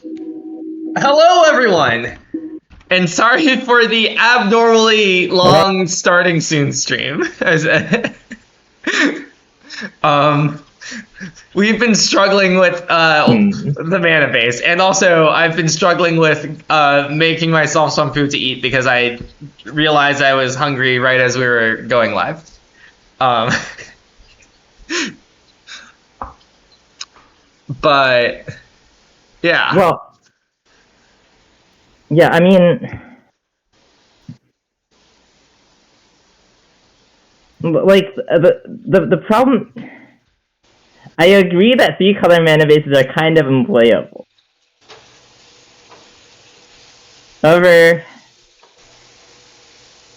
Hello, everyone, and sorry for the abnormally long starting soon stream. um, we've been struggling with the mana base, and also I've been struggling with making myself some food to eat because I realized I was hungry right as we were going live. But yeah. Well, yeah, I mean, like the problem. I agree that 3-color mana bases are kind of unplayable. However,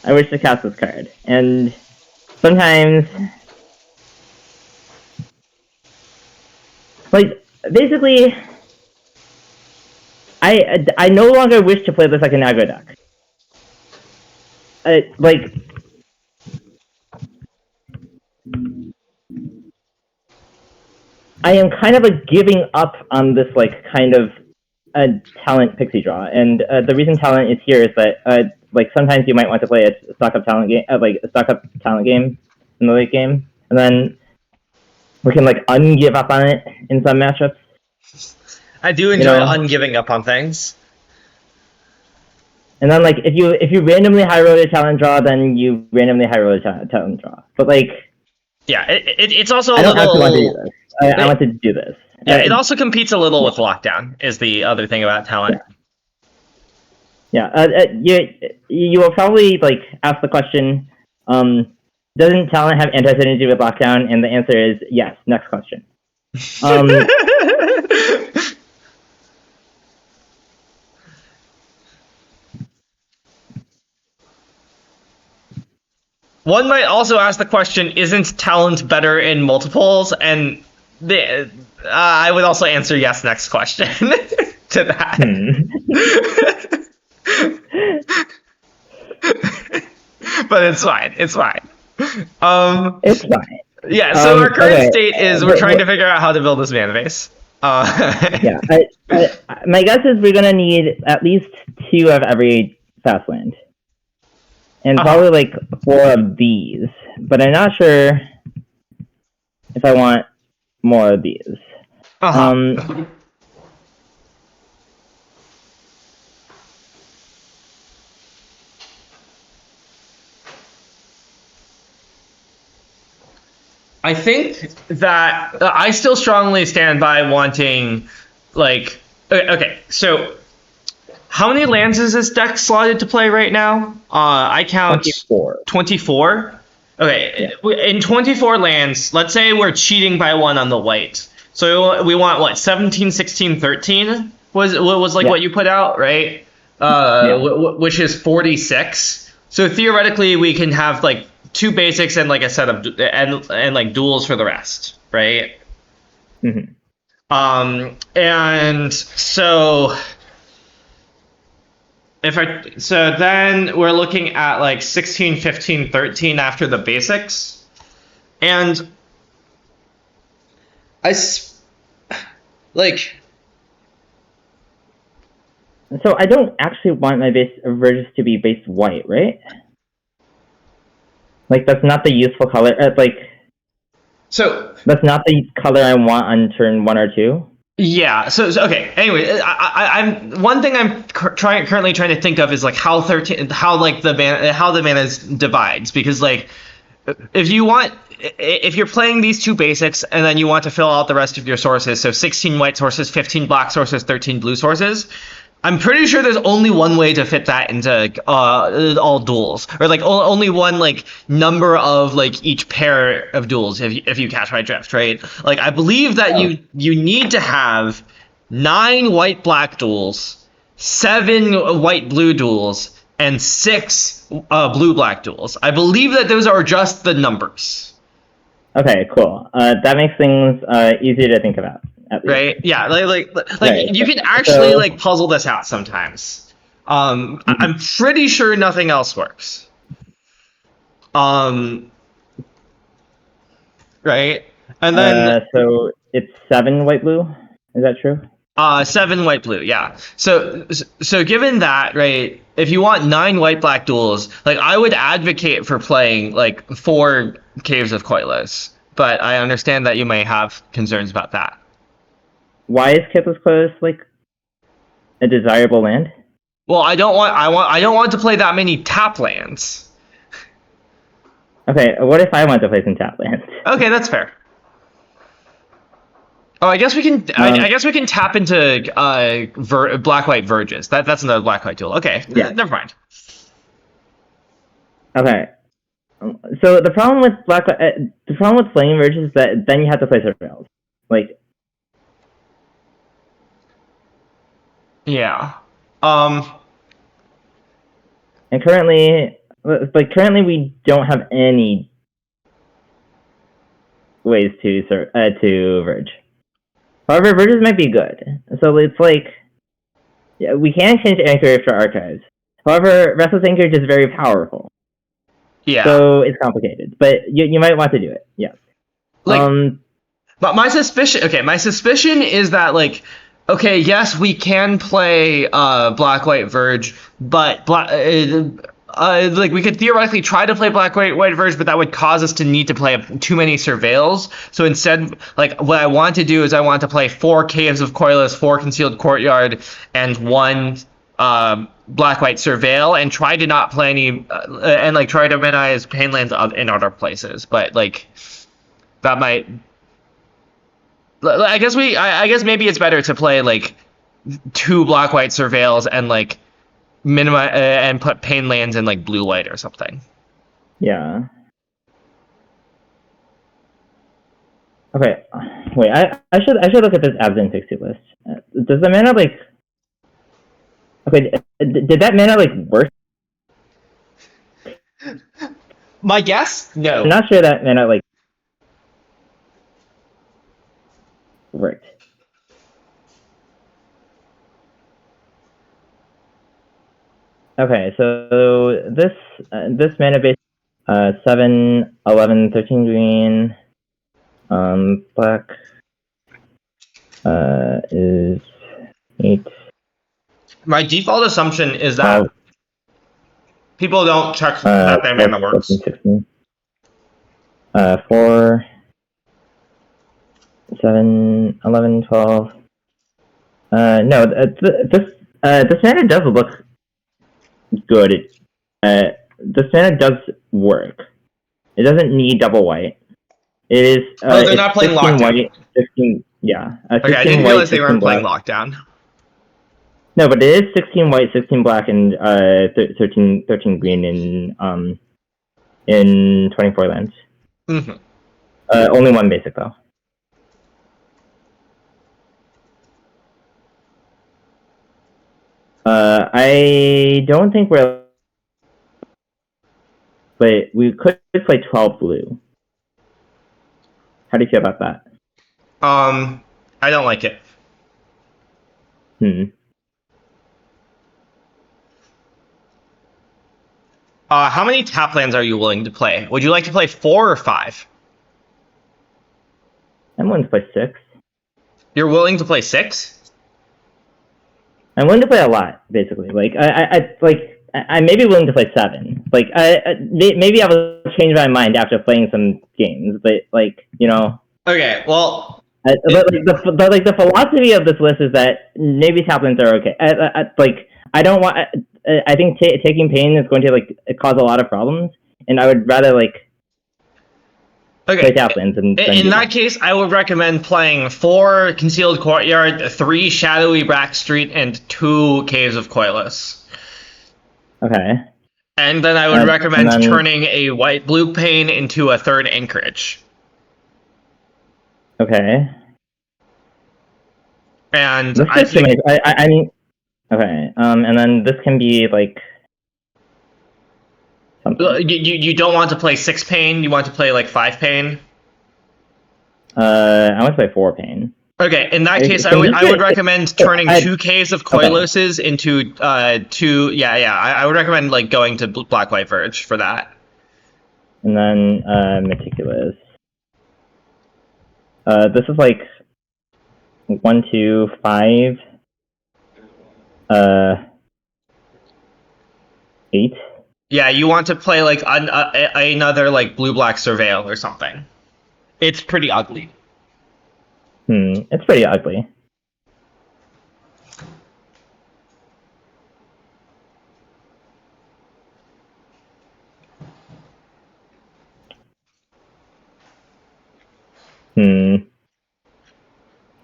I wish to cast this card, and sometimes, like, basically, I no longer wish to play this like an aggro deck. Like, I am kind of giving up on this like kind of talent pixie draw, and the reason talent is here is that like sometimes you might want to play a stock up talent game, like a stock up talent game in the late game, and then we can like ungive up on it in some matchups. I do enjoy ungiving up on things. And then like if you randomly high roll a talent draw, then you randomly high roll a talent draw. But like, yeah, it's also I don't actually want to do this. I want to do this. Yeah, it also competes a little with lockdown. Is the other thing about talent. Yeah, you will probably like ask the question, doesn't talent have anti-synergy with lockdown? And the answer is yes. Next question. One might also ask the question, isn't talent better in multiples? And I would also answer yes, next question to that. But it's fine. It's fine. It's fine. Yeah, so our current state is we're trying to figure out how to build this mana base. Yeah, my guess is we're going to need at least 2 of every fast land. And probably like 4 of these. But I'm not sure if I want more of these. I think that I still strongly stand by wanting, like, okay, so how many lands is this deck slotted to play right now? I count 24. 24? Okay, yeah. In 24 lands, let's say we're cheating by 1 on the white. So we want, what, 17, 16, 13? Was like what you put out, right? Which is 46. So theoretically, we can have, like, 2 basics and like a set of and like duels for the rest, right? And so then we're looking at like 16, 15, 13 after the basics, and So I don't actually want my base Verges to be base white, right? Like, that's not the useful color. So that's not the color I want on turn 1 or 2. Yeah. So okay. Anyway, I'm one thing I'm currently trying to think of is like how the mana divides, because like if you're playing these 2 basics and then you want to fill out the rest of your sources, so 16 white sources, 15 black sources, 13 blue sources. I'm pretty sure there's only one way to fit that into all duels, or like only one like number of like each pair of duels, if you catch my drift, right? Like I believe that you need to have 9 white-black duels, 7 white-blue duels, and 6 blue-black duels. I believe that those are just the numbers. Okay, cool. That makes things easier to think about. Right? Yeah, like you can actually like puzzle this out sometimes. I'm pretty sure nothing else works. Right? And then so it's 7 white blue. Is that true? 7 white blue, yeah. So given that, right, if you want 9 white black duels, like I would advocate for playing like 4 Caves of Koilas, but I understand that you may have concerns about that. Why is Kithless Close like a desirable land? Well, I don't want to play that many tap lands. Okay, what if I want to play some tap lands? Okay, that's fair. Oh, I guess we can. I guess we can tap into black white verges. That's another black white duel. Okay, Yeah. never mind. Okay. So the problem with the problem with Flame Verge is that then you have to play Surveils. Like, Yeah. and currently we don't have any ways to Verge. However, Verges might be good. So it's like, yeah, we can change Anchor for archives. However, Restless Anchorage is very powerful. Yeah. So it's complicated, but you might want to do it. Yes. Like, but my suspicion is that like, okay, yes, we can play black white verge, but like we could theoretically try to play black white verge, but that would cause us to need to play too many surveils. So instead, like what I want to do is I want to play 4 Caves of Koilas, 4 Concealed Courtyard, and 1 black white surveil, and try to not play any and like try to minimize painlands in other places. But like that might. I guess maybe it's better to play like 2 black white surveils and like minimize and put pain lands in like blue white or something. Yeah. Okay. Wait. I should look at this absent Pixie list. Does the mana like? Okay. Did that mana like work? My guess? No. I'm not sure that mana like worked. Okay, so this mana base 7, 11, 13 green, black is 8. My default assumption is that people don't check that their mana works. 16. 4, 7, 11, 12. No, this mana does look good. This mana does work. It doesn't need double white. It is. They're not playing 16 lockdown. White, 15, yeah. 16 Okay, I didn't white, realize they weren't black. playing lockdown. No, but it is 16 white, 16 black, and 13 green in 24 lands. Mm-hmm. Only 1 basic though. I don't think we're. But we could play 12 blue. How do you feel about that? I don't like it. How many tap lands are you willing to play? Would you like to play 4 or 5? I'm willing to play 6. You're willing to play 6? I'm willing to play a lot, basically. Like I may be willing to play 7. Like maybe I will change my mind after playing some games, but like Okay, well. But the philosophy of this list is that maybe tap lands are okay. Like I don't want. I think taking pain is going to like cause a lot of problems, and I would rather like play tap lands. In that case, I would recommend playing 4 Concealed Courtyard, 3 Shadowy Back Street, and 2 Caves of Koilas. Okay. And then I would recommend turning a white-blue pain into a 3rd Anchorage. Okay. And I think I mean, okay. And then this can be like. You don't want to play 6 pain. You want to play like 5 pain. I want to play 4 pain. Okay, in that case, I would recommend turning 2 Caves of Koiloses into 2. Yeah. I would recommend like going to Black White Verge for that. And then Meticulous. This is like 1, 2, 5, 8. Yeah, you want to play like another like blue-black surveil or something. It's pretty ugly. It's pretty ugly.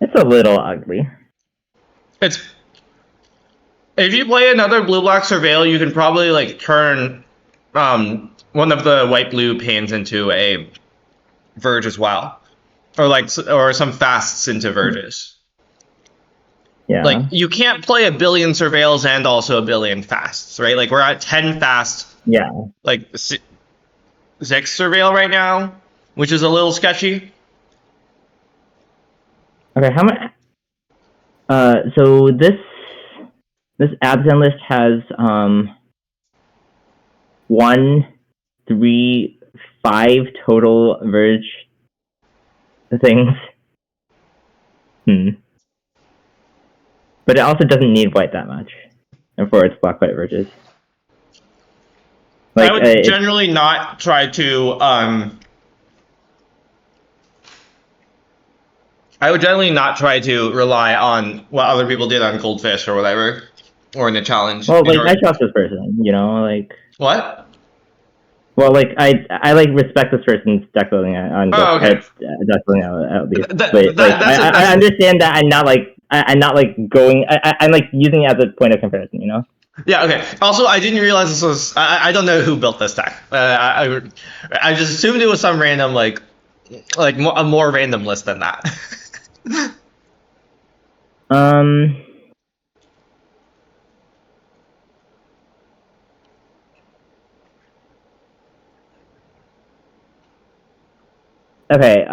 It's a little ugly. It's if you play another blue-black surveil, you can probably like turn one of the white-blue panes into a verge as well, or some fasts into verges. Yeah. Like you can't play a billion surveils and also a billion fasts, right? Like we're at 10 fast, Yeah. like 6 surveil right now, which is a little sketchy. Okay, how much? So this absent list has 1, 3, 5 total verge things. But it also doesn't need white that much, and for its black white verges. Like, I would generally not try to rely on what other people did on Goldfish or whatever, or in the challenge. Well, like I trust this person, you know, like what? Well, like I like respect this person's deck building on okay. deck building at least. I understand that I'm not like going. I'm like using it as a point of comparison, you know. Yeah. Okay. Also, I didn't realize this was. I don't know who built this deck. I just assumed it was some random like a more random list than that. Okay,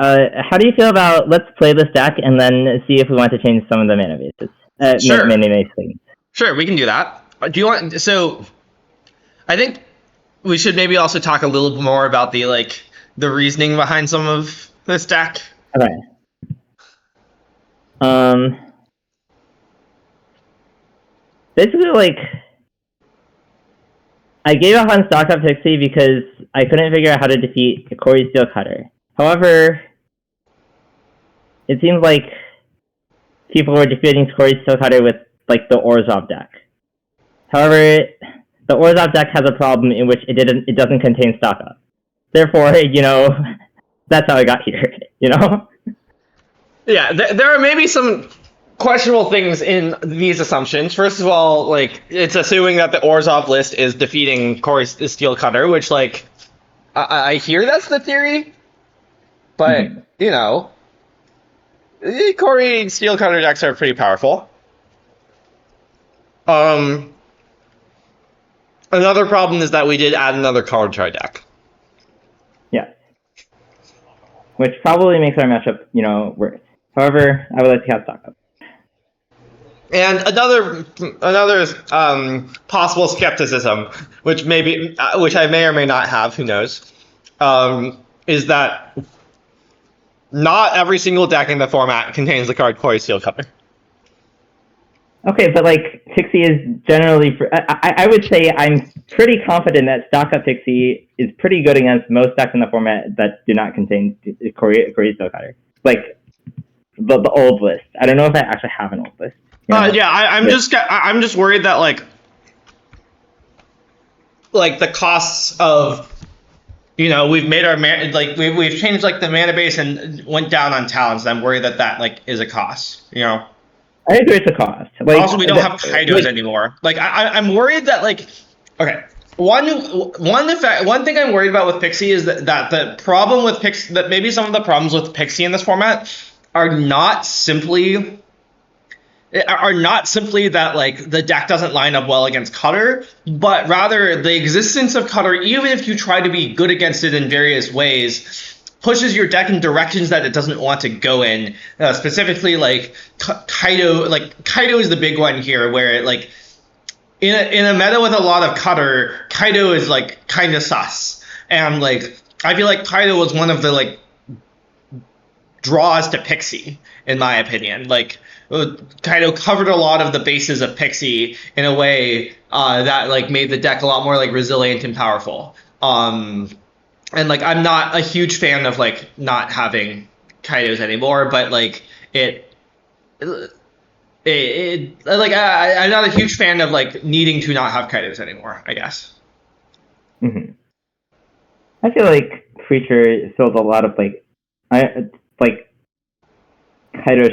how do you feel about let's play this deck and then see if we want to change some of the mana bases? Sure. Mana base things. Sure, we can do that. Do you want? So, I think we should maybe also talk a little more about the reasoning behind some of this deck. Okay. Basically, like, I gave up on Stock Up Pixie because I couldn't figure out how to defeat Corey Steelcutter. However, it seems like people were defeating Corey Steelcutter with, like, the Orzhov deck. However, the Orzhov deck has a problem in which it doesn't contain Stock Up. Therefore, you know, that's how I got here, you know? Yeah, there are maybe some questionable things in these assumptions. First of all, like, it's assuming that the Orzhov list is defeating Corey Steelcutter, which, like, I hear that's the theory, but, you know, Corey Steelcutter decks are pretty powerful. Another problem is that we did add another card to our deck. Yeah. Which probably makes our matchup, you know, worse. However, I would like to have Stock Up. And another possible skepticism, which I may or may not have, who knows, is that not every single deck in the format contains the card Corey Steelcutter. Okay, but like Pixie is generally, I would say I'm pretty confident that Stock Up Pixie is pretty good against most decks in the format that do not contain Corey Steelcutter. Like the old list. I don't know if I actually have an old list. Yeah, I'm just worried that like the costs of, you know, we've made our we've changed like the mana base and went down on talents. And I'm worried that like is a cost, you know. I agree it's a cost. Like, also, we don't have Kaidos anymore. Like I'm worried that like okay. One thing I'm worried about with Pixie is that the problem with Pixie, that maybe some of the problems with Pixie in this format are not simply that like the deck doesn't line up well against Cutter, but rather the existence of Cutter, even if you try to be good against it in various ways, pushes your deck in directions that it doesn't want to go in. Specifically, like Kaido, Kaido is the big one here, where it like in a meta with a lot of Cutter, Kaido is like kind of sus, and like I feel like Kaido was one of the like draws to Pixie, in my opinion. Like, kind of covered a lot of the bases of Pixie in a way that like made the deck a lot more like resilient and powerful. And like I'm not a huge fan of like not having Kaidos anymore, but like like I'm not a huge fan of like needing to not have Kaidos anymore, I guess. Hmm. I feel like Creature fills a lot of like Kaido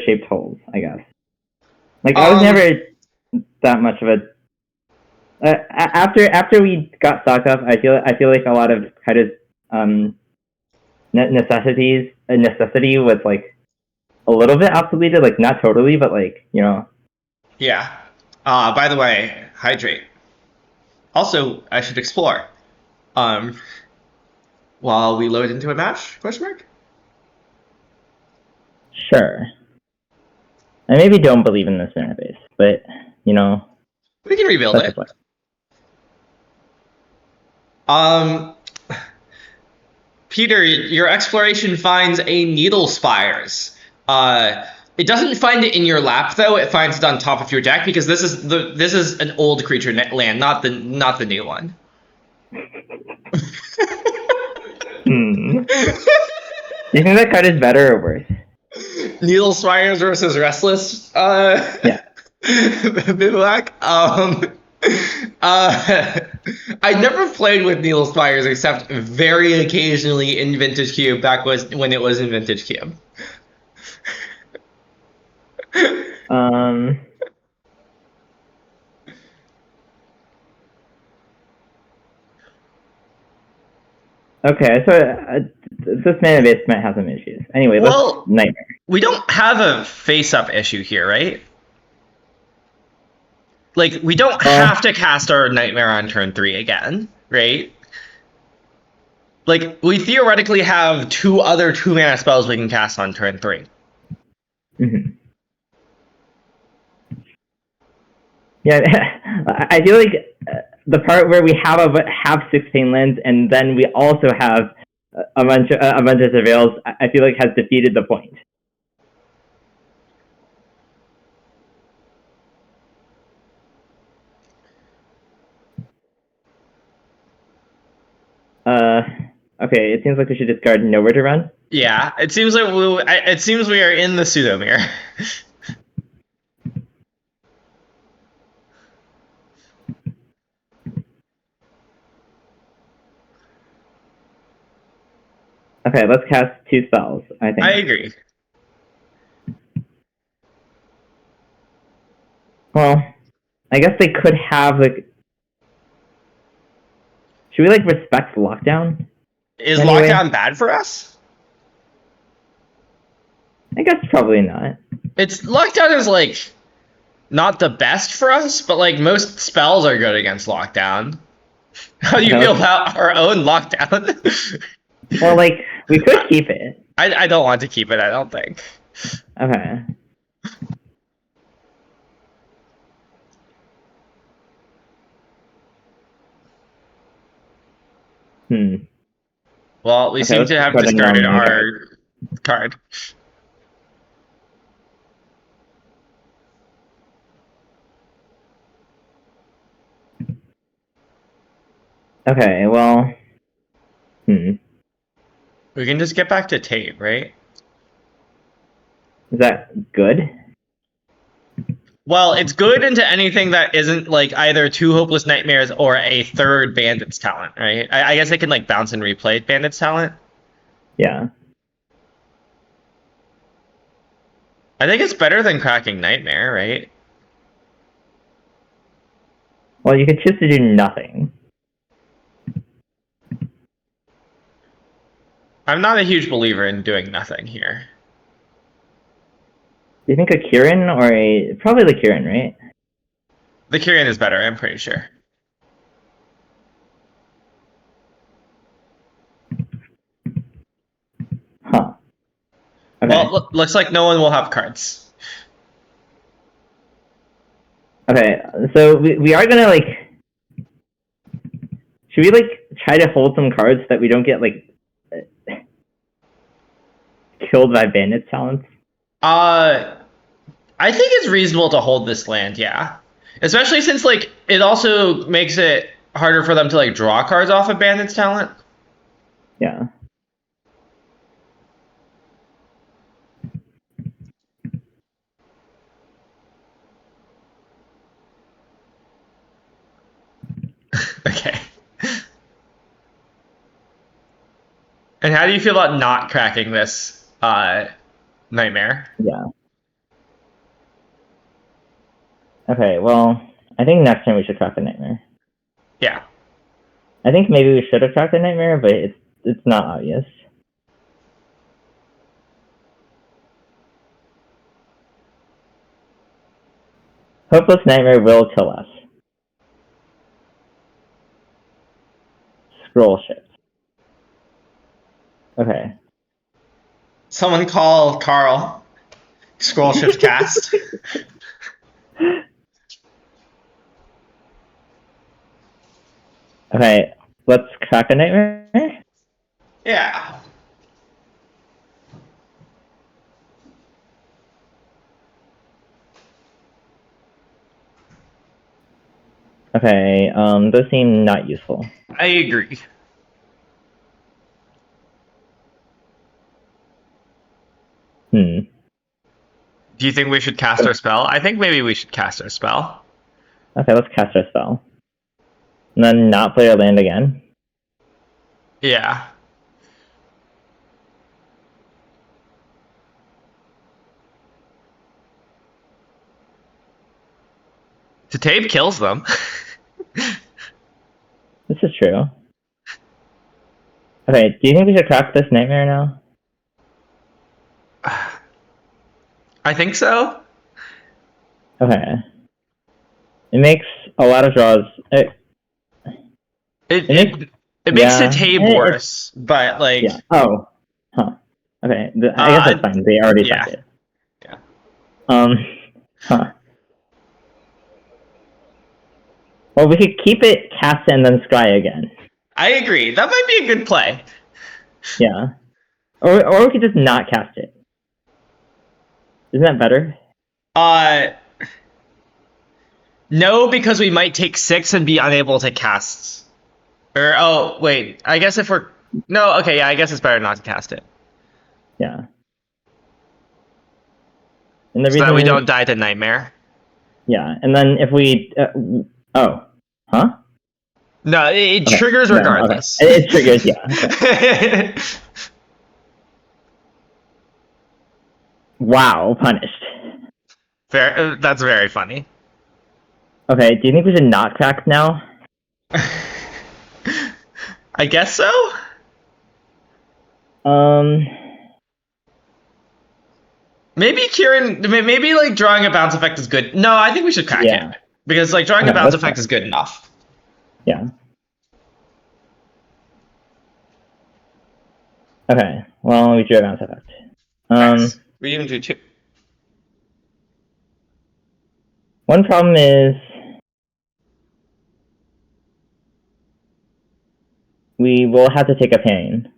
shaped holes, I guess. Like I was Um, never that much of a after we got stocked up. I feel like a lot of Kaido's necessity was like a little bit obsoleted, like not totally, but like yeah. By the way, hydrate. Also, I should explore. Um, while we load into a match? Question mark. Sure. I maybe don't believe in this mana base, but We can rebuild that's a it. play. Um, Peter, your exploration finds a needle spires. It doesn't find it in your lap though. It finds it on top of your deck because this is an old creature land, not the new one. Hmm. Do you think that card is better or worse? Needle spires versus restless. Yeah. Bivouac. I never played with Needle Spires except very occasionally in Vintage Cube when it was in Vintage Cube. Um. Okay, so this mana base might have some issues. Anyway, let's Well, Nightmare. we don't have a face-up issue here, right? Like, we don't have to cast our Nightmare on turn 3 again, right? Like, we theoretically have two other 2-mana spells we can cast on turn 3. Mm-hmm. Yeah, I feel like the part where we have 16 lands and then we also have a bunch of surveils, I feel like has defeated the point. Okay, it seems like we should discard Nowhere to Run. Yeah, it seems like we are in the pseudo mirror. Okay, let's cast 2 spells, I think. I agree. Well, I guess they could have like. Should we like respect Lockdown? Is Anyway? Lockdown bad for us? I guess probably not. Lockdown is like not the best for us, but like most spells are good against Lockdown. How do you feel about our own Lockdown? Well, like we could keep it. I don't want to keep it, I don't think. Okay. Well, we seem to have discarded our card. Okay, well. We can just get back to tape, right? Is that good? Well, it's good into anything that isn't like either 2 Hopeless Nightmares or a 3rd Bandit's Talent, right? I guess I can like bounce and replay Bandit's Talent. Yeah. I think it's better than cracking Nightmare, right? Well, you could choose to do nothing. I'm not a huge believer in doing nothing here. Do you think a Kirin or probably the Kirin, right? The Kirin is better, I'm pretty sure. Huh. Okay. Well, looks like no one will have cards. Okay, so we are gonna like. Should we like try to hold some cards so that we don't get like killed by bandit talents. I think it's reasonable to hold this land, yeah. Especially since like it also makes it harder for them to like draw cards off of Bandit's talent. Yeah. Okay. And how do you feel about not cracking this nightmare? Yeah. Okay, well, I think next time we should crack the nightmare. Yeah. I think maybe we should have cracked the nightmare, but it's not obvious. Hopeless Nightmare will kill us. Scroll shift. Okay. Someone call Carl. Scroll shift cast. Okay, let's crack a nightmare. Yeah. Okay, those seem not useful. I agree. Hmm. Do you think we should cast our spell? I think maybe we should cast our spell. Okay, let's cast our spell. And then not play our land again. Yeah. To tape kills them. This is true. Okay, do you think we should crack this nightmare now? I think so. Okay. It makes a lot of draws. It makes makes yeah, the tape worse, but like yeah. Oh, huh. Okay, I guess that's fine. They already yeah. sucked it. Yeah. Huh. Well, we could keep it, cast it, and then scry again. I agree. That might be a good play. Yeah. Or we could just not cast it. Isn't that better? No, because we might take 6 and be unable to cast. Or oh wait, I guess if we're no, okay, yeah, I guess it's better not to cast it. Yeah. And the So reason that we don't die to nightmare. Yeah, and then if we oh, huh? No, it triggers regardless. Okay. It triggers, yeah. Okay. Wow, punished. That's very funny. Okay, do you think we should not crack now? I guess so. Maybe Kieran. Maybe like drawing a bounce effect is good. No, I think we should crack it because like drawing a bounce effect is good enough. Yeah. Okay. Well, we drew a bounce effect. Nice. We even do 2. One problem is we will have to take a pain.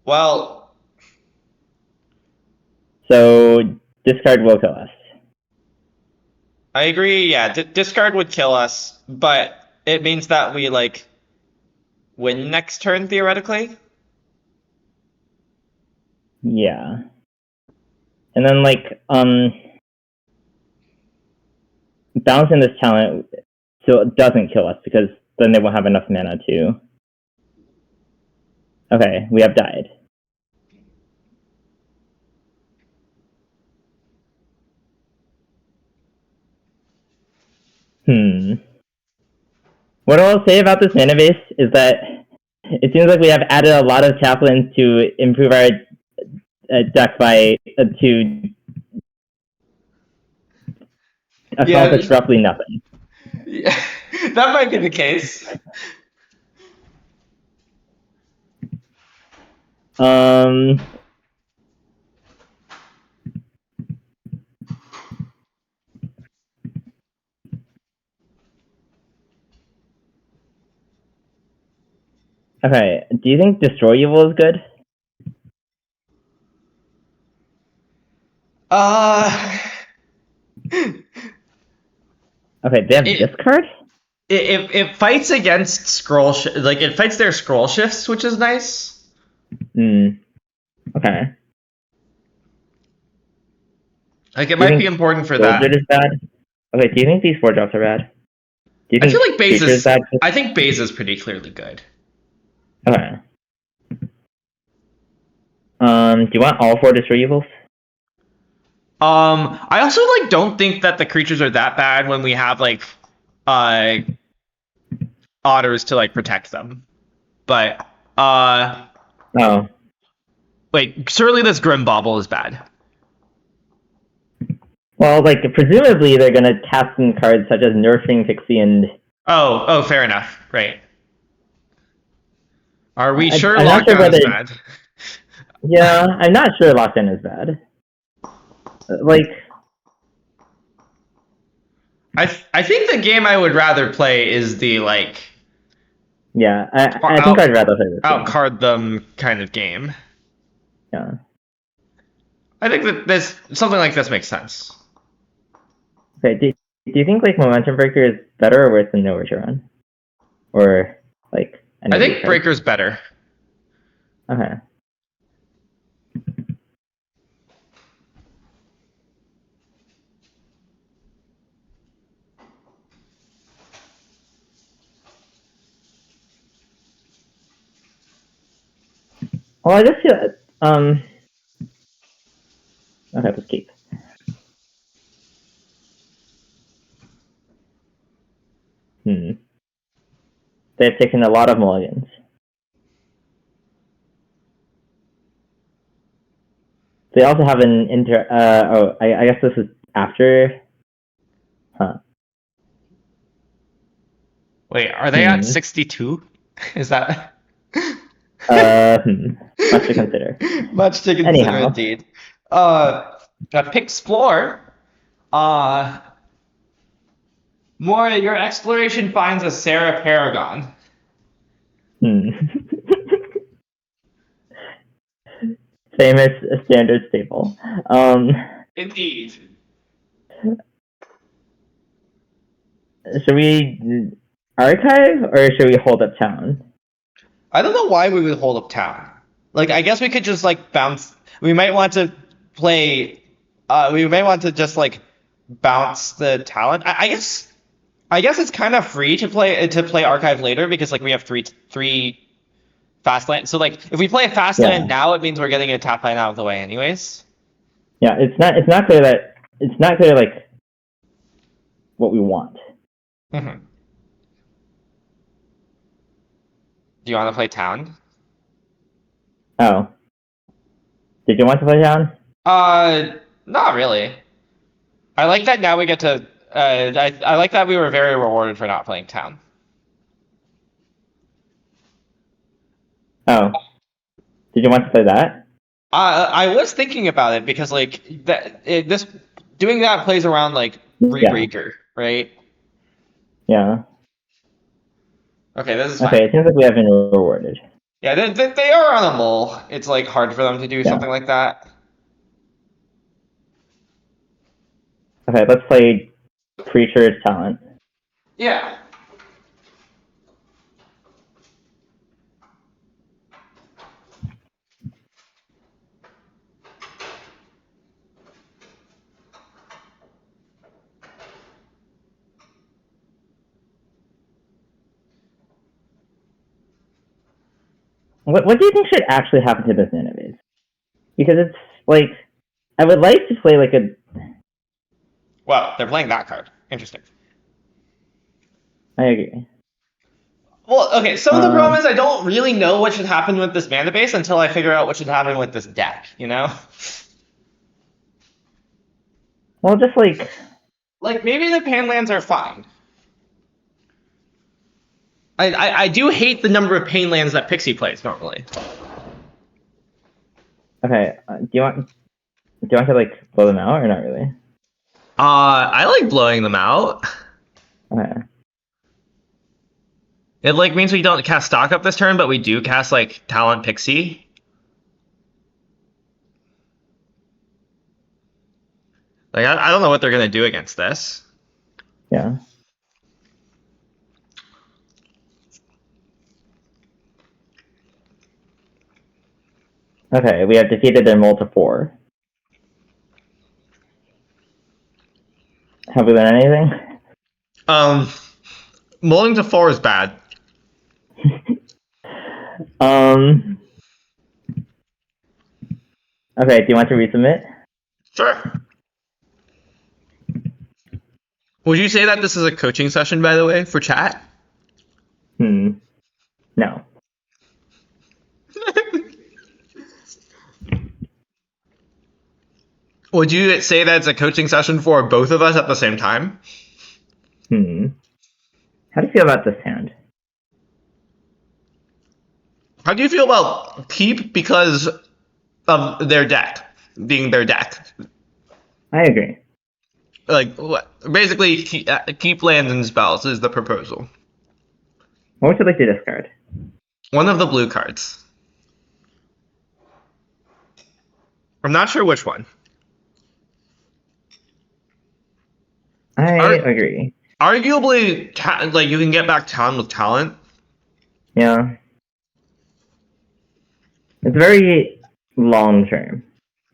Well, so discard will kill us. I agree. Yeah, discard would kill us, but it means that we like win next turn theoretically. Yeah. And then like balancing this talent so it doesn't kill us because then they won't have enough mana to. Okay, we have died. What I'll say about this mana base is that it seems like we have added a lot of chaplains to improve our deck by to accomplish roughly nothing. Yeah, that might be the case. Okay, do you think Destroy Evil is good? Uh, Okay, they have it, this card? it fights against like it fights their scroll shifts, which is nice. Hmm. Okay. Like it Do you might be think important for Wizard that. is bad? Okay, do you think these 4 drops are bad? Do you I feel think like Baze Creature is is. bad? I think Baze is pretty clearly good. Okay. Do you want all 4 Destroy Evils? I also like don't think that the creatures are that bad when we have like uh otters to like protect them. But Oh. wait, surely this Grim Bauble is bad. Well, like, presumably they're gonna cast some cards such as Nerfing Pixie and... Oh, fair enough. Right. Are we sure I'm not sure Lockdown whether... is bad? Yeah, I'm not sure Lockdown is bad. Like... I think the game I would rather play is the like Yeah, I think I'd rather play this game. outcard them kind of game. Yeah. I think that this something like this makes sense. Okay, do you think, like, Momentum Breaker is better or worse than No Return? Or, like... I think Breaker's better. Okay. Well, I just feel... Okay, let's keep. They've taken a lot of mulligans. They also have an I guess this is after... Huh. Wait, are they at 62? Is that Much to consider. much to consider Anyhow. indeed? Pixplore. More your exploration finds a Sarah Paragon. Famous standard staple. Indeed. Should we archive or should we hold up town? I don't know why we would hold up town. Like, I guess we could just like bounce. We might want to play. We may want to just like bounce the talent. I guess. I guess it's kind of free to play archive later because like we have three fast land. So like if we play a fast land now, it means we're getting a tap land out of the way anyways. Yeah, it's not clear like what we want. Mm-hmm. Do you want to play town? Oh. Did you want to play town? Not really. I like that now we get to. I like that we were very rewarded for not playing town. Oh. Did you want to play that? I was thinking about it because like this doing that plays around like Rebreaker, right? Yeah. Okay, this is fine. Okay, it seems like we have been rewarded. Yeah, they are on a mole. It's like hard for them to do something like that. Okay, let's play Creature's Talent. Yeah. What do you think should actually happen to this Nineveh? Because it's like I would like to play like a. Well, they're playing that card. Interesting. I agree. Well, okay, so the problem is I don't really know what should happen with this mana base until I figure out what should happen with this deck, you know? Well, just like... Like, maybe the Painlands are fine. I do hate the number of Painlands that Pixie plays normally. Okay, do you want to, like, blow them out or not really? I like blowing them out. Okay. It like means we don't cast Stock Up this turn, but we do cast like Talent Pixie. Like I don't know what they're gonna do against this. Yeah. Okay, we have defeated their mole to 4. Have we done anything? Mulling to 4 is bad. Okay, do you want to resubmit? Sure. Would you say that this is a coaching session, by the way, for chat? No. Would you say that it's a coaching session for both of us at the same time? How do you feel about this hand? How do you feel about keep because of their deck being their deck? I agree. Like, basically, keep lands and spells is the proposal. What would you like to discard? One of the blue cards. I'm not sure which one. I agree. Arguably, like you can get back talent with talent. Yeah. It's very long term.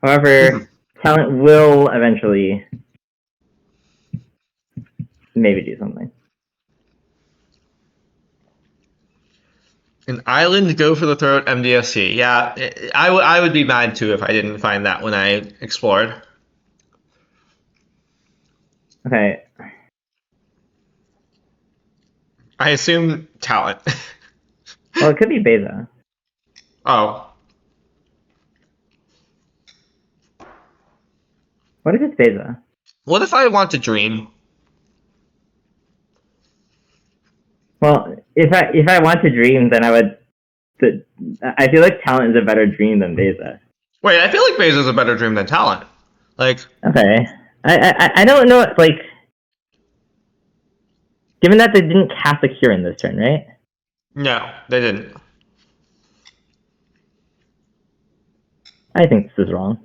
However, talent will eventually maybe do something. An island go for the throat MDSC. Yeah, I would be mad too if I didn't find that when I explored. Okay. I assume talent. Well, it could be Beza. Oh. What if it's Beza? What if I want to dream? Well, if I want to dream, then I would. I feel like talent is a better dream than Beza. Wait, I feel like Beza is a better dream than talent. Like. Okay. I don't know. Like, given that they didn't cast a cure in this turn, right? No, they didn't. I think this is wrong.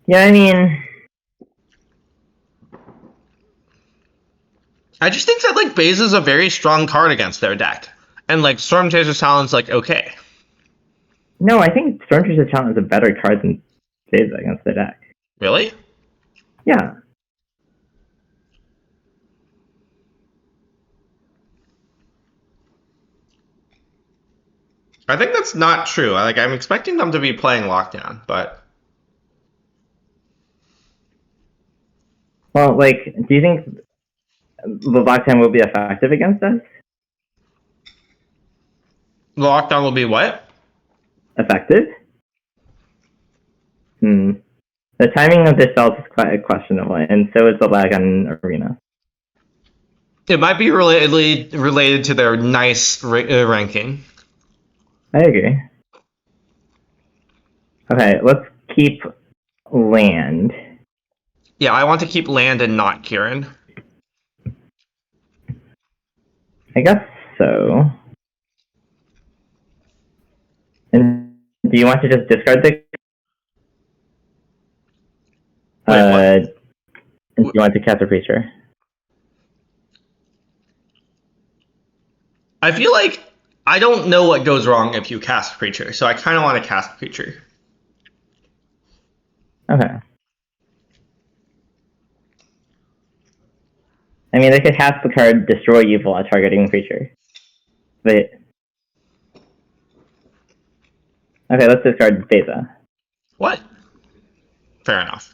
Yeah, I mean, I just think that like Beza is a very strong card against their deck, and like Storm Chaser's talent's like okay. no, I think Storm Chaser's talent is a better card than Beza against the deck. Really? Yeah. I think that's not true. Like I'm expecting them to be playing Lockdown, but. Well, like, do you think the lockdown will be effective against us? The Lockdown will be what? Effective? The timing of this spell is quite questionable, and so is the lag on Arena. It might be related to their nice ranking. I agree. Okay, let's keep land. Yeah, I want to keep land and not Kieran. I guess so. And do you want to just discard the... Wait, do you want to cast a Preacher? I feel like I don't know what goes wrong if you cast Preacher, so I kind of want to cast Preacher. Okay. I mean, they could cast the card Destroy Evil at targeting creature. But... Okay, let's discard Beza. What? Fair enough.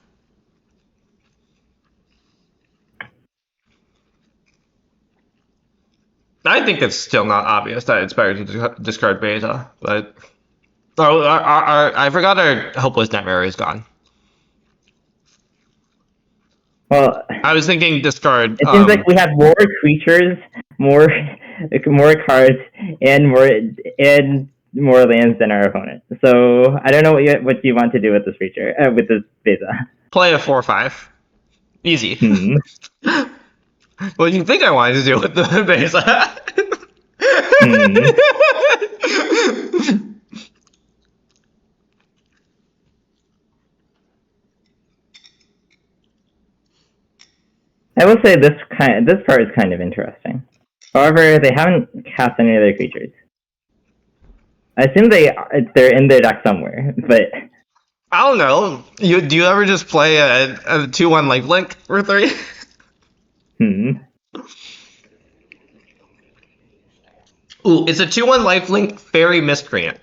I think it's still not obvious that it's better to discard Beta, but... Oh, I forgot our Hopeless Nightmare is gone. Well, I was thinking discard... It seems like we have more creatures, more cards, and more lands than our opponent. So I don't know what you want to do with this feature, with this beta. Play a 4/5. Easy. Hmm. What do you think I wanted to do with the beta? Hmm. I will say this part is kind of interesting. However, they haven't cast any other creatures. I assume they're in their deck somewhere, but I don't know. Do you ever just play a 2/1 lifelink for 3? Ooh, it's a 2/1 lifelink fairy miscreant.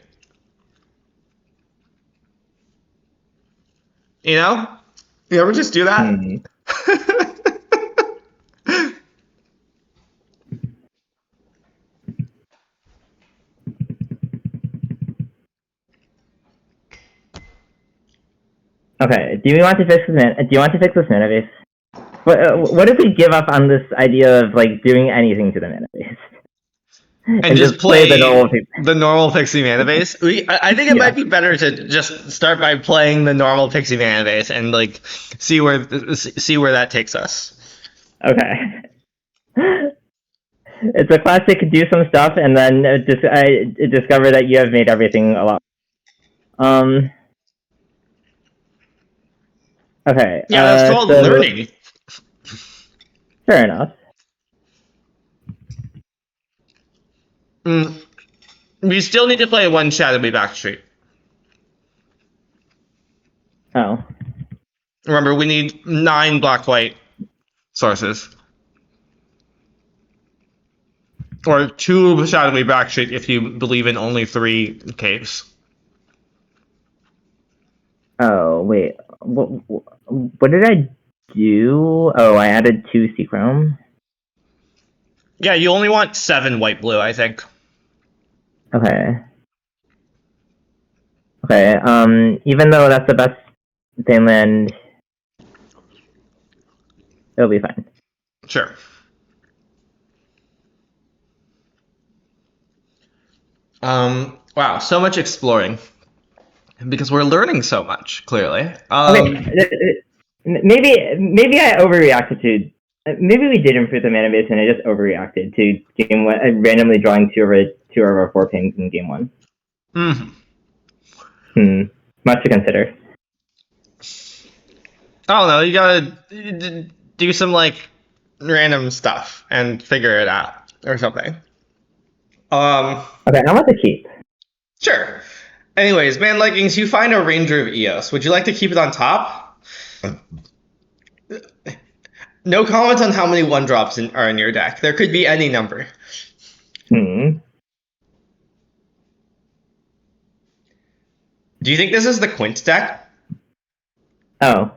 You know? You ever just do that? Okay. Do you want to fix this mana base? What if we give up on this idea of like doing anything to the mana base And just play the normal Pixie mana base? I think it might be better to just start by playing the normal Pixie mana base and like see where that takes us. Okay. It's a classic do some stuff and then I discover that you have made everything a lot. Okay. Yeah, that's called learning. Fair enough. We still need to play one Shadowy Backstreet. Oh. Remember, we need 9 black-white sources. Or 2 Shadowy Backstreet if you believe in only 3 caves. Oh, wait. What did I do? Oh, I added 2 Seachrome. Yeah, you only want 7 white-blue, I think. Okay. Okay, even though that's the best Mainland, it'll be fine. Sure. Wow, so much exploring. Because we're learning so much, clearly. Okay, maybe I overreacted to. Maybe we did improve the mana base, and I just overreacted to game one, randomly drawing two of our 4 pings in game 1. Much to consider. I don't know, you gotta do some, like, random stuff and figure it out, or something. Okay, I want to keep. Sure. Anyways, Man Leggings, you find a Ranger of Eos. Would you like to keep it on top? No comment on how many 1-drops are in your deck. There could be any number. Do you think this is the Quint deck? Oh.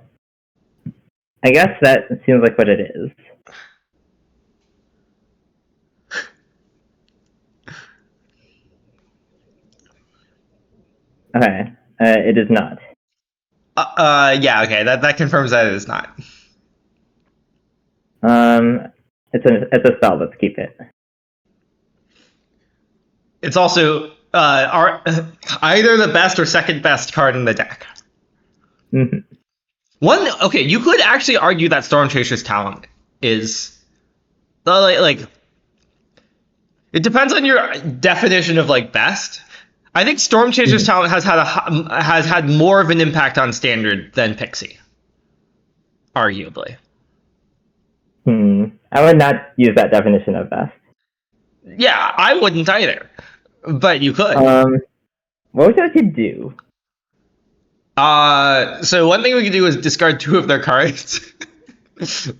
I guess that seems like what it is. Okay, it is not. Yeah, okay, that confirms that it is not. It's a spell. Let's keep it. It's also either the best or second best card in the deck. Okay, you could actually argue that Storm Chaser's Talent is like it depends on your definition of like best. I think Storm Chaser's Talent has had more of an impact on Standard than Pixie, arguably. I would not use that definition of best. Yeah, I wouldn't either, but you could. What would you like to do? So one thing we could do is discard 2 of their cards. Should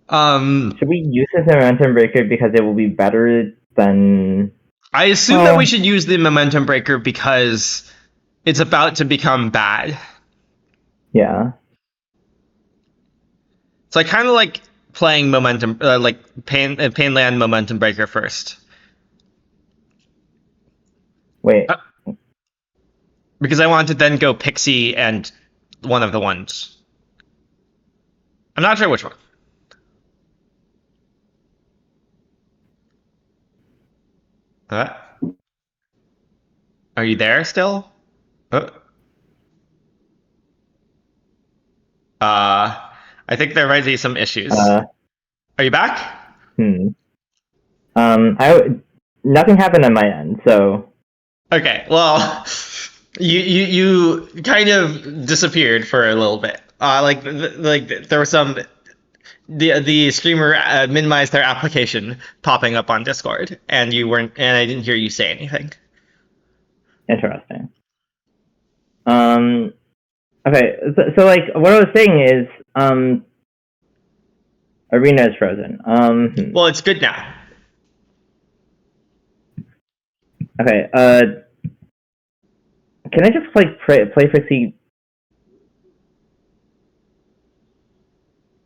we use this Momentum Breaker because it will be better than... I assume that we should use the Momentum Breaker because it's about to become bad. Yeah. So I kind of like playing Momentum, like Painland Momentum Breaker first. Wait. Because I want to then go Pixie and one of the ones. I'm not sure which one. Are you there still? Oh, I think there might be some issues. Uh, Are you back? hmm. Nothing happened on my end, so Okay, well, you kind of disappeared for a little bit. Like there was some the streamer minimized their application popping up on Discord, and you weren't, and I didn't hear you say anything. interesting. Um, okay, so like what I was saying is, Arena is frozen. Well, it's good now. Okay. Can I just like play Pixie?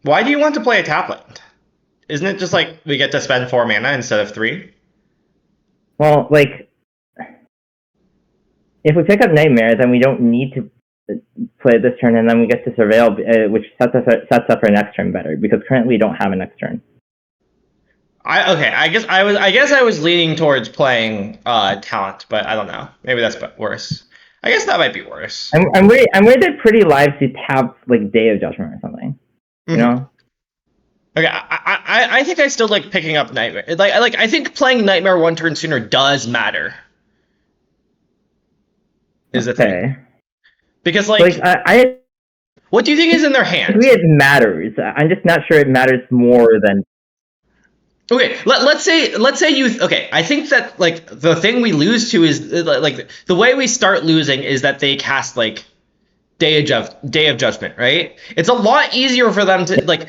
Why do you want to play a Tapland? Isn't it just like we get to spend 4 mana instead of 3? Well, like if we pick up Nightmare, then we don't need to play this turn, and then we get to Surveil, which sets up our next turn better because currently we don't have a next turn. Okay. I guess I was leaning towards playing Talent, but I don't know. Maybe that's worse. I guess that might be worse. I'm worried they're pretty live to tap like Day of Judgment or something. You know? Okay, I think I still like picking up Nightmare. Like I think playing Nightmare one turn sooner does matter. Is the thing. Because like I what do you think is in their hand? agree it matters. I'm just not sure it matters more than. Okay, let's say you okay. I think that like the thing we lose to is like the way we start losing is that they cast like Day of Judgment, right? It's a lot easier for them to like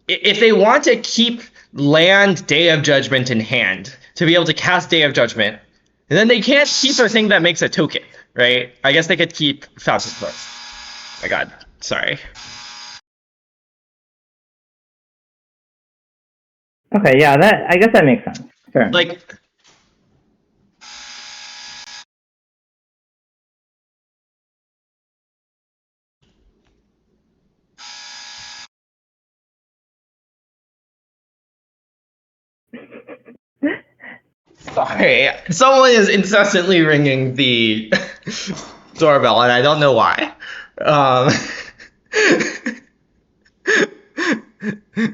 if they want to keep land Day of Judgment in hand to be able to cast Day of Judgment, and then they can't keep their thing that makes a token, right? I guess they could keep Fountain Force. My God, sorry. Okay, yeah, I guess that makes sense. Fair. Like. Sorry, someone is incessantly ringing the doorbell, and I don't know why.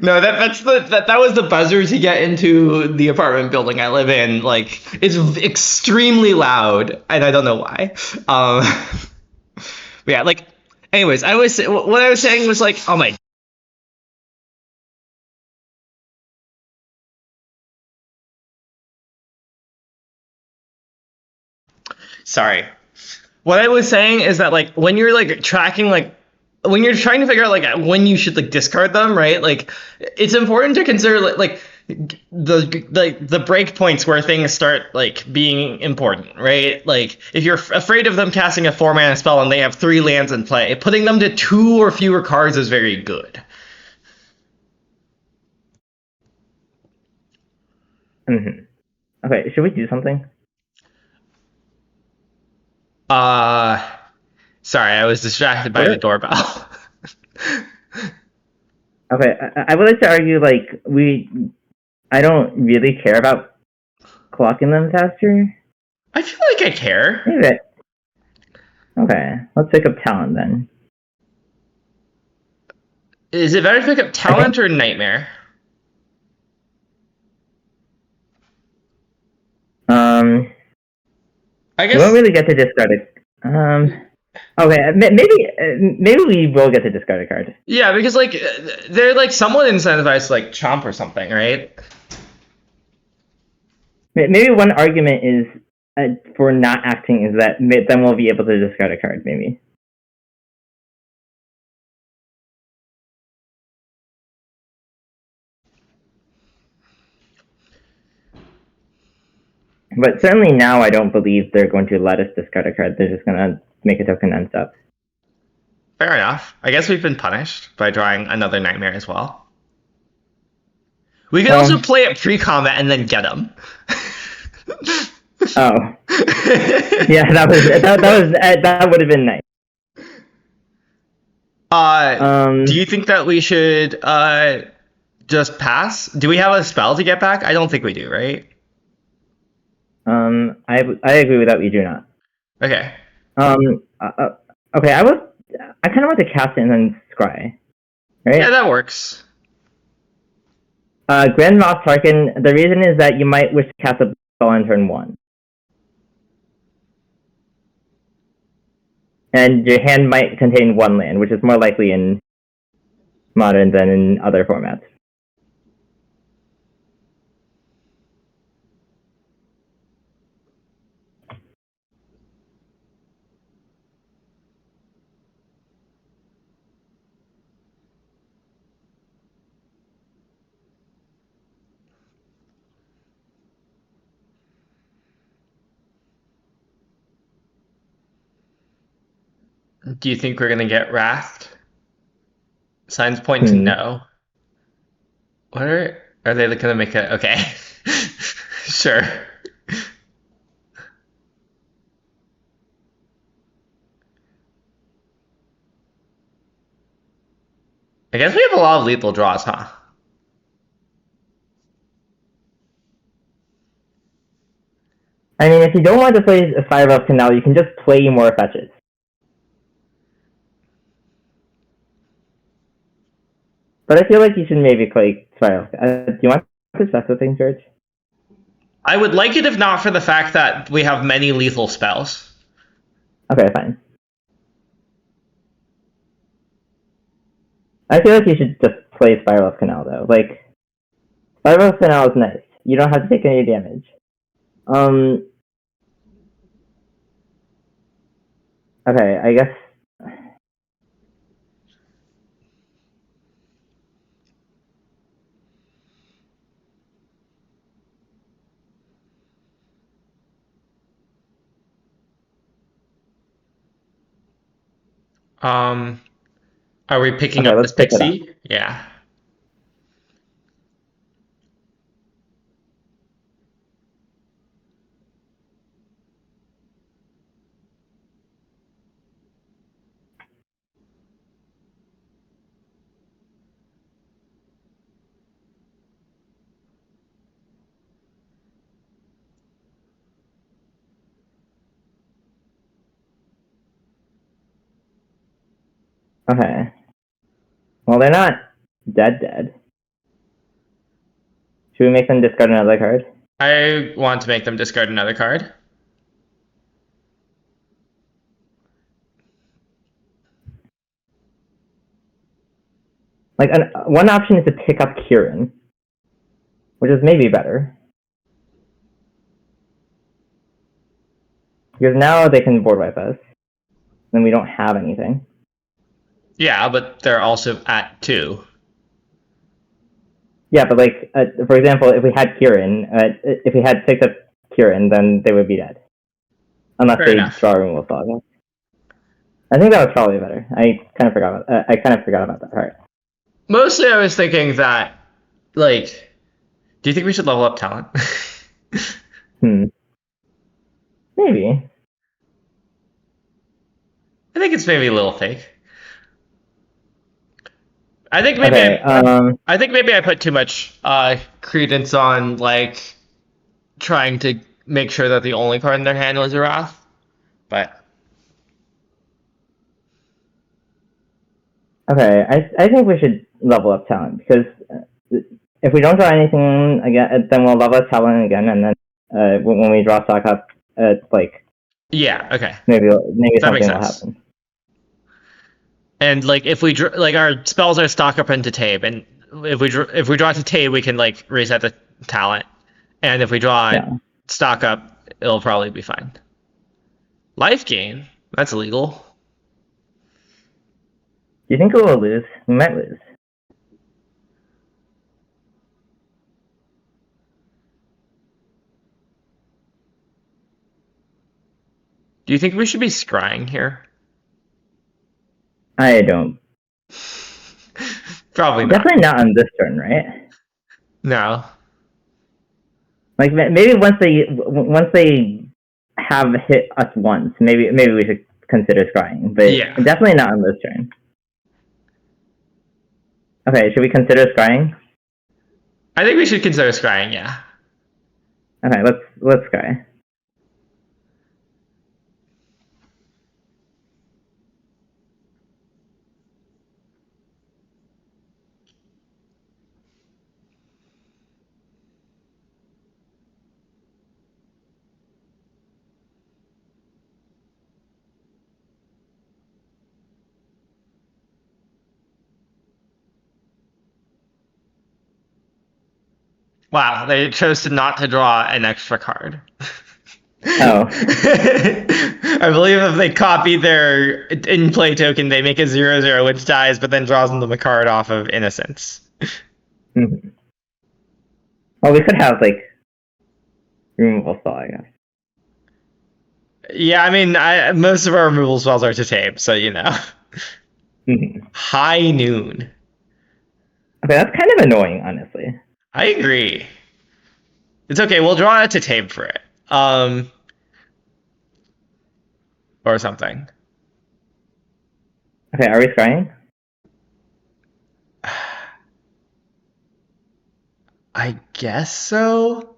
No, that was the buzzer to get into the apartment building I live in. Like, it's extremely loud, and I don't know why. But yeah, like, anyways, what I was saying was like, oh my. Sorry. What I was saying is that like when you're like tracking like when you're trying to figure out like when you should like discard them, right? Like it's important to consider like the break points where things start like being important, right? Like if you're afraid of them casting a 4 mana spell and they have 3 lands in play, putting them to 2 or fewer cards is very good. Okay, should we do something? Sorry, I was distracted by the doorbell. Okay, I would like to argue like I don't really care about clocking them faster. I feel like I care. Maybe. Okay, let's pick up Talent then. Is it better to pick up Talent or Nightmare? I guess we won't really get to discard it. Okay, maybe we will get to discard a card. Yeah, because like they're like somewhat incentivized to like chomp or something, right? Maybe one argument is for not acting is that then we'll be able to discard a card, maybe. But certainly now I don't believe they're going to let us discard a card. They're just going to make a token end up. Fair enough. I guess we've been punished by drawing another Nightmare as well. We could also play it pre-combat and then get him. Oh. Yeah, that would have been nice. Do you think that we should just pass? Do we have a spell to get back? I don't think we do, right? I agree with that. We do not. Okay. Okay, I kind of want to cast it and then scry, Yeah, right? that works. Grand Moff Tarkin. The reason is that you might wish to cast a spell on turn 1, and your hand might contain 1 land, which is more likely in Modern than in other formats. Do you think we're gonna get wrathed? Signs point to Hmm. no. What are they gonna make it? Okay. Sure. I guess we have a lot of lethal draws, huh? I mean, if you don't want to play a Fire Elf Canal, you can just play more fetches. But I feel like you should maybe play Fire Elf. Do you want to discuss the thing, George? I would like it if not for the fact that we have many lethal spells. Okay, fine. I feel like you should just play Spiral of Canal, though. Like, Spiral of Canal is nice. You don't have to take any damage. Okay, I guess... Um, are we picking Okay, up let's this pick it up. Pixie? Yeah. Okay. Well, they're not dead. Should we make them discard another card? I want to make them discard another card. Like, one option is to pick up Kieran, which is maybe better. Because now they can board wipe us. And we don't have anything. Yeah, but they're also at 2. Yeah, but like, for example, if we had Kieran, if we had picked up Kieran, then they would be dead. Unless Fair they enough. draw Removal Saga. I think that was probably better. I kind of forgot about that part. Mostly I was thinking that, like, do you think we should level up talent? Maybe. I think it's maybe a little fake. Okay. I think maybe I put too much credence on like trying to make sure that the only card in their hand was a Wrath. But Okay. I think we should level up talent because if we don't draw anything again, then we'll level up talent again, and then when we draw stock up, like yeah, okay, maybe that makes something will sense. happen. And like if we like our spells are stock up into Tabe, and if we draw to Tabe, we can like reset the talent, and if we draw stock up, it'll probably be fine. Life gain, that's illegal. Do you think we will lose? We might lose. Do you think we should be scrying here? I don't. Probably not. Definitely not on this turn, right? No. Like maybe once they have hit us once, maybe we should consider scrying, but Yeah. definitely not on this turn. Okay, should we consider scrying? I think we should consider scrying, yeah. Okay, let's scry. Wow, they chose to not to draw an extra card. Oh. I believe if they copy their in-play token, they make a 0/0 which dies, but then draws them a card off of Innocence. Mhm. Well, we could have like removal spell, I guess. Yeah, I mean, most of our removal spells are to tape, so you know. Mhm. High Noon. Okay, that's kind of annoying, honestly. I agree. It's okay. We'll draw a to tape for it. Or something. Okay, are we scrying? I guess so.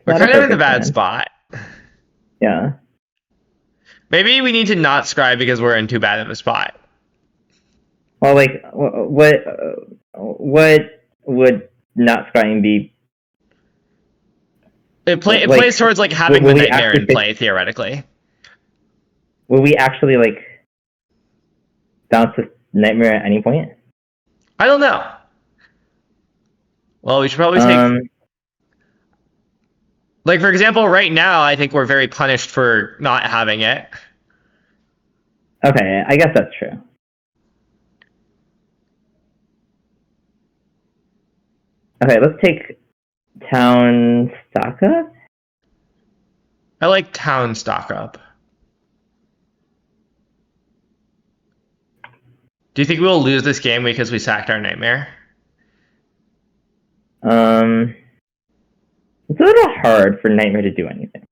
We're Not a kind of in a focus bad hand. spot. Yeah. Maybe we need to not scry because we're in too bad of a spot. Well, like, what would not scrying be? It Like, plays towards like having will the we nightmare actually in play theoretically. will we actually like bounce this nightmare at any point? I don't know. Well, we should probably take like for example, right now I think we're very punished for not having it. Okay, I guess that's true. Okay, let's take town stock up. I like town stock up. Do you think we'll lose this game because we sacked our nightmare? It's a little hard for Nightmare to do anything.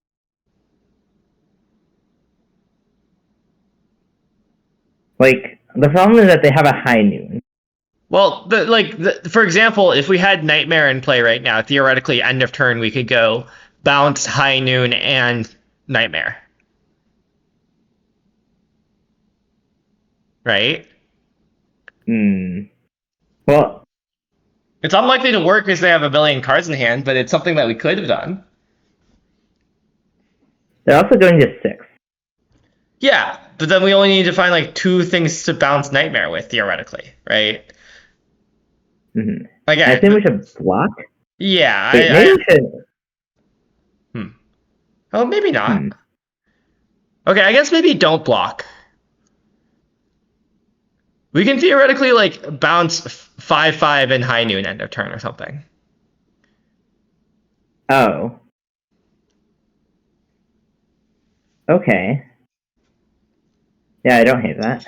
Like, the problem is that they have a high noon. Well, for example, if we had Nightmare in play right now, theoretically, end of turn, we could go bounce High Noon and Nightmare. Right? Well, It's unlikely to work because they have a billion cards in hand, but it's something that we could have done. they're also going to 6. Yeah, but then we only need to find like 2 things to bounce Nightmare with, theoretically, right? Mm-hmm. Again, I think we should block. Yeah, Wait, maybe we should. Oh, maybe not. Okay, I guess maybe don't block. We can theoretically like bounce 5/5 in High Noon end of turn or something. Oh. Okay. Yeah, I don't hate that.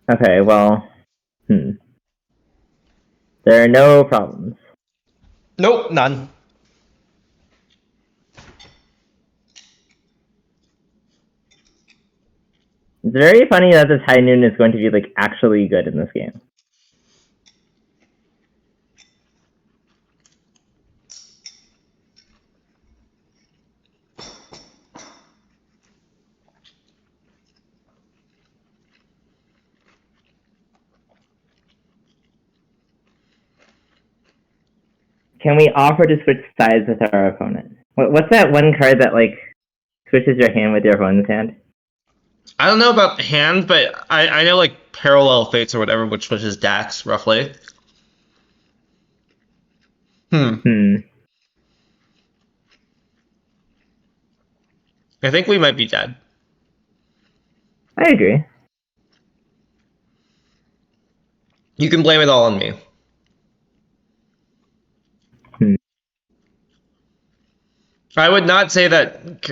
Okay, well, there are no problems. Nope, none. It's very funny that this high noon is going to be like actually good in this game. Can we offer to switch sides with our opponent? What's that one card that like switches your hand with your opponent's hand? I don't know about hand, but I know like Parallel Fates or whatever, which switches Dax roughly. I think we might be dead. I agree. You can blame it all on me. I would not say that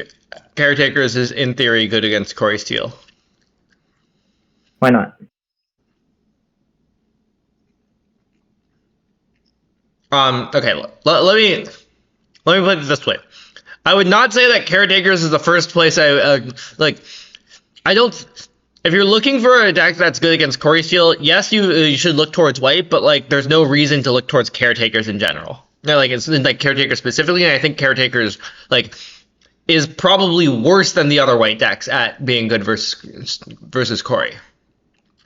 Caretakers is in theory good against Corey Steele. Why not? Okay, let me put it this way. I would not say that Caretakers is the first place I like. I don't. If you're looking for a deck that's good against Corey Steele, yes, you should look towards white, but like, there's no reason to look towards Caretakers in general. No, like it's like Caretakers specifically, and I think Caretakers like is probably worse than the other white decks at being good versus Corey.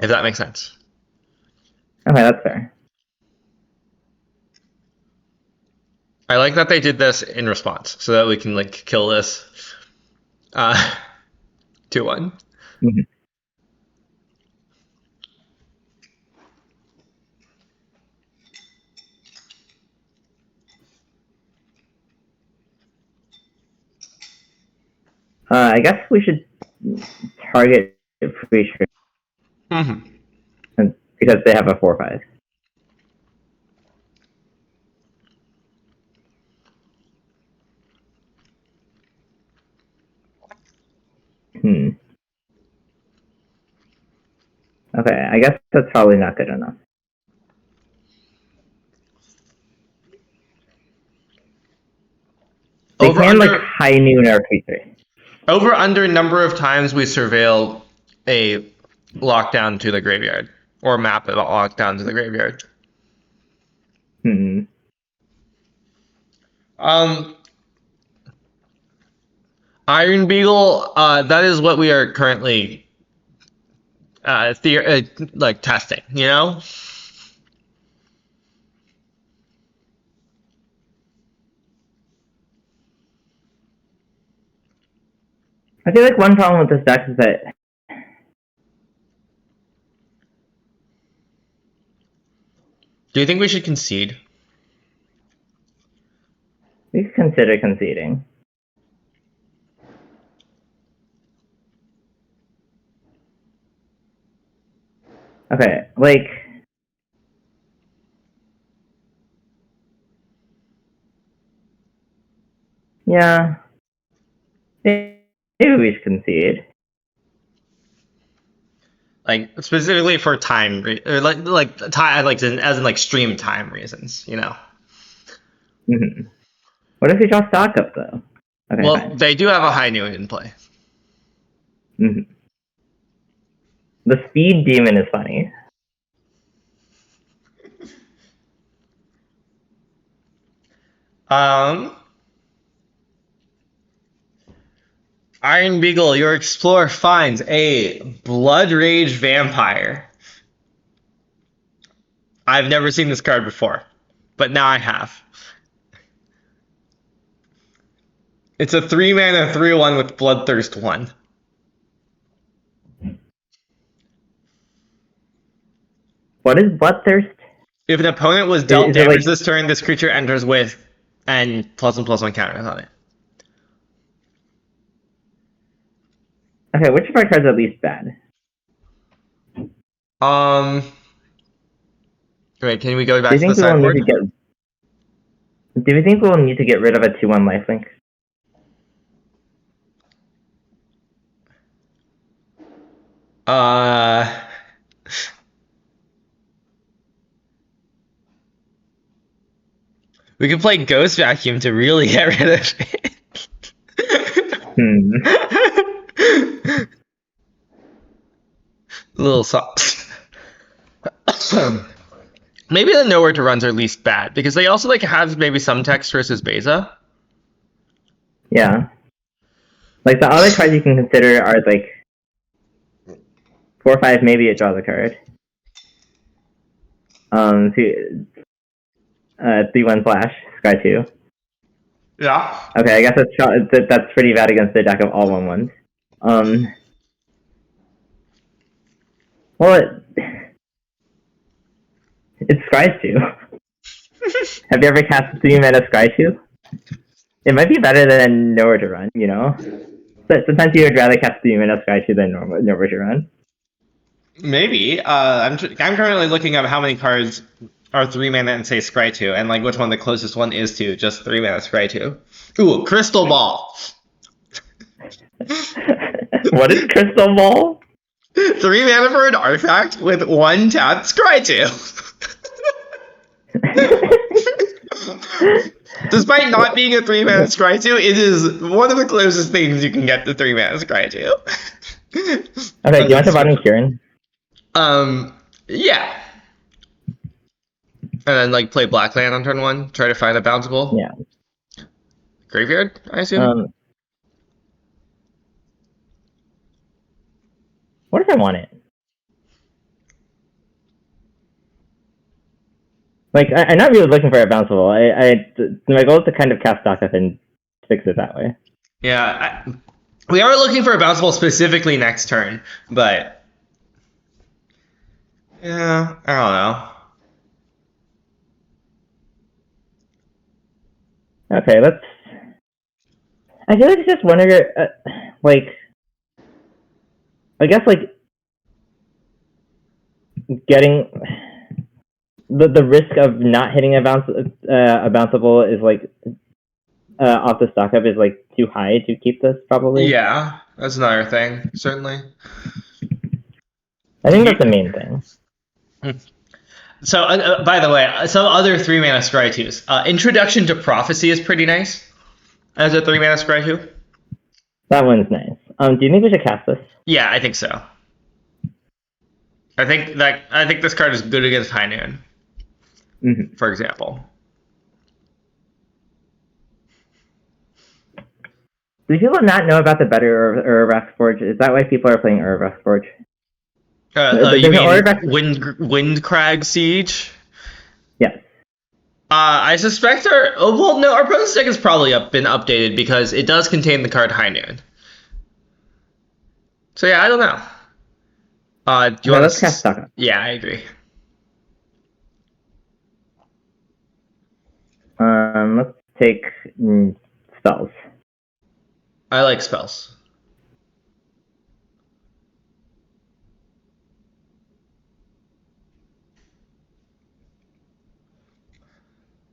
If that makes sense. Okay, that's fair. I like that they did this in response, so that we can like kill this. 2-1. Mhm. I guess we should target free trade because they have a 4/5. Okay, I guess that's probably not good enough. They Over can like under high noon or free 3. over under number of times we surveil a lockdown to the graveyard or map a lockdown to the graveyard. Iron Beagle. That is what we are currently like testing. You know. I feel like one problem with this deck is that Do you think we should concede? we could consider conceding. Okay, like yeah, maybe we should concede. Like specifically for time, or like time, like as in like stream time reasons, you know. What if we draw stock up though? Okay, Well, fine. they do have a high noon in play. The speed demon is funny. Iron Beagle, your explorer finds a Blood Rage Vampire. I've never seen this card before, but now I have. It's a 3-mana 3/1 with Bloodthirst 1. What is Bloodthirst? If an opponent was dealt Is it damage like this turn, this creature enters with and +1/+1 counters on it. okay? Which of our cards are least bad? Wait, can we go Do back you to the think we will need sideboard? to get? Do we think we'll need to get rid of a 2/1 lifelink? Uh, we could play Ghost Vacuum to really get rid of it. Little sauce. Maybe the nowhere to runs are least bad because they also like have maybe some text versus Beza. Yeah. Like the other cards you can consider are like 4/5. Maybe it draws a card. 3/1 flash Sky 2. Yeah. Okay, I guess that's pretty bad against the deck of all 1/1s. Well, it's Scry 2. Have you ever cast 3-mana Scry 2? It might be better than Nowhere to Run, you know? But sometimes you would rather cast 3-mana Scry 2 than Nowhere to Run. Maybe. I'm currently looking up how many cards are 3-mana and say Scry 2, and like which one the closest one is to just 3-mana Scry 2. Ooh, Crystal Ball. What is Crystal Ball? 3-mana for an artifact with 1 tapped Scry 2. Despite not being a 3-mana Scry 2, it is one of the closest things you can get to 3-mana Scry 2. Okay, do you want to bottom Kieran? Yeah. And then like play Black Land on turn 1, try to find a bounceable. Yeah. Graveyard, I assume? What if I want it? Like, I'm not really looking for a bounceable. My goal is to kind of cast stock up and fix it that way. Yeah, we are looking for a bounceable specifically next turn, but yeah, I don't know. Okay, let's. I feel like it's just one of your, like, I guess like getting the risk of not hitting a bounceable is like off the stock up is like too high to keep this probably. Yeah, that's another thing, certainly. I think that's the main thing. So, by the way, some other 3-mana scry 2s. Introduction to Prophecy is pretty nice as a 3-mana scry 2. That one's nice. Do you think we should cast this? Yeah, I think so. I think this card is good against High Noon, for example. Do people not know about the better Urvax Forge? Is that why people are playing Urvax Forge? You mean Windcrag Siege? Yes. I suspect our opponent's deck has probably been updated because it does contain the card High Noon. So yeah, I don't know. Do you want let's cast stock up. Yeah, I agree. Let's take spells. I like spells.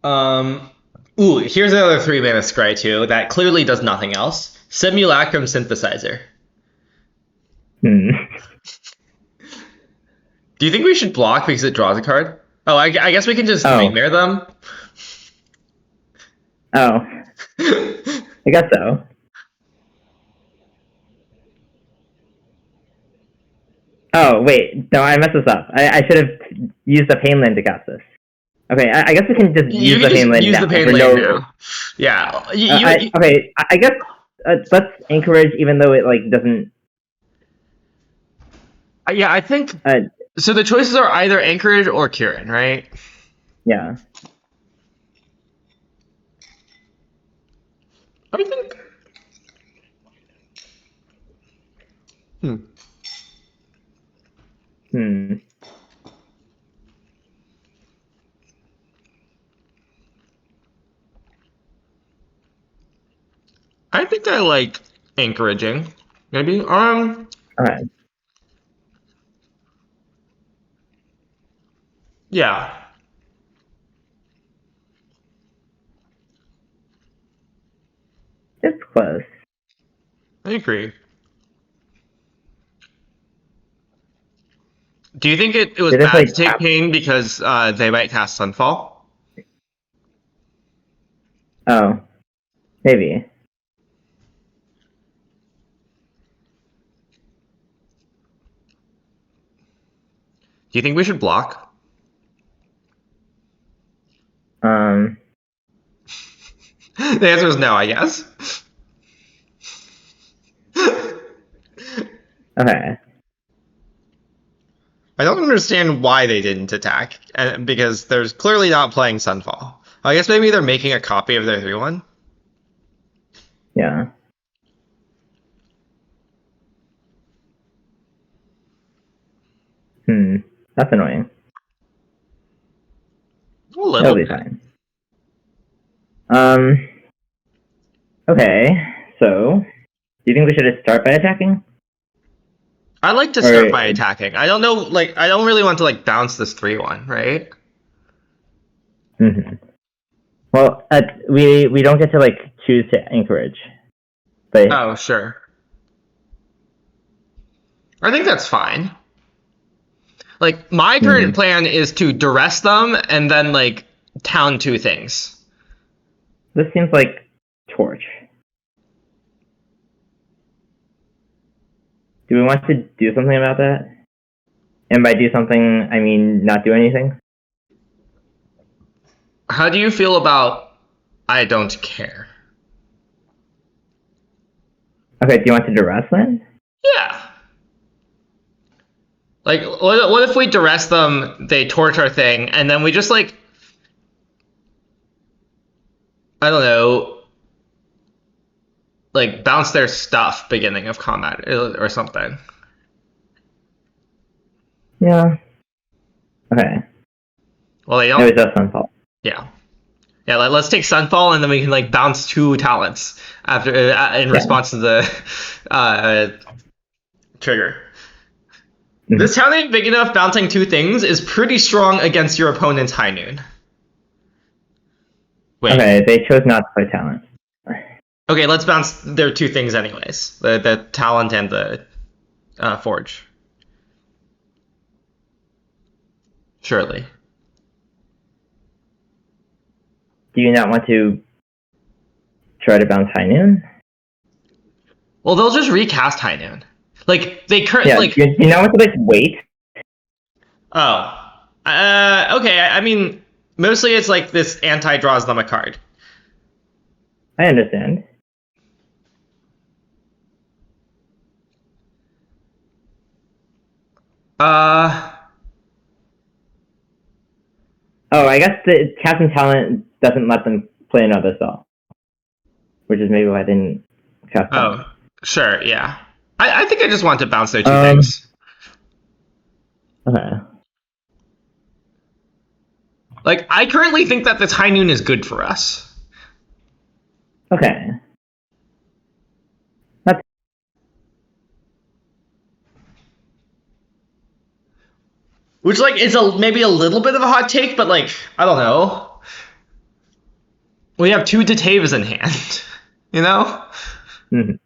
Ooh, here's another 3-mana scry 2 that clearly does nothing else. Simulacrum Synthesizer. Do you think we should block because it draws a card? Oh, I guess we can just nightmare them. Oh. I guess so. Oh, wait. No, I messed this up. I should have used the Pain Land to cast this. Okay, I guess we can just use the Pain Land now. Use the Pain Land now. Yeah. Okay, I guess let's Anchorage even though it like doesn't... Yeah, I think... so the choices are either Anchorage or Kieran, right? Yeah. I think... I think I like anchoraging. Maybe. Alright. Yeah. It's close. I agree. Do you think it was bad to take Pain because they might cast Sunfall? Oh. Maybe. Do you think we should block? The answer is no, I guess. Okay. I don't understand why they didn't attack, because they're clearly not playing Sunfall. I guess maybe they're making a copy of their 3-1. Yeah. That's annoying. That'll be fine. Okay, so do you think we should just start by attacking? I like to start by attacking. I don't know, like, I don't really want to, like, bounce this 3-1, right? Well, we don't get to, like, choose to Anchorage. But... Oh, sure. I think that's fine. Like, my current plan is to duress them and then, like, town 2 things. This seems like Torch. Do we want to do something about that? And by do something, I mean not do anything? How do you feel about I don't care? Okay, do you want to duress then? Yeah. Like, what if we duress them, they torch our thing, and then we just, like, I don't know, like bounce their stuff beginning of combat or something. Yeah. Okay. Well, they It was don't. just Sunfall. Yeah. Yeah, let's take Sunfall, and then we can like bounce 2 talents after in Yeah. response to the uh, trigger. Mhm. This talent big enough. Bouncing 2 things is pretty strong against your opponent's High Noon. Wait. Okay, they chose not to play talent. Okay, let's bounce their 2 things anyways. The talent and the forge. Surely. Do you not want to try to bounce High Noon? Well, they'll just recast High Noon. Like they currently Yeah. like. Do you not want to like wait? Oh. Okay. I mean, mostly it's like this anti draws them a card. I understand. Uh. Oh, I guess the casting talent doesn't let them play another spell, which is maybe why I didn't cast talent. Oh. Sure. Yeah. I think I just want to bounce their 2 Um, things. Okay. Like I currently think that this High Noon is good for us. Okay. That's Which like is maybe a little bit of a hot take, but like I don't know. We have 2 Detavas in hand, you know. mhm.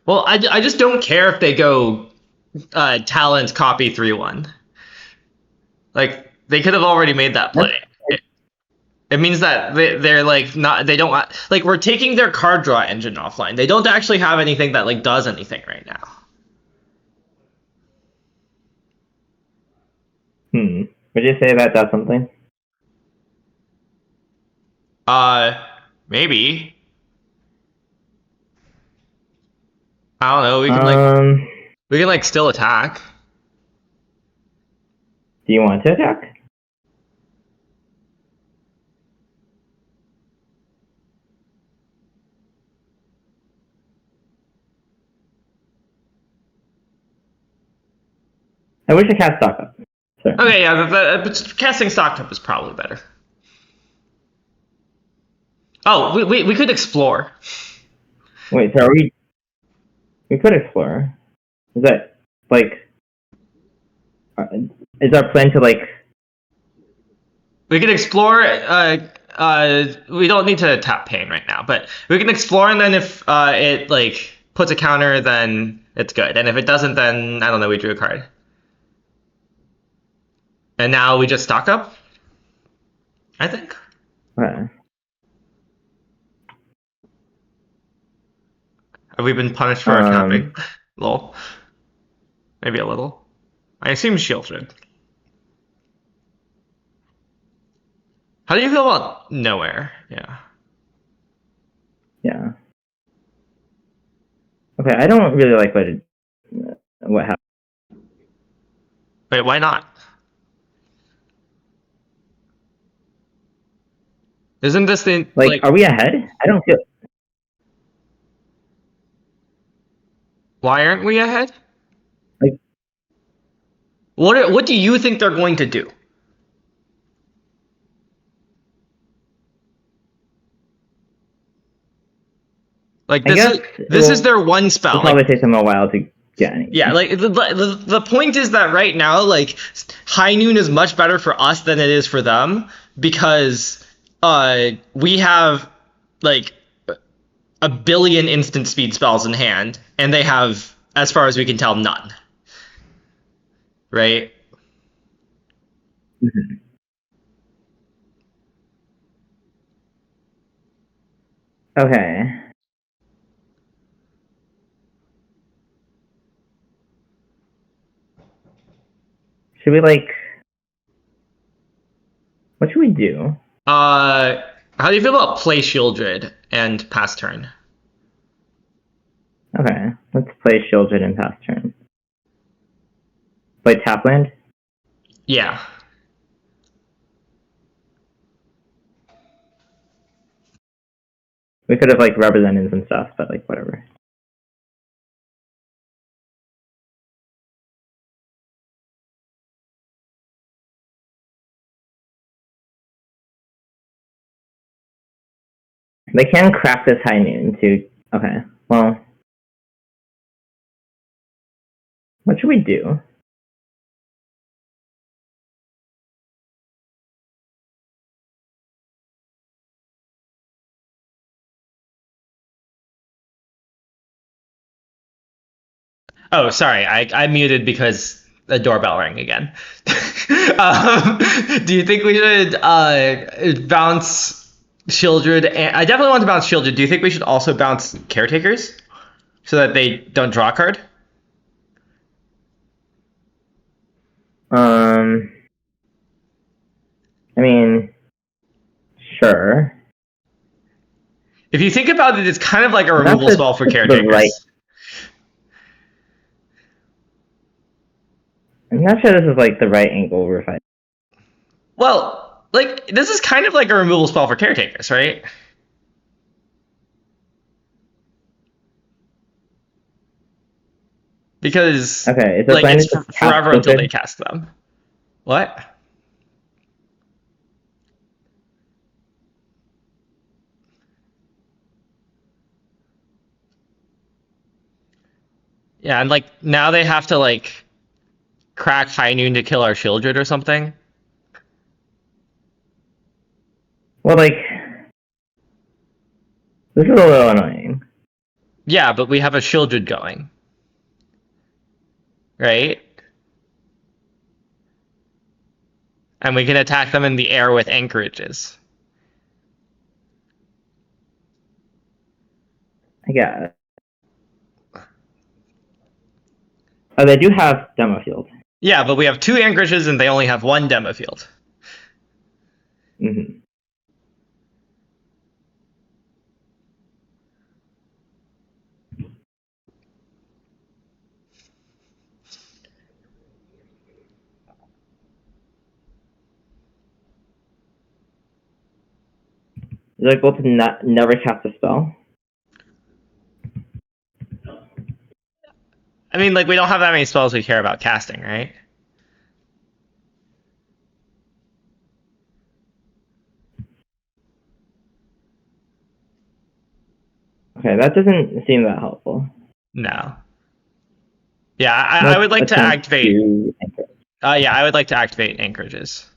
Well, I just don't care if they go talent copy 3/1. Like they could have already made that That's play. It means that they're like not they don't like we're taking their card draw engine offline. They don't actually have anything that like does anything right now. Would you say that does something? Uh, maybe. I don't know. We can like still attack. Do you want to attack? I wish I cast stock up. Sorry. Okay, yeah, but casting stock up is probably better. Oh, we could explore. Wait, so are we? We could explore. Is that like? Is our plan to like? We can explore. We don't need to tap pain right now, but we can explore, and then if it like puts a counter, then it's good, and if it doesn't, then I don't know. We drew a card, and now we just stock up. I think. Have we been punished for our tapping? Lol. Maybe a little. I assume shielded. How do you feel about nowhere? Yeah. Yeah. Okay, I don't really like what happened. Wait, why not? Isn't this the Like, are we ahead? I don't feel. Why aren't we ahead? Like, What do you think they're going to do? Like I guess this is their one spell. It'll probably take them a while to get anything. Yeah, like the point is that right now, like High Noon is much better for us than it is for them because we have like a billion instant speed spells in hand, and they have, as far as we can tell, none. Right? Mhm. Okay. Should we like? What should we do? How do you feel about play Shieldred and pass turn? Okay, let's play Shieldred and pass turn. Like Tapland? Yeah. We could have like represented some stuff, but like whatever. They can crack this high noon too. Okay, well, what should we do? Oh, sorry. I muted because the doorbell rang again. Do you think we should bounce Shieldred? I definitely want to bounce Shieldred. Do you think we should also bounce Caretakers so that they don't draw a card? I mean, sure. If you think about it, it's kind of like a I'm not removal sure spell for this is the Caretakers. right. I'm not sure this is like the right angle we're fighting. Well, like this is kind of like a removal spell for Caretakers, right? Because Okay, so like plan it's is to forever until they Shieldred? cast them. What? Yeah, and like now they have to like crack High Noon to kill our Shieldred or something. Well, like, this is a little annoying. Yeah, but we have a Shieldred going. Right? And we can attack them in the air with anchorages. I guess. Oh, they do have demo field. Yeah, but we have 2 anchorages and they only have 1 demo field. Mm-hmm. Is it able to never cast a spell? I mean, like, we don't have that many spells we care about casting, right? Okay, that doesn't seem that helpful. No. Yeah, I would like to activate. Yeah, I would like to activate anchorages.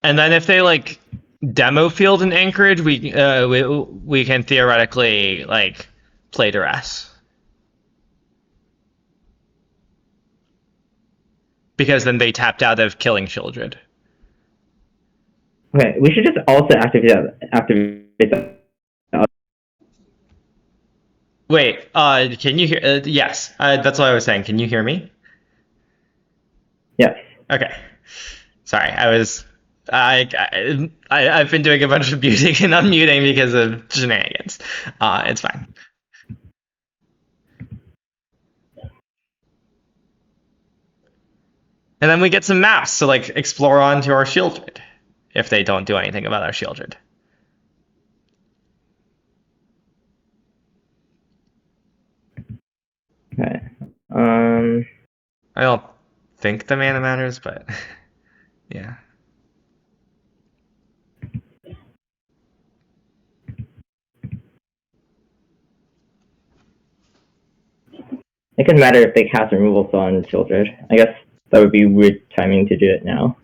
And then if they like demo field an anchorage, we can theoretically like play duress. Because then they tapped out of killing Shieldred. Okay, we should just also activate that. Wait, can you hear? Yes, that's what I was saying. Can you hear me? Yes. Okay. Sorry, I've been doing a bunch of muting and unmuting because of shenanigans. It's fine. And then we get some maps to like explore onto our Shieldred if they don't do anything about our Shieldred. Okay. I don't think the mana matters, but yeah. It could matter if they cast removal spell on Shieldred. I guess that would be weird timing to do it now.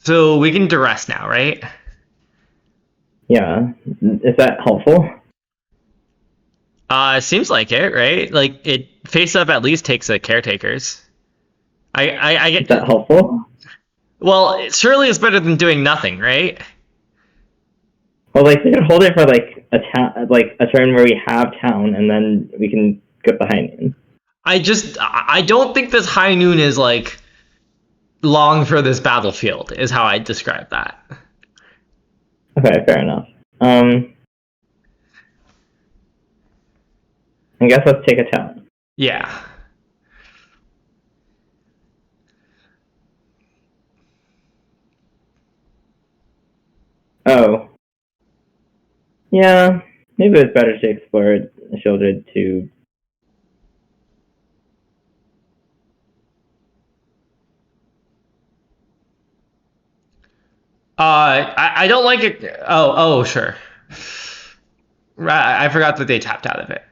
So we can duress now, right? Yeah. Is that helpful? Seems like it, right? Like it face up at least takes a caretakers. I get Is that helpful? Well, it surely is better than doing nothing, right? Well, like we could hold it for like a turn where we have town, and then we can get behind it. I don't think this high noon is like long for this battlefield. Is how I describe that. Okay, fair enough. I guess let's take a talent. Yeah. Oh, yeah. Maybe it's better to explore Shielded to. I don't like it. Oh, sure. Right, I forgot that they tapped out of it.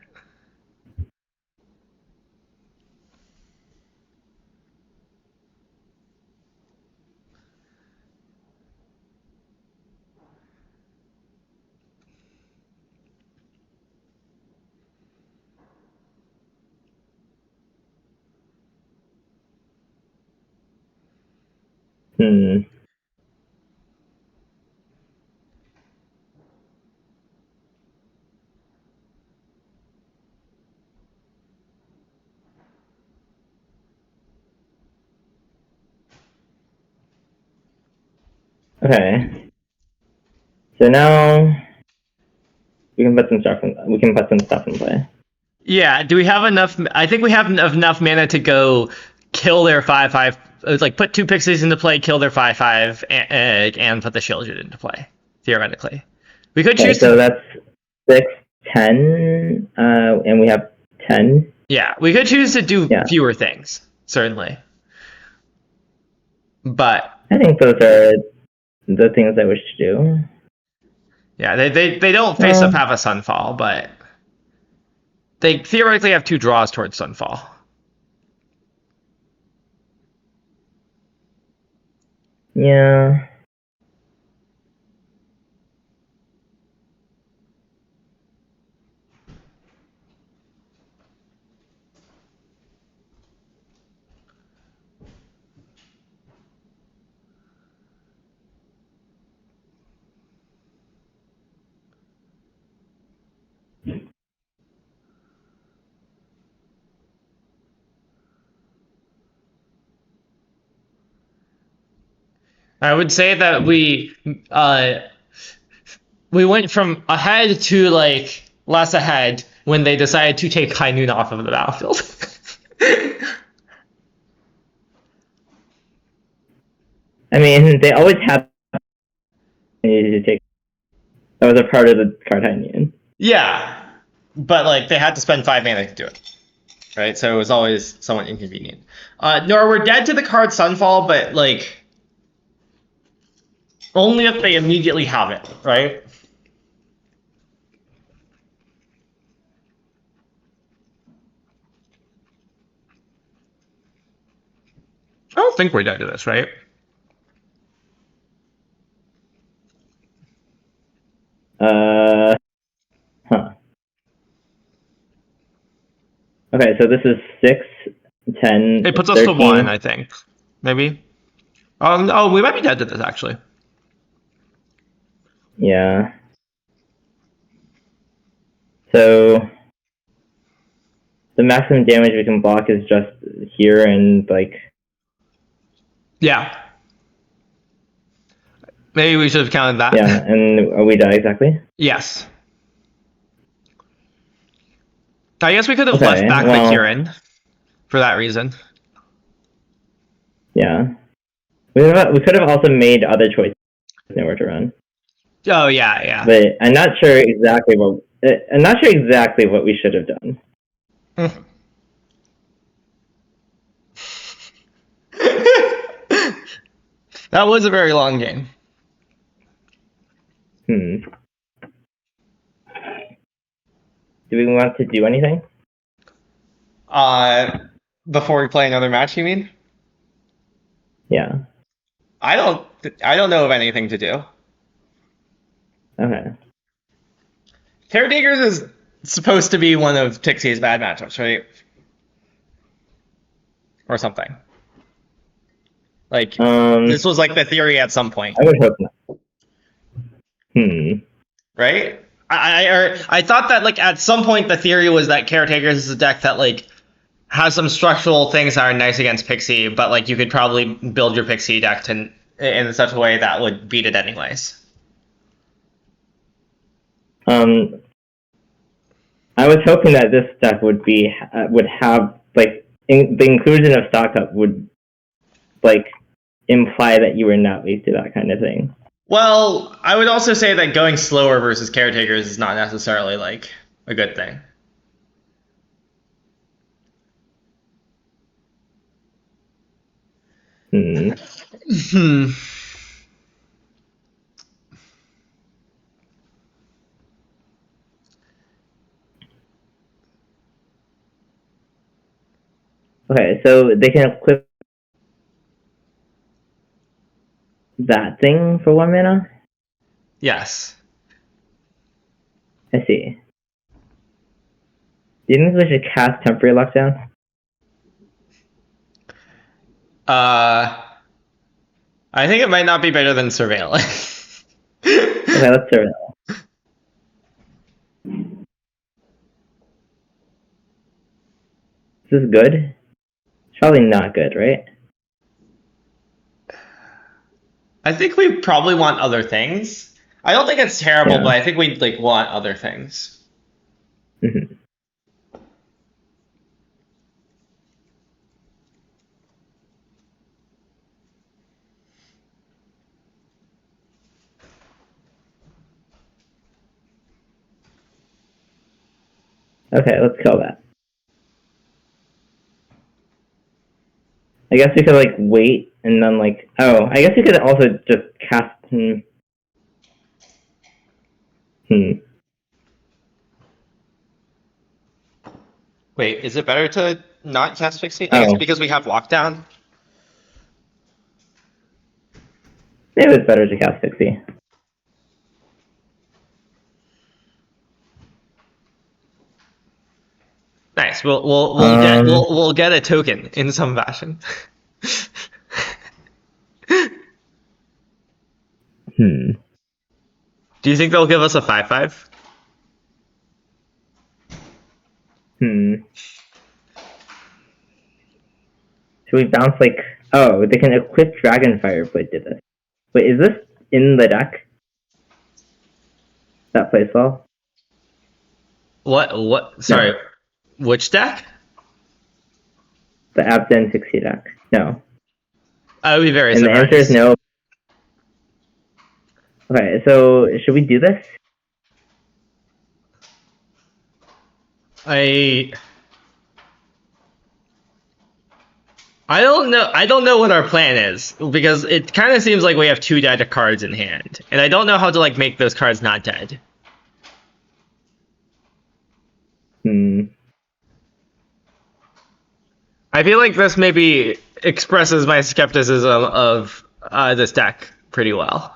Hmm. Okay. So now we can put some stuff in play. Yeah. Do we have enough? I think we have enough mana to go kill their 5/5. It's like put 2 pixies into play, kill their 5/5, and put the Shieldred into play. Theoretically, we could Okay, choose so to. that's 6, 10, and we have 10. Yeah, we could choose to do Yeah. fewer things, certainly. But I think those are the things I wish to do. yeah, they don't face up half a Sunfall, but they theoretically have 2 draws towards Sunfall. Yeah. I would say that we went from ahead to like less ahead when they decided to take High Noon off of the battlefield. I mean, they always have to take. That was a part of the card union. Yeah, but like they had to spend 5 mana to do it, right? So it was always somewhat inconvenient. Nor we're dead to the card Sunfall, but like only if they immediately have it, right? I don't think we're dead to this, right? Huh. Okay, so this is 6, 10, It puts us 13. to 1, I think. Maybe. Oh, we might be dead to this actually. Yeah. So the maximum damage we can block is just here and like. Yeah. Maybe we should have counted that. Yeah, and we die exactly. Yes. I guess we could have Okay, left back well, the Kieran for that reason. Yeah. We could have also made other choices nowhere to run. Oh yeah. But I'm not sure exactly what we should have done. That was a very long game. Do we want to do anything? Before we play another match, you mean? Yeah. I don't know of anything to do. Okay. Caretakers is supposed to be one of Pixie's bad matchups, right? Or something. Like this was like the theory at some point. I would hope not. Right? I thought that like at some point the theory was that Caretakers is a deck that like has some structural things that are nice against Pixie, but like you could probably build your Pixie deck to in such a way that would beat it anyways. I was hoping that this deck would have like the inclusion of stock up would like imply that you were not weak to that kind of thing. Well, I would also say that going slower versus caretakers is not necessarily like a good thing. Hmm. Okay, so they can equip that thing for 1 mana? Yes. I see. Do you think we should cast Temporary Lockdown? I think it might not be better than Surveillance. Okay, let's serve it. Is this good? It's probably not good, right? I think we probably want other things. I don't think it's terrible, Yeah. but I think we like want other things. Mm-hmm. Okay, let's kill that. I guess we could like wait and then like I guess we could also just cast Wait, is it better to not cast Pixie? I guess Oh. because we have lockdown. Maybe it's better to cast Pixie. Nice. We'll get a token in some fashion. Do you think they'll give us a 5/5? Should we bounce like they can equip Dragonfire Blade to this. Wait, is this in the deck? That plays well? What? Sorry. No. Which deck? The Abden Pixie deck. No. I would be very and surprised. And the answer is no. Okay, so should we do this? I don't know. I don't know what our plan is because it kind of seems like we have 2 dead cards in hand, and I don't know how to like make those cards not dead. I feel like this maybe expresses my skepticism of this deck pretty well.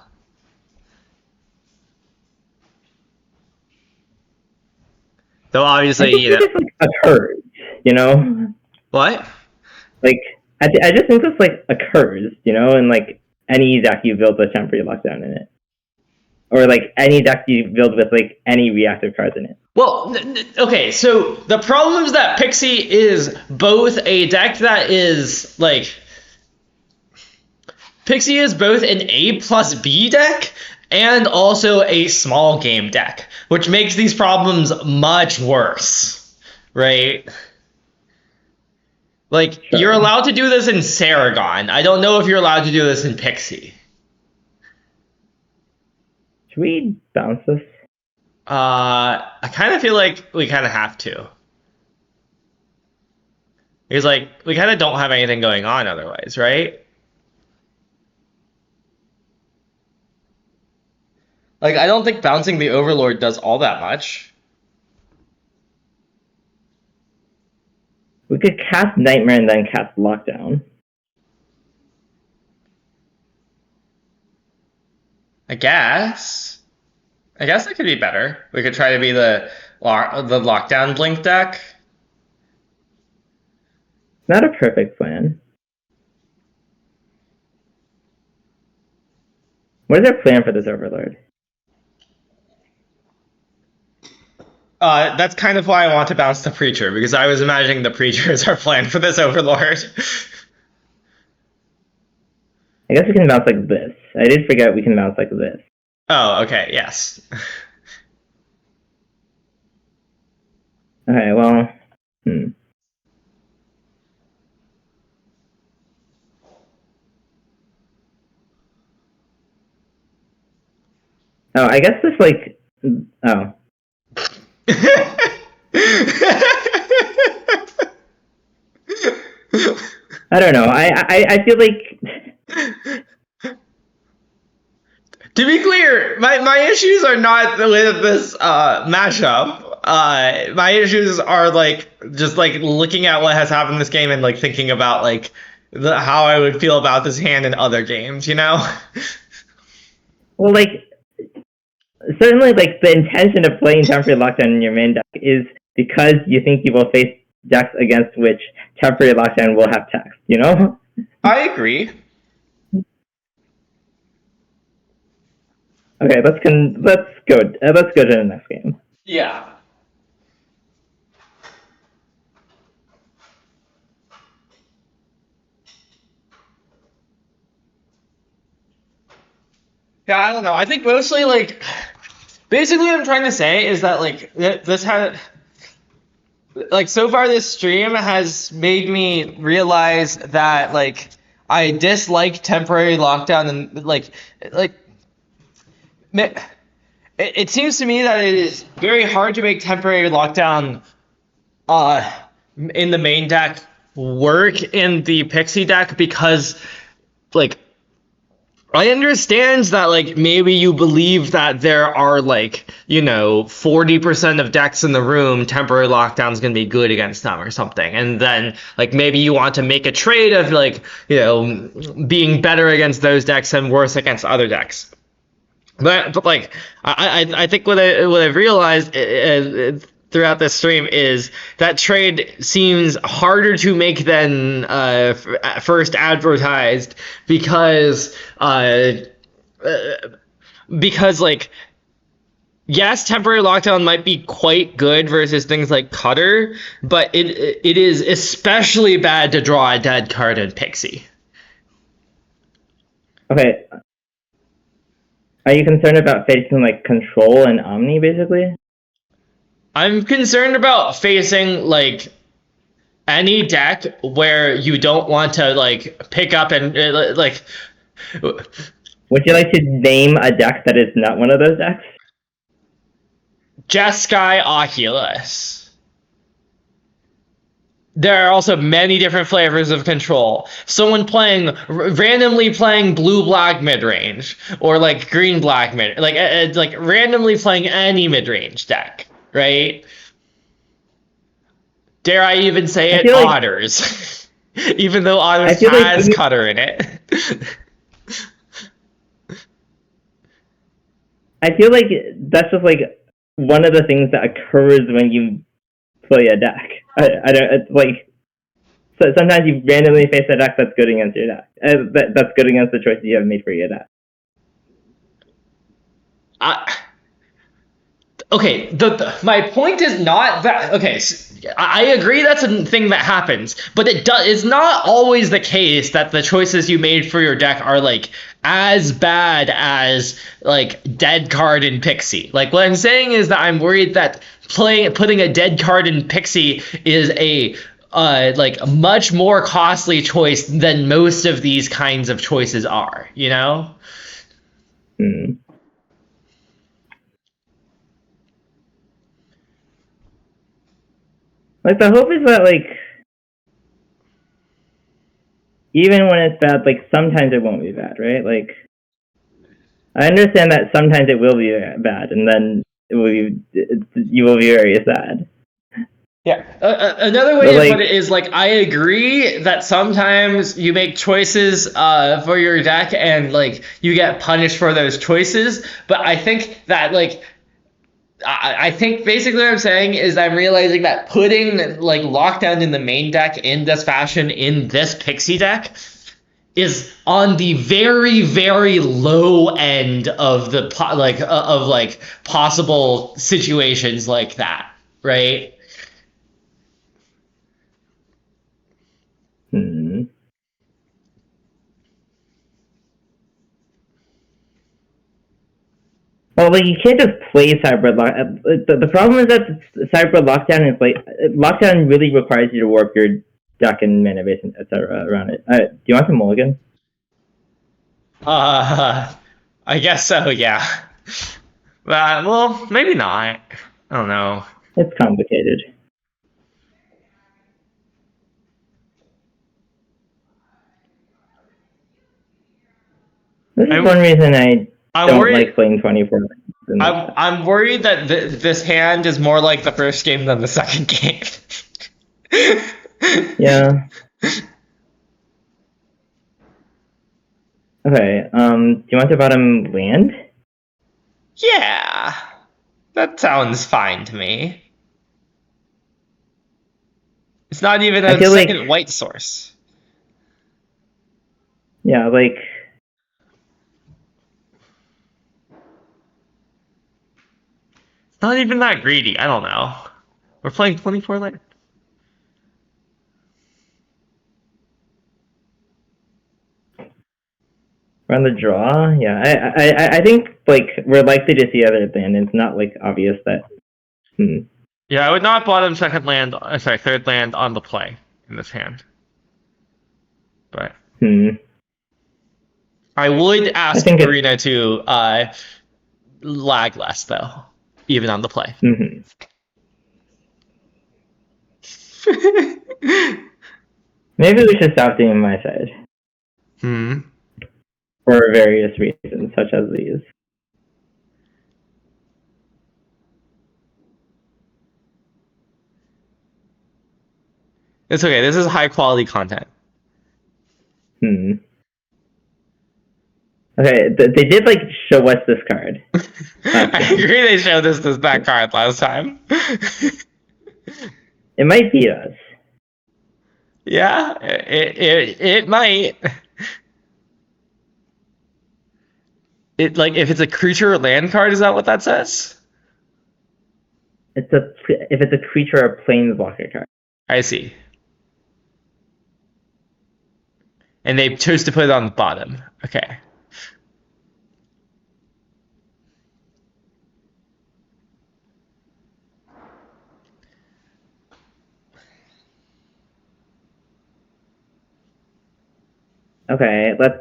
Though obviously, you know, just like occurs, you know. What? Like I just think this like occurs, you know, in like any deck you build with Temporary Lockdown in it, or like any deck you build with like any reactive cards in it. Well, okay, so the problem is that Pixie is both a deck that is like Pixie is both an A plus B deck and also a small game deck, which makes these problems much worse, right? Like, sure. You're allowed to do this in Saragon. I don't know if you're allowed to do this in Pixie. Should we bounce this? I kind of feel like we kind of have to. Because, like, we kind of don't have anything going on otherwise, right? Like, I don't think bouncing the Overlord does all that much. We could cast Nightmare and then cast Lockdown. I guess that could be better. We could try to be the Lockdown Blink deck. Not a perfect plan. What is our plan for this Overlord? That's kind of why I want to bounce the Preacher, because I was imagining the Preacher as our plan for this Overlord. I guess we can bounce like this. I did forget we can bounce like this. Oh, okay, yes. Okay, well, Oh, I guess this like, oh. I don't know. I feel like. To be clear, my issues are not with this mashup. My issues are like just like looking at what has happened in this game and like thinking about like how I would feel about this hand in other games, you know? Well, like, certainly, like, the intention of playing Temporary Lockdown in your main deck is because you think you will face decks against which Temporary Lockdown will have text, you know? I agree. Okay, let's go to the next game. Yeah. Yeah, I don't know. I think mostly like basically what I'm trying to say is that like this had like so far this stream has made me realize that like I dislike temporary lockdown and it seems to me that it is very hard to make temporary lockdown in the main deck work in the Pixie deck because like I understand that like maybe you believe that there are like, you know, 40% of decks in the room temporary lockdown is going to be good against them or something. And then like maybe you want to make a trade of like, you know, being better against those decks and worse against other decks. But like I think what I've realized throughout this stream is that trade seems harder to make than first advertised because like yes, temporary lockdown might be quite good versus things like Cutter, but it is especially bad to draw a dead card in Pixie. Okay. Are you concerned about facing like Control and Omni basically? I'm concerned about facing like any deck where you don't want to like pick up and like. Would you like to name a deck that is not one of those decks? Jeskai Oculus. There are also many different flavors of Control. Someone randomly playing blue-black midrange, or like green-black mid, like randomly playing any midrange deck, right? Dare I even say it, Otters, even though Otters has Cutter in it. I feel like that's just like one of the things that occurs when you play a deck. I don't. It's like so sometimes you randomly face a deck that's good against your deck. That's good against the choices you have made for your deck. Okay, my point is not that. Okay, so I agree that's a thing that happens, but it's not always the case that the choices you made for your deck are like as bad as like dead card in Pixie. Like what I'm saying is that I'm worried that putting a dead card in Pixie is a like a much more costly choice than most of these kinds of choices are, you know? Like the hope is that like even when it's bad, like sometimes it won't be bad, right? Like I understand that sometimes it will be bad, and then you will be very sad. Yeah. Another way to put it is like I agree that sometimes you make choices for your deck and like you get punished for those choices, but I think that like I think basically what I'm saying is I'm realizing that putting like lockdown in the main deck in this fashion in this Pixie deck is on the very, very low end of the possible situations like that. right? Hmm. Well, like you can't just play Cyber Lock. The problem is that Cyber Lockdown is like Lockdown really requires you to warp your deck and mana base, etc. around it. Do you want some mulligan? I guess so, yeah. Well, maybe not. I don't know. It's complicated. This is one reason I don't like playing 24. I'm worried that this hand is more like the first game than the second game. Yeah. Okay. Do you want to bottom land? Yeah, that sounds fine to me. It's not even a second white source. Yeah, like. It's not even that greedy. I don't know. We're playing 24 land. On the draw, yeah, I think like we're likely to see other land. It's not like obvious that. Yeah, I would not bottom third land on the play in this hand. But I would ask Arena to lag less though, even on the play. Maybe we should stop doing my side. For various reasons, such as these. It's okay. This is high quality content. Okay, they did like show us this card. I agree. They showed us this back card last time. It might beat us. Yeah, it might. It like if it's a creature or land card, is that what that says? If it's a creature or planeswalker card. I see. And they chose to put it on the bottom. Okay. Okay, let's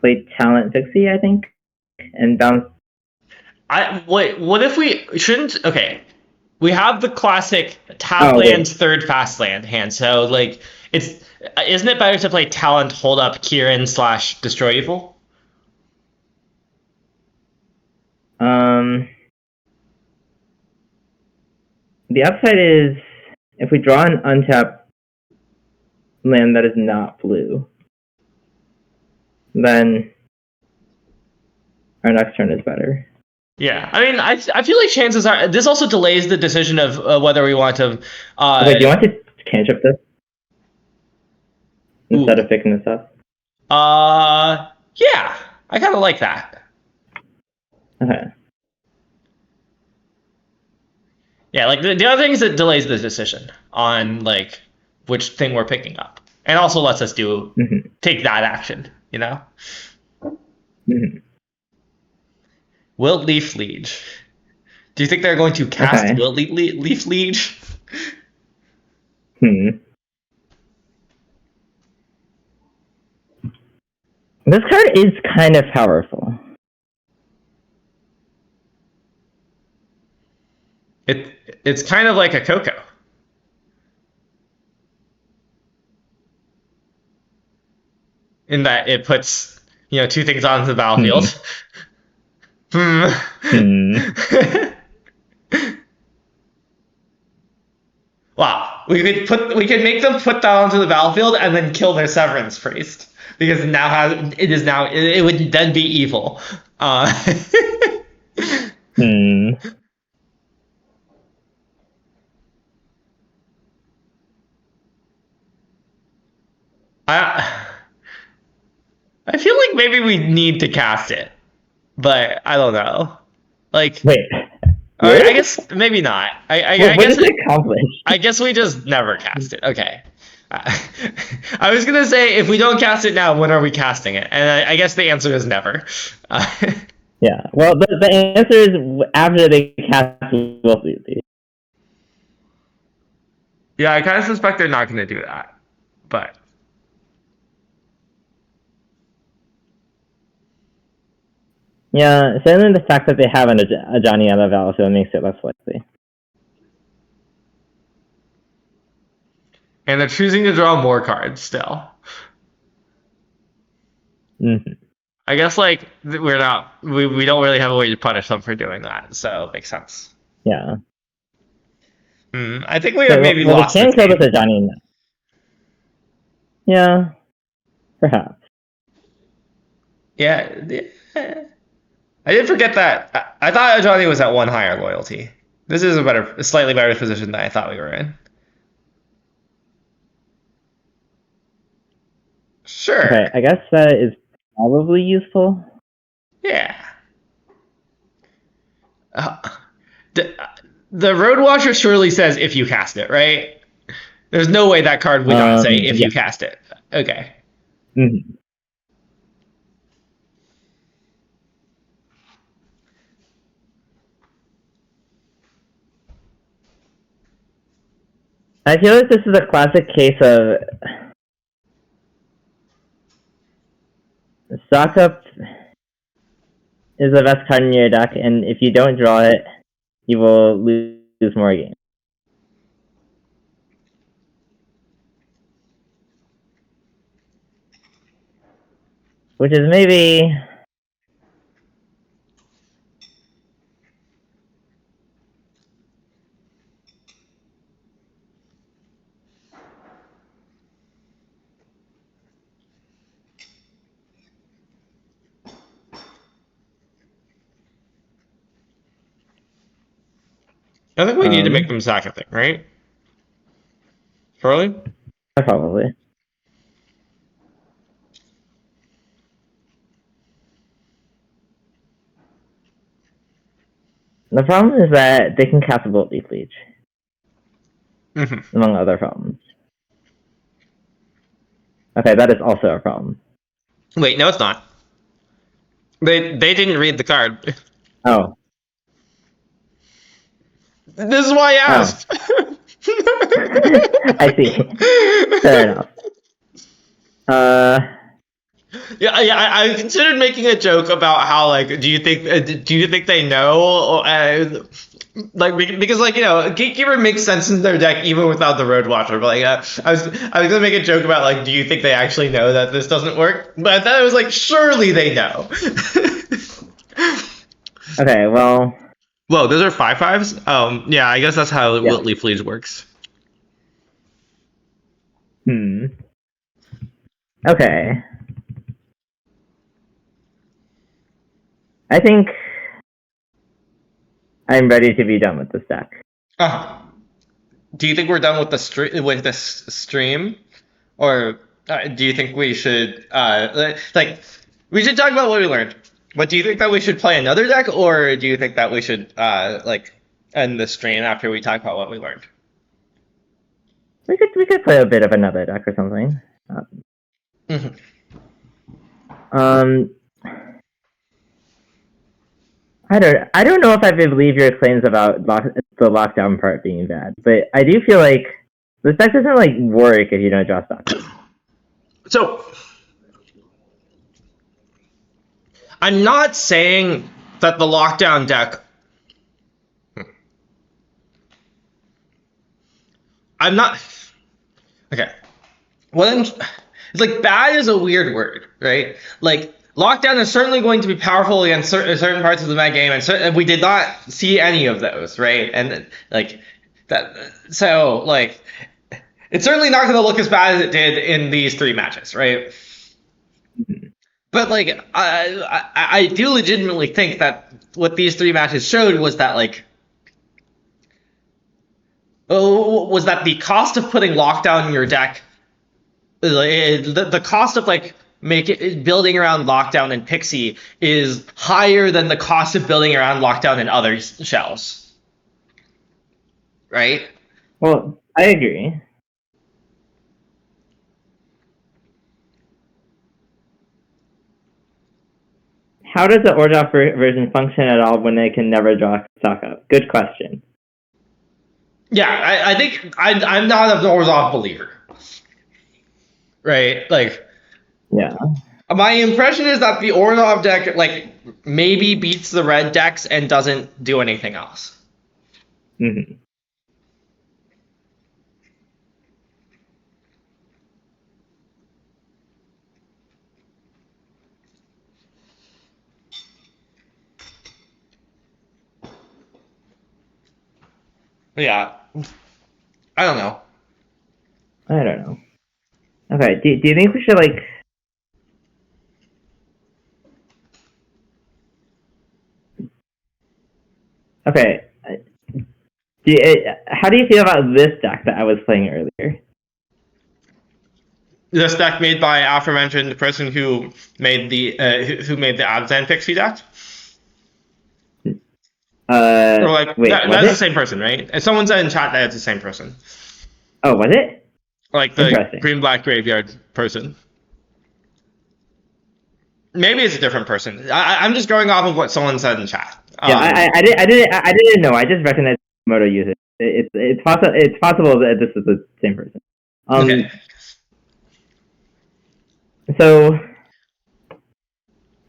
play Talent Pixie, I think, and bounce. Wait. What if we shouldn't? Okay, we have the classic tap land, third fast land hand. So like, isn't it better to play Talent, hold up Kieran / destroy evil? The upside is if we draw an untapped land that is not blue, then our next turn is better. Yeah, I mean, I feel like chances are this also delays the decision of whether we want to. Okay, do you want to cantrip this instead of picking this up? Yeah, I kind of like that. Okay. Yeah, like the other thing is it delays the decision on like which thing we're picking up, and also lets us take that action. You know. Wilt Leaf Liege. Do you think they're going to cast Wilt Leaf Liege? This card is kind of powerful. It's kind of like a Coco. In that it puts, two things onto the battlefield. Wow, we could make them put that onto the battlefield and then kill their Severance Priest because it would then be evil. I feel like maybe we need to cast it, but I don't know. Like, wait, All right, I Really? guess maybe not. What does it accomplish? I guess we just never cast it. Okay. I was gonna say if we don't cast it now, when are we casting it? And I guess the answer is never. Yeah. Well, the answer is after they cast Will Wheatley. Yeah, I kind of suspect they're not gonna do that, but Yeah, certainly the fact that they have a Johnny on the battlefield makes it less likely. and they're choosing to draw more cards still. Mm-hmm. I guess like we don't really have a way to punish them for doing that, so it makes sense. Yeah. I think we have maybe lost. They can kill with a Johnny. Yeah, perhaps. Yeah, I did forget that. I thought Johnny was at one higher loyalty. This is a slightly better position than I thought we were in. Sure. Okay, I guess that is probably useful. Yeah. The Road Watcher surely says if you cast it, right? There's no way that card would not say if you cast it. Okay. Mm-hmm. I feel like this is a classic case of stock up is the best card in your deck, and if you don't draw it, you will lose more games. Which is maybe... I think we need to make them sack a thing, right? Charlie? Probably. The problem is that they can cast a Bolt Leaf Leech. Mm-hmm. Among other problems. Okay, that is also a problem. Wait, no, it's not. They didn't read the card. Oh. This is why I asked. Oh. I see. Fair enough. Yeah. I considered making a joke about how do you think they know? Because Gatekeeper makes sense in their deck even without the Road Watcher. But I was gonna make a joke about do you think they actually know that this doesn't work? But then I was like, surely they know. Okay, well. Whoa, those are 5/5s. Yeah, I guess that's how Leaf Leech works. Okay. I think I'm ready to be done with this deck. Do you think we're done with this stream, or do you think we should we should talk about what we learned? But do you think that we should play another deck, or do you think that we should end the stream after we talk about what we learned? We could play a bit of another deck or something. I don't know if I believe your claims about the lockdown part being bad, but I do feel like this deck doesn't work if you don't draw stock. So I'm not saying that the lockdown deck. I'm not. Okay. It's bad is a weird word, right? Lockdown is certainly going to be powerful against certain parts of the meta game, and we did not see any of those, right? And that, so it's certainly not going to look as bad as it did in these 3 matches, right? But I do legitimately think that what these 3 matches showed was that the cost of putting lockdown in your deck, the cost of building around lockdown and Pixie is higher than the cost of building around lockdown in other shells. right? Well, I agree. How does the order version function at all when it can never draw stock up? Good question. Yeah, I think I'm not an Orzhov believer, right? Like, Yeah. my impression is that the Orzhov deck, like, maybe beats the red decks and doesn't do anything else. Mm-hmm. Yeah, I don't know. I don't know. Okay, do you think we should, like... Okay, how do you feel about this deck that I was playing earlier? This deck made by aforementioned person who made the Abzan Pixie deck. Or like Wait, was that's the it? same person, right? And someone said in chat that it's the same person. Oh, was it? Like the Interesting. green black graveyard person. Maybe it's a different person. I'm just going off of what someone said in chat. Yeah, I didn't know. I just recognized Moto user. It's possible. It's possible that this is the same person. Okay. So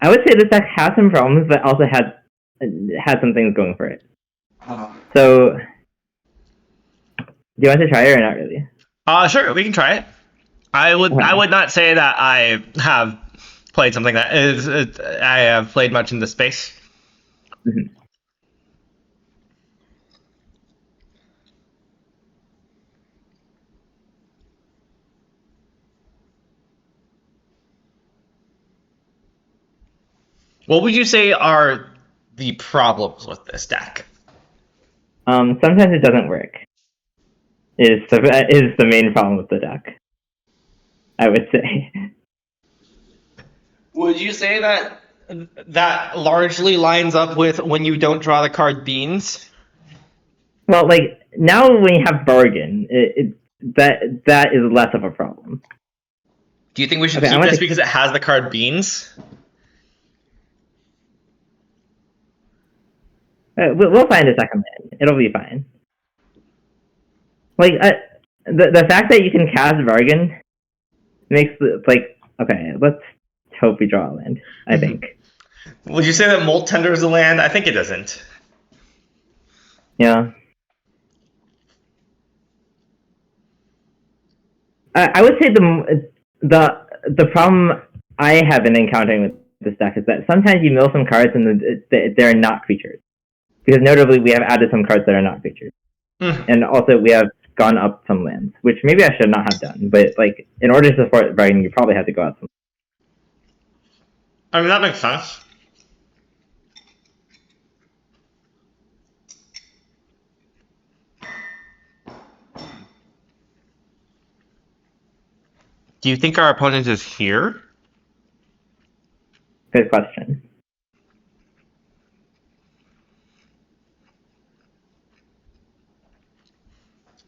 I would say this deck has some problems, but also had some things going for it. So do you want to try it or not really? Sure, we can try it. I would not say that I have played something that is I have played much in this space. Mm-hmm. What would you say are the problems with this deck? Sometimes it doesn't work. Is the main problem with the deck, I would say. Would you say that that largely lines up with when you don't draw the card Beans? Well, like now when you have Bargain, that is less of a problem. Do you think we should keep this because it has the card Beans? We'll find a second land. It'll be fine. Like the fact that you can cast Bargain makes like okay. Let's hope we draw a land. I think. Would you say that Molt Tender is a land? I think it isn't. Yeah. I would say the problem I have been encountering with this deck is that sometimes you mill some cards and they're not creatures. Because notably, we have added some cards that are not creatures. And also, we have gone up some lands, which maybe I should not have done. But like, in order to support Bargain, you probably have to go out some. I mean, that makes sense. Do you think our opponent is here? Good question.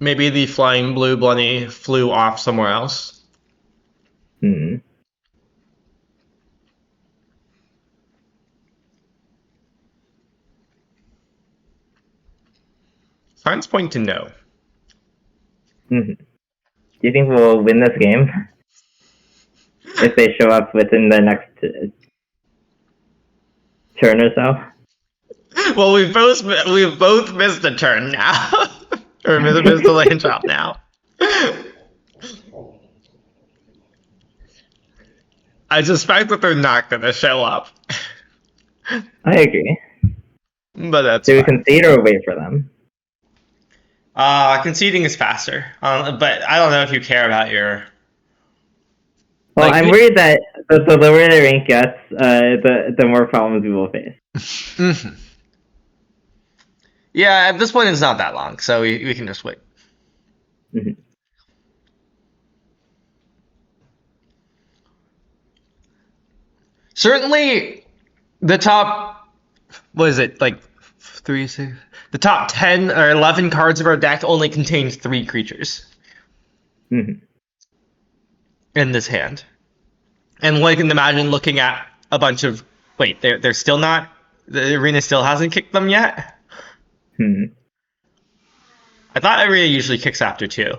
Maybe the flying blue bunny flew off somewhere else. Hmm. Signs point to no. Mm-hmm. Do you think we'll win this game if they show up within the next turn or so? Well, we've both missed a turn now, or missed a lane drop now. I suspect that they're not going to show up. I agree. But that's Do we concede or wait for them? Conceding is faster. But I don't know if you care about your... Well, I'm worried that the lower the rank gets, the more problems we will face. Mm-hmm. Yeah, at this point it's not that long, so we can just wait. Mm-hmm. Certainly, the top, what is it, like 3, 6. The top 10 or 11 cards of our deck only contain 3 creatures Mm-hmm. in this hand. And one can imagine looking at a bunch of. Wait, they're still not. The arena still hasn't kicked them yet? Hmm. I thought arena usually kicks after 2.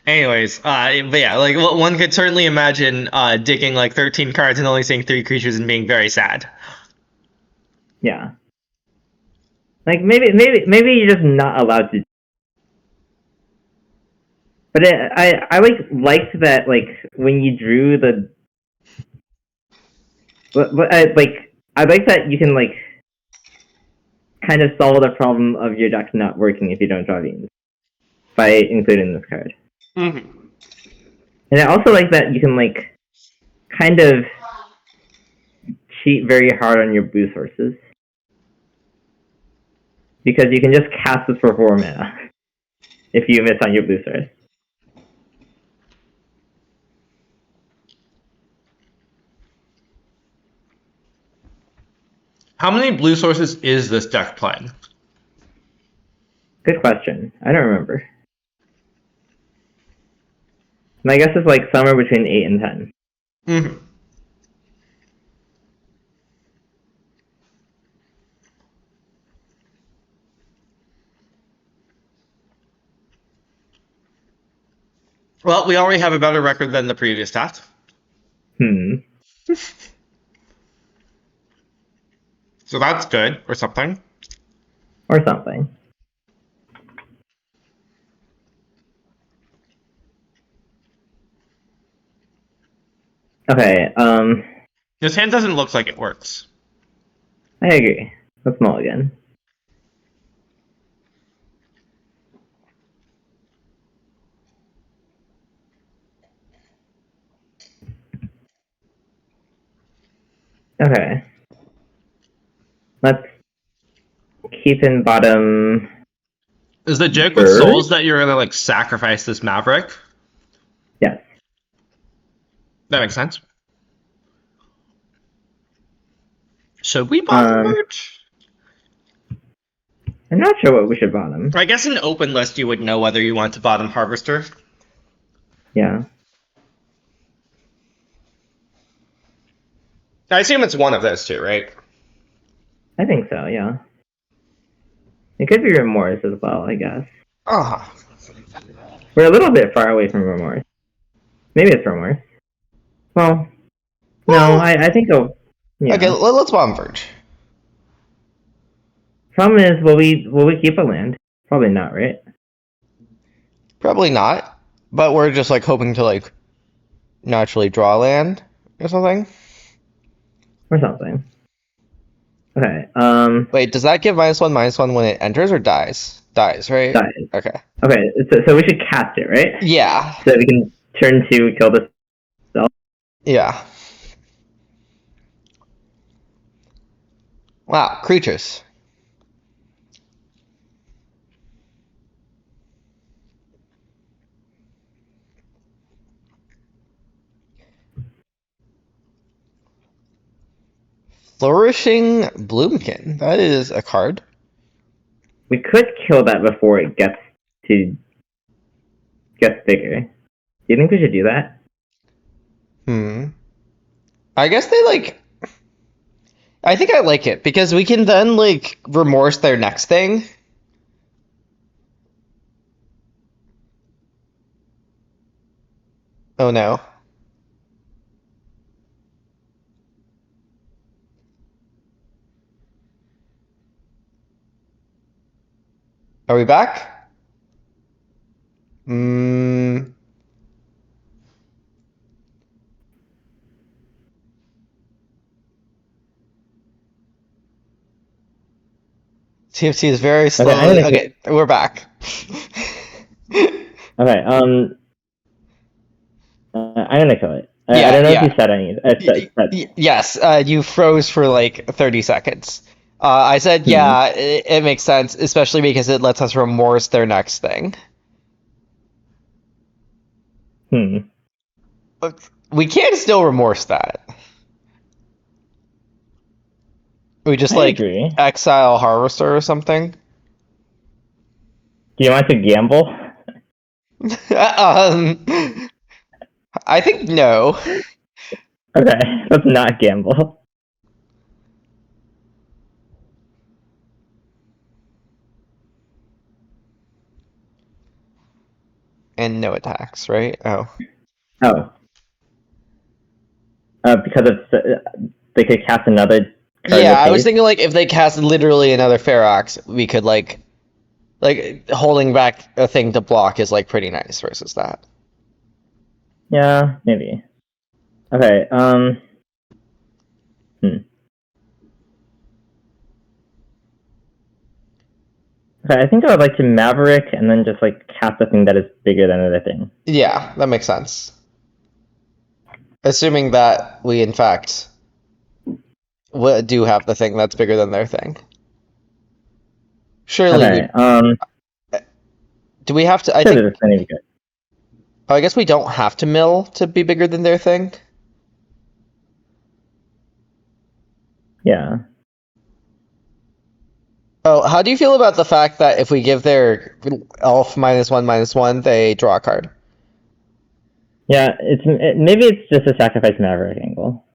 Anyways, but yeah, like one could certainly imagine digging like 13 cards and only seeing 3 creatures and being very sad. Yeah. Like maybe you're just not allowed to. But I liked that like when you drew the. But I like that you can like kind of solve the problem of your deck not working if you don't draw these by including this card. Mm-hmm. And I also like that you can like kind of cheat very hard on your blue sources because you can just cast this for 4 mana if you miss on your blue source. How many blue sources is this deck playing? Good question. I don't remember. My guess is like somewhere between 8 and 10. Mm-hmm. Well, we already have a better record than the previous stats. So that's good, or something. Or something. Okay, This hand doesn't look like it works. I agree. Let's mulligan. Okay. Let's keep in bottom. Is the joke with souls that you're gonna like sacrifice this Maverick? Yes. That makes sense. Should we bottom merge? I'm not sure what we should bottom. I guess in open list you would know whether you want to bottom Harvester. Yeah. I assume it's one of those two, right? I think so, yeah. It could be Remorse as well, I guess. We're a little bit far away from Remorse. Maybe it's Remorse. Well, no, I think it'll... Yeah. Okay, let's bottom Verge. Problem is, will we keep a land? Probably not, right? Probably not, but we're just like hoping to like naturally draw land or something. Or something. Okay, Wait, does that give -1/-1 when it enters or dies? Dies, right? Dies. Okay. Okay, so we should cast it, right? Yeah. So we can turn 2, kill this spell. Yeah. Wow, creatures. Flourishing Bloomkin. That is a card. We could kill that before it gets bigger. Do you think we should do that? I guess they like... I think I like it, because we can then, like, remorse their next thing. Oh no. Are we back? TFT is very slow. Okay, we're back. Okay, I'm gonna kill it. I don't know if you said anything. Yes, you froze for like 30 seconds. I said, yeah, it makes sense, especially because it lets us remorse their next thing. We can still remorse that. We just I like agree. exile Harvester or something. Do you want to gamble? um, I think no. Okay, let's not gamble. And no attacks, right? Oh. Oh. Because they could cast another card Yeah, with I was haste. thinking like if they cast literally another Ferox, we could like holding back a thing to block is like pretty nice versus that. Yeah, maybe. Okay, hmm. Okay, I think I would like to Maverick and then just like cast a thing that is bigger than another thing. Yeah, that makes sense. Assuming that we in fact do have the thing that's bigger than their thing. Surely Okay, we do we have to I sure, think there's plenty of good. oh, I guess we don't have to mill to be bigger than their thing. Yeah. Oh, how do you feel about the fact that if we give their elf -1/-1, they draw a card? Yeah, maybe it's just a sacrifice Maverick angle.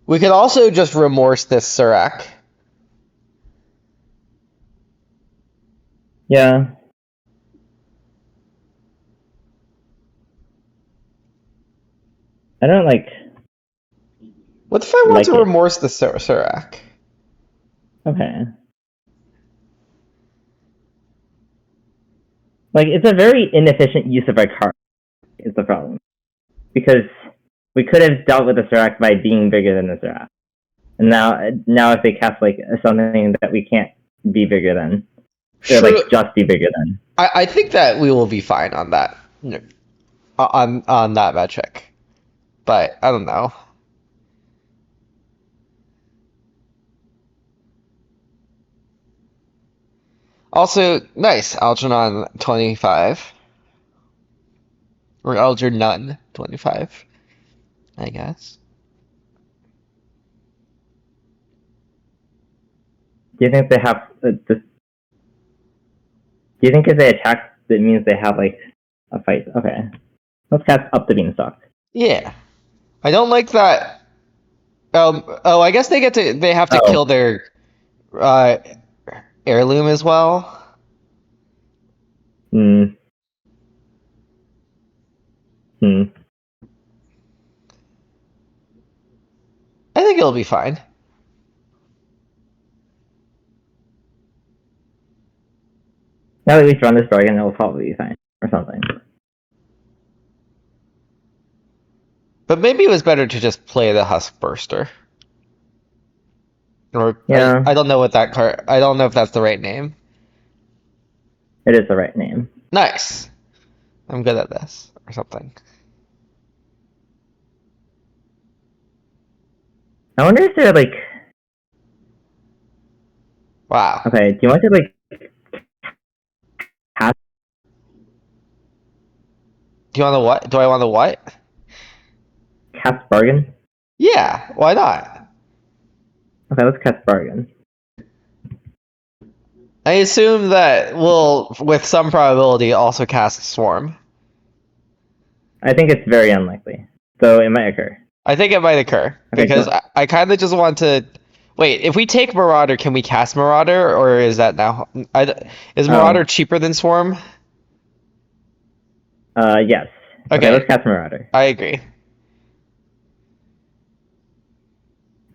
We could also just remorse this Surak. Yeah. I don't What if I want like to it. remorse the Surak? Okay. Like, it's a very inefficient use of our card, is the problem. Because we could have dealt with the Serac by being bigger than the Serac. And now if they cast, like, something that we can't be bigger than, or, like, just be bigger than. I think that we will be fine on that on that metric, but I don't know. Also, nice Algernon 25 or Algernon 25, I guess. Do you think they have, do you think if they attack, it means they have, like, a fight? Okay. Let's cast Up the Beanstalk. Yeah, I don't like that. Oh, I guess they have to Oh. kill their uh, heirloom as well. Hmm. Hmm. I think it'll be fine. Now that we've run this bargain, it'll probably be fine. Or something. But maybe it was better to just play the Husk Burster. Or Yeah. I don't know what that card. I don't know if that's the right name. It is the right name. Nice. I'm good at this or something. I wonder if they're, like... Wow. Okay, do you want to, like, cast... Do you want the what? Do I want the what? Cast Bargain? Yeah, why not? Okay, let's cast Bargain. I assume that we'll, with some probability, also cast Swarm. I think it's very unlikely, though it might occur. I think it might occur Okay, because so- I kind of just want to. Wait, if we take Marauder, can we cast Marauder, or is that now? Is Marauder cheaper than Swarm? Yes. Okay. Let's cast Marauder. I agree.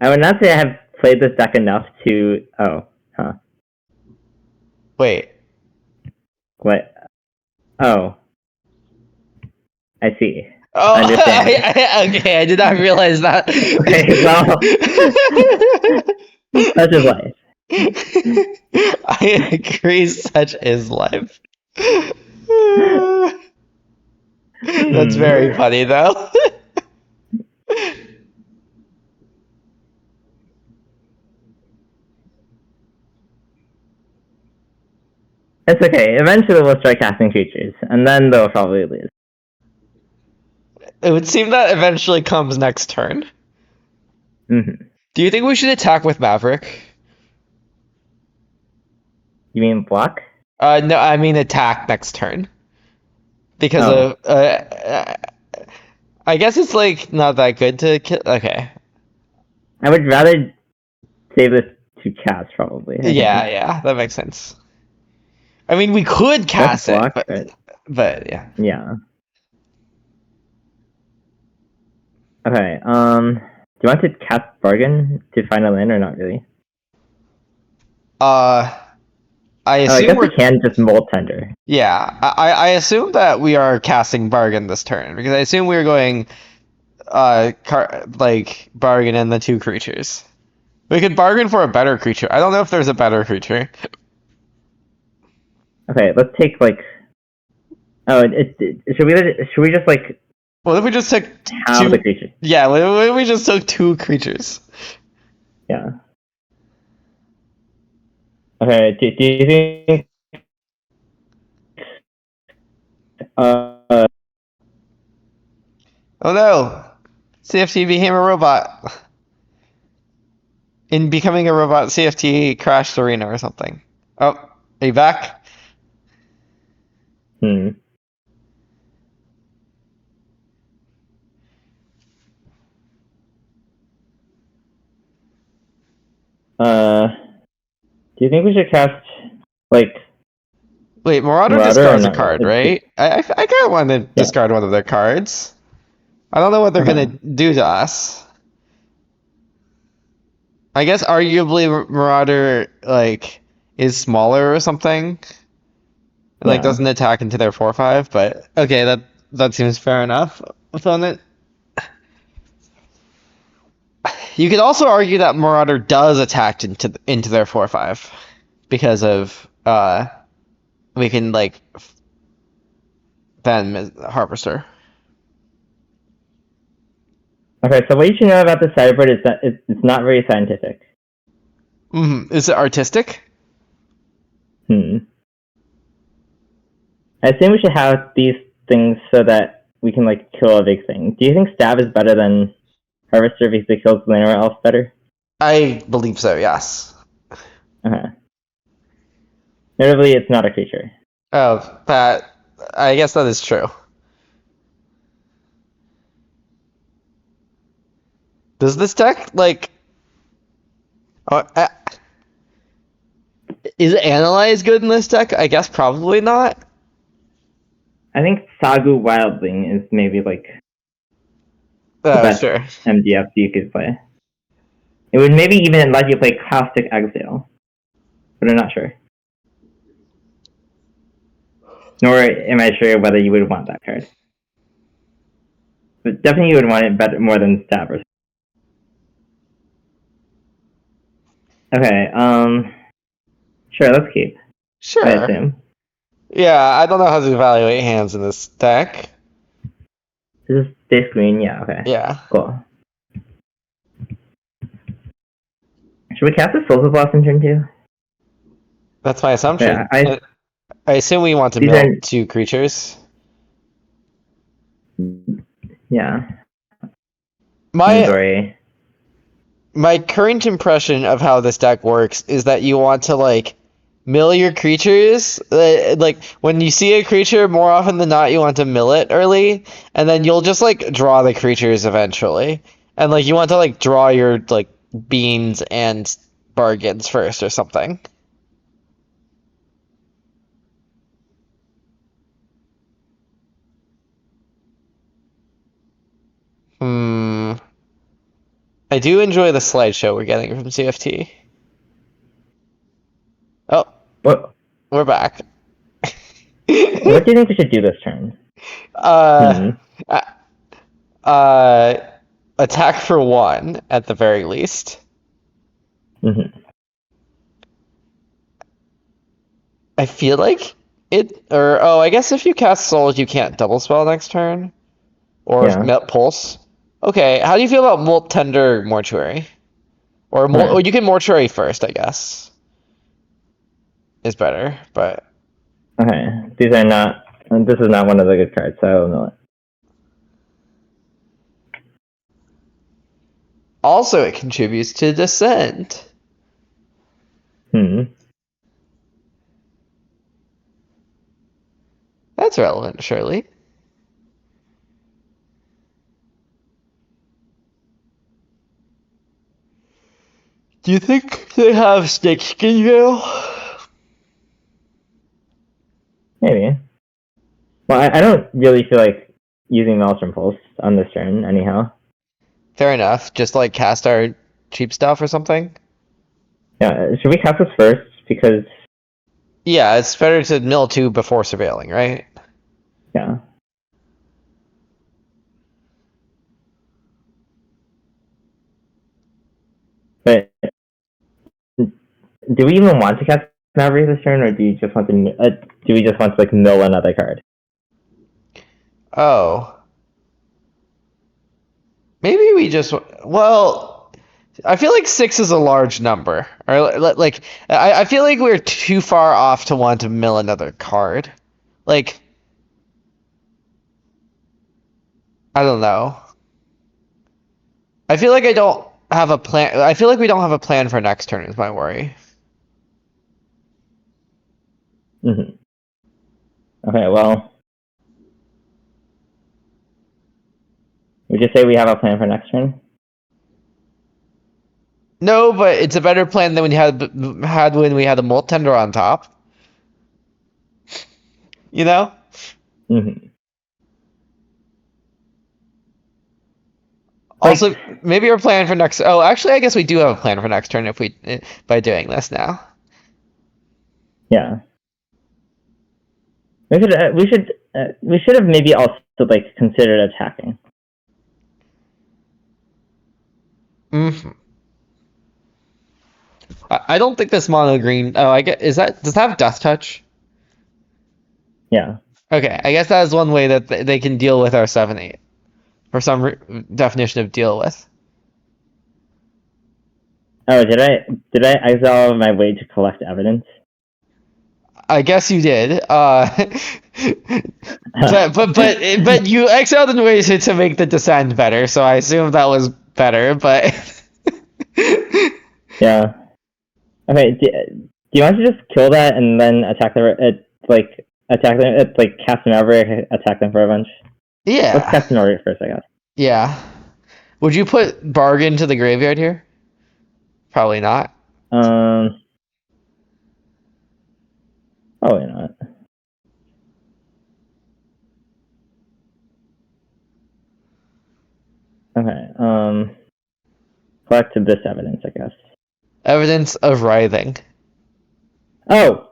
I would not say I have played this deck enough to... Oh, huh. Wait. What? Oh. I see. Oh, Understand. okay. I did not realize that. Okay, well... Such is life. I agree. Such is life. That's very funny, though. It's okay. Eventually we'll start casting creatures, and then they'll probably lose. It would seem that eventually comes next turn. Mm-hmm. Do you think we should attack with Maverick? You mean block? No, I mean attack next turn. Because Oh. of I guess it's like not that good to kill. Okay. I would rather save this to cast, probably, I Yeah, think. yeah, that makes sense. I mean, we could That's cast it, block, but but yeah. yeah. Okay, do you want to cast Bargain to find a land or not really? I Oh, I assume guess we we're can just Molt Tender. yeah. I assume that we are casting bargain this turn because I assume we are going like bargain in the two creatures. We could bargain for a better creature. I don't know if there's a better creature. Okay, let's take like. Oh, should we just like What if we just took have the two? creature? Yeah, what if we just took two creatures? Yeah. Okay. Do you think? Uh, Oh no, CFT became a robot. In becoming a robot, CFT crashed Arena or something. Oh, are you back? hmm. Do you think we should cast like Wait, Marauder Marauder or discards a not card, really? right? I kind of want to Yeah. discard one of their cards. I don't know what they're gonna Uh-huh. do to us. I guess arguably Marauder like is smaller or something, and like Yeah. doesn't attack into their 4/5. But okay, that seems fair enough. Opponent. You could also argue that Marauder does attack into their 4/5 because of we can like then Harvester. Okay. So what you should know about the sideboard is that it's not very scientific. Is it artistic? Hmm. I assume we should have these things so that we can like kill a big thing. Do you think Stab is better than Harvester because it kills Land or Elf better? I believe so. Yes. Uh-huh. Notably, it's not a creature. Oh, that I guess that is true. Does this deck like? Uh, uh, is Analyze good in this deck? I guess probably not. I think Sagu Wildling is maybe like the Oh, best sure. MDF you could play. It would maybe even let you play Caustic Exile, but I'm not sure. Nor am I sure whether you would want that card. But definitely you would want it better more than Stabbers. Okay, sure, let's keep. I Sure. assume. Yeah, I don't know how to evaluate hands in this deck. This is stay screen, yeah, okay. Yeah, Cool. Should we cast the Soulful Blossom turn 2? that's my assumption. Yeah, I assume we want to these mill are two creatures. yeah. My Inventory. my current impression of how this deck works is that you want to like mill your creatures. Like when you see a creature, more often than not, you want to mill it early, and then you'll just like draw the creatures eventually. And like you want to like draw your like beans and bargains first or something. Hmm. I do enjoy the slideshow we're getting from CFT. Oh, What we're back. what do you think we should do this turn? uh, Hmm. uh, uh, attack for one at the very least. Mm-hmm. I feel like it, or oh, I guess if you cast Souls, you can't double spell next turn, or Yeah. Pulse. Okay, how do you feel about Molt Tender Mortuary, or Huh. you can Mortuary first, I guess, is better, but Okay. These are not this is not one of the good cards, so I don't know it. also it contributes to Descent. Hmm. That's relevant, surely. Do you think they have snake skin veil? Maybe. Well, I don't really feel like using Maelstrom Pulse on this turn, anyhow. Fair enough. Just like cast our cheap stuff or something? Yeah, should we cast this first? Because, Yeah, it's better to mill 2 before surveilling, right? yeah. But do we even want to cast Maverick this turn, or do you just want to? Do we just want to like mill another card? Oh. Maybe we just. Well, I feel like 6 is a large number. Or, like, I feel like we're too far off to want to mill another card. Like, I don't know. I feel like I don't have a plan. I feel like we don't have a plan for next turn, is my worry. Mm-hmm. Okay, well, we just say we have a plan for next turn. No, but it's a better plan than had when we had the Molt Tender on top. You know? Mm-hmm. Also, maybe our plan for next. Oh, actually, I guess we do have a plan for next turn if we by doing this now. Yeah. We should have maybe also like considered attacking. Hmm. I don't think this mono green. Oh, I get. Is that does that have Death Touch? Yeah. Okay, I guess that is one way that they can deal with our 7/8, or some definition of deal with. Oh, did I exile my way to collect evidence? I guess you did. But you exiled in ways to make the descent better, so I assume that was better. But Yeah. Okay. Do you want to just kill that and then attack attack them? Like cast an Maverick, attack them for a bunch. Let's yeah, cast an Maverick first, I guess. yeah. Would you put Bargain to the graveyard here? Probably not. Probably not. Okay. Collect this evidence, I guess. Evidence of writhing. Oh,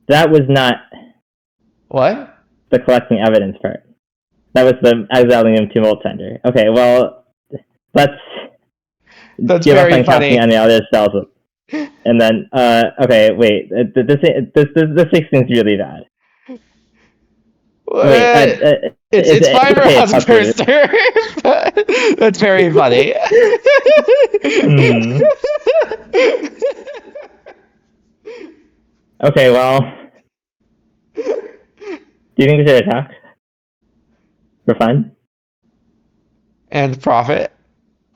that was not What? the collecting evidence part. That was the exiling him to Molt Tender. Okay, well, let's That's give up very on casting funny. any other spells. And then, okay, wait. This makes things really bad. Wait, It's fine for okay, us it's first turn, but that's very funny. Hmm. Okay, well, do you think we should attack for fun? And profit?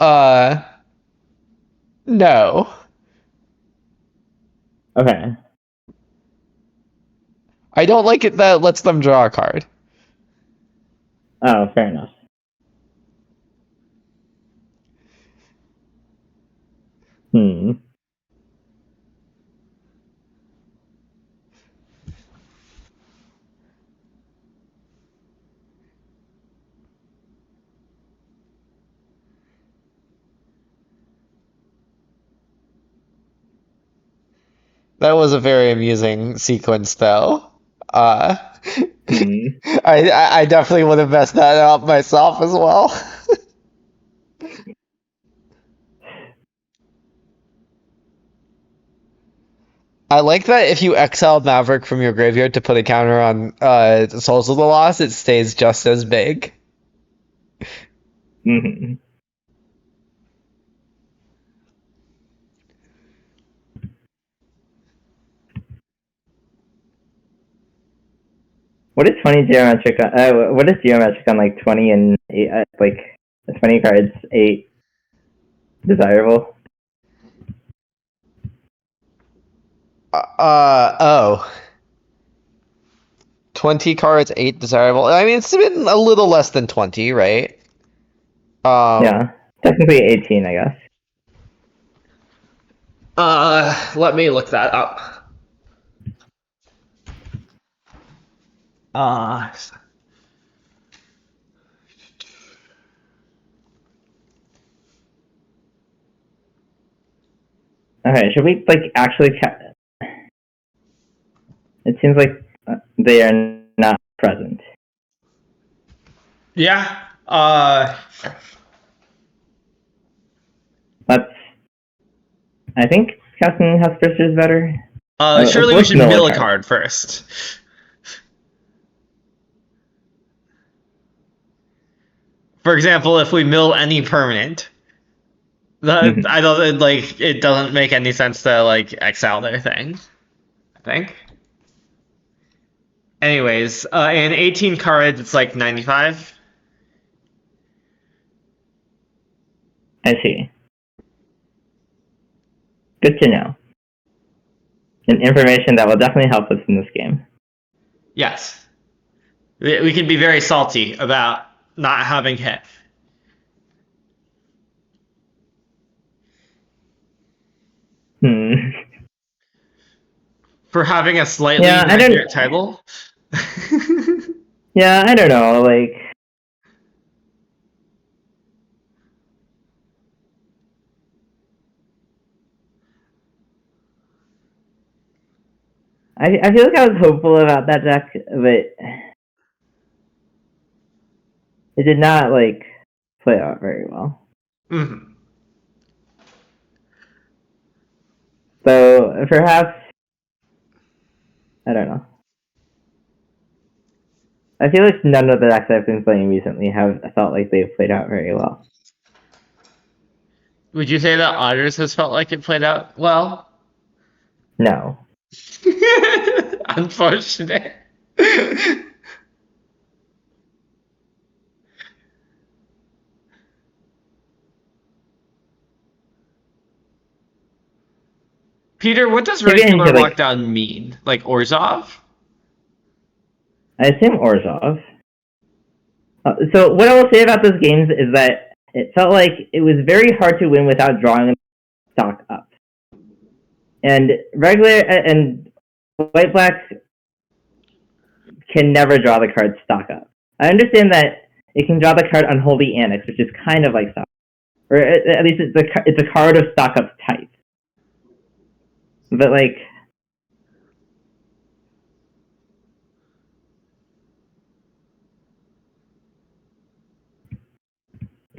No. Okay. I don't like it that it lets them draw a card. Oh, fair enough. Hmm. That was a very amusing sequence, though. Uh, Hmm. I definitely would have messed that up myself as well. I like that if you exile Maverick from your graveyard to put a counter on Souls of the Lost, it stays just as big. Hmm. What is 20 geometric? What is geometric on like 20 and 8? Like 20 cards, 8 desirable. Oh. 20 cards, 8 desirable. I mean, it's been a little less than 20, right? Yeah, technically 18, I guess. Let me look that up. Uh, Okay, should we like actually? It seems like they are not present. yeah. Let's. I think casting Husbreaker is better. Surely we Let's should mill mill a a card. card first. For example, if we mill any permanent, I don't like it. Doesn't make any sense to like exile their thing. I think. Anyways, in 18 cards, it's like 95. I see. Good to know. And information that will definitely help us in this game. Yes. We can be very salty about not having hit. For having a slightly inaccurate title. Yeah, I don't know. Like, I feel like I was hopeful about that deck, but it did not like play out very well. Mm-hmm. So perhaps I don't know. I feel like none of the decks I've been playing recently have felt like they've played out very well. Would you say that Otters has felt like it played out well? No. Unfortunate. Peter, what does Maybe I need regular to, like, lockdown mean? Like Orzhov? I assume Orzhov. So what I will say about those games is that it felt like it was very hard to win without drawing stock up. And regular and white black can never draw the card stock up. I understand that it can draw the card Unholy Annex, which is kind of like stock, or at least it's a card of stock up type. But like,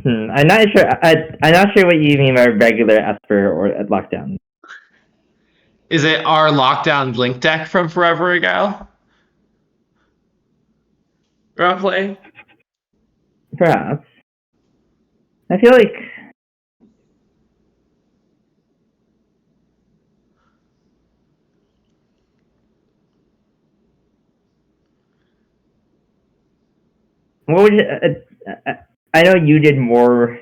I'm not sure. I'm not sure what you mean by regular Esper or lockdown. Is it our lockdown Blink deck from forever ago? Roughly. Perhaps. I feel like what would you, I know you did more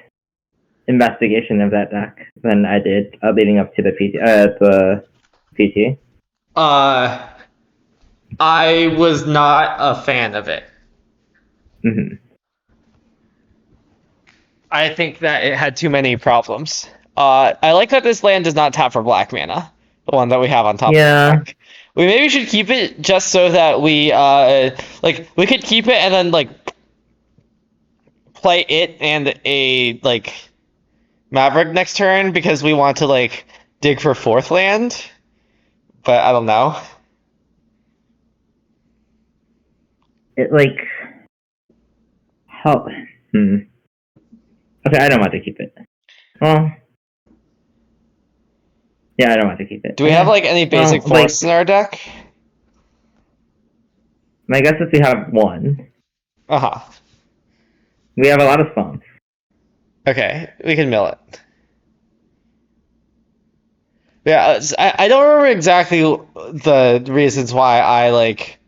investigation of that deck than I did leading up to the PT. I was not a fan of it. Mm-hmm. I think that it had too many problems. I like that this land does not tap for black mana, the one that we have on top of the deck. We maybe should keep it just so that we we could keep it and then like play it and a like Maverick next turn because we want to like dig for fourth land. But I don't know. It like how. Okay, I don't want to keep it. Well, yeah, I don't want to keep it. Do we have like any basic forests in our deck? My guess is we have one. Uh-huh. We have a lot of swamps. Okay, we can mill it. Yeah, I don't remember exactly the reasons why I like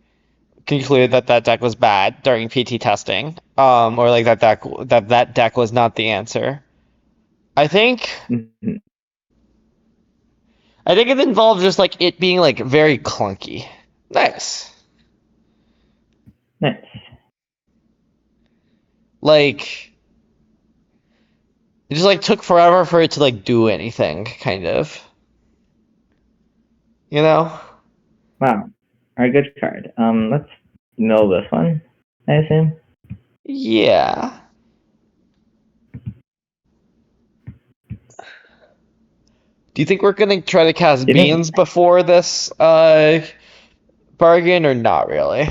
concluded that that deck was bad during PT testing, or like that deck was not the answer. I think Mm-hmm. it involved just like it being like very clunky. Nice. Nice. Like, it just like took forever for it to like do anything, kind of. You know? Wow. Alright, good card. Let's mill this one, I assume. Yeah. Do you think we're gonna try to cast Do you think- beans before this bargain or not really?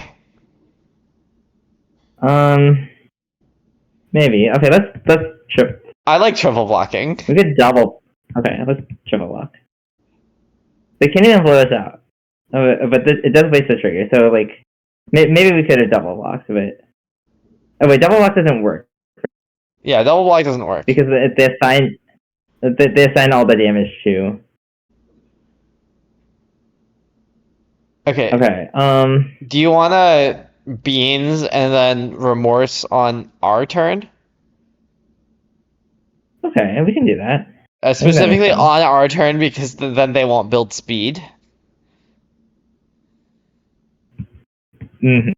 Maybe. Okay, let's trip. I like triple blocking. We could double. Okay, let's triple block. They can't even blow us out. But it does waste the trigger, so like maybe we could have double blocked, but oh wait, double block doesn't work Yeah, double block doesn't work. because they assign all the damage to. Okay. Okay. Do you wanna beans and then remorse on our turn? Okay, we can do that. Specifically sense. on our turn because then they won't build speed. Mm-hmm.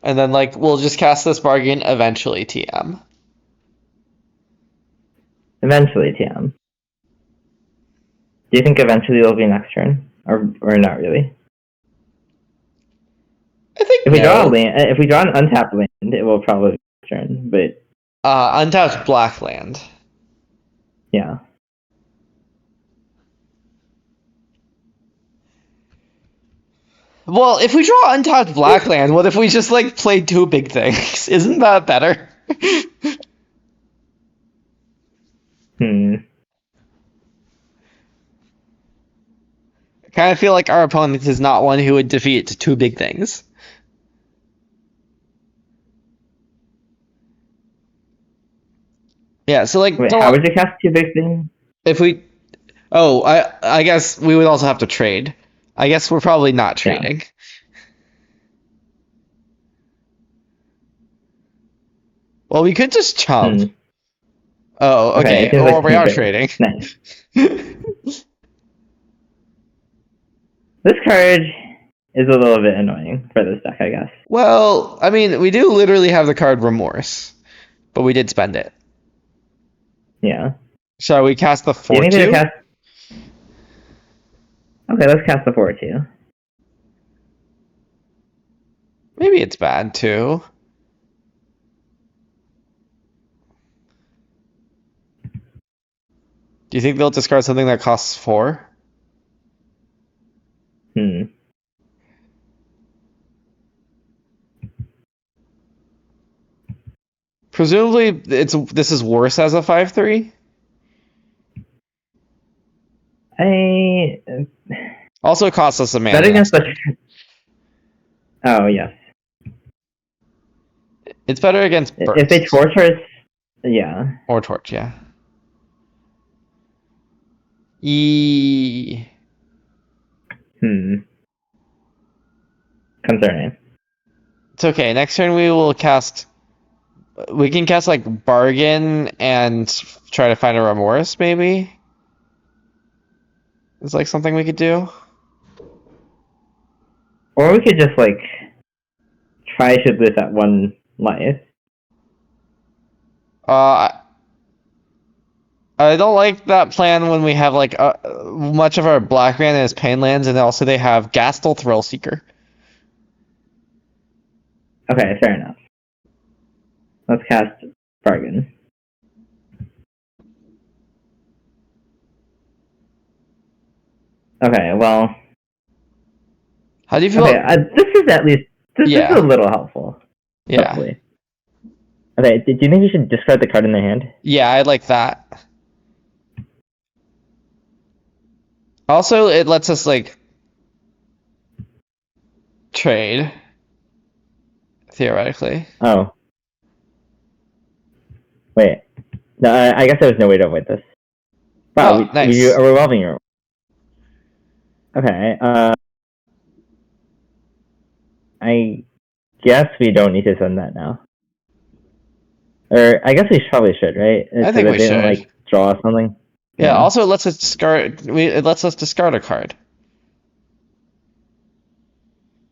And then like we'll just cast this bargain eventually TM. Eventually, TM. Do you think eventually it'll be next turn, or not really? I think If we draw a no. land, if we draw an untapped land, it will probably be next turn. But Untapped black land. yeah. Well, if we draw untapped black land, what if we just like play two big things? Isn't that better? Hmm. I kind of feel like our opponent is not one who would defeat two big things. Yeah, so like Wait, how would you cast two big things? if we oh, I guess we would also have to trade. I guess we're probably not Yeah. trading. Well, we could just chump. Hmm. Oh, Okay, okay. it seems Well, like we two are big- trading. Nice. This card is a little bit annoying for this deck, I guess. Well, I mean, we do literally have the card Remorse, but we did spend it. Yeah. Shall we cast the Do you think they 4/2? cast? Okay, let's cast the 4/2. Maybe it's bad too. Do you think they'll discard something that costs 4? Hmm. Presumably, this is worse as a 5/3. I Also, it costs us a mana. bet against the. Oh yes. It's better against burst. If they torch us, yeah. Or torch, yeah. E. Hmm. Concerning. It's okay. Next turn we will cast. We can cast like bargain and try to find a remorse. Maybe. It's like something we could do. Or we could just like try to lose that one life. I don't like that plan when we have like much of our black mana is pain lands, and also they have Gastel Thrillseeker. Okay, fair enough. Let's cast bargain. Okay, well. How do you feel? Okay, this is at least this Yeah. is a little helpful. Yeah, Hopefully. Okay, do you think you should discard the card in their hand? yeah, I like that. Also, it lets us like trade theoretically. Oh. Wait. No, I guess there's no way to avoid this. Wow, Oh, nice. we are revolving your. Okay, I guess we don't need to send that now. Or I guess we probably should, right? I So think that we they don't, should. like, draw something. Yeah. Also, it lets us discard. It lets us discard a card.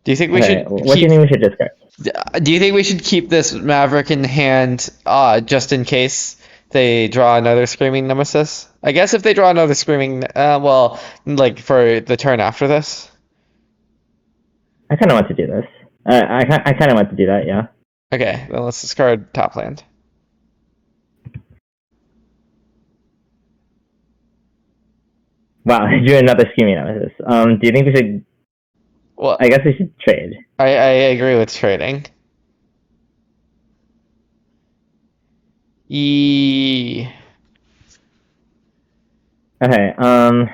Do you think we Okay, should what do keep? you think we should discard? Do you think we should keep this Maverick in hand, just in case they draw another Screaming Nemesis? I guess if they draw another Screaming, well, like for the turn after this. I kind of want to do this. I kind of want to do that, yeah. Okay, then let's discard top land. Wow, do another Screaming Nemesis. Do you think we should... Well, I guess we should trade. I agree with trading. E. Okay, I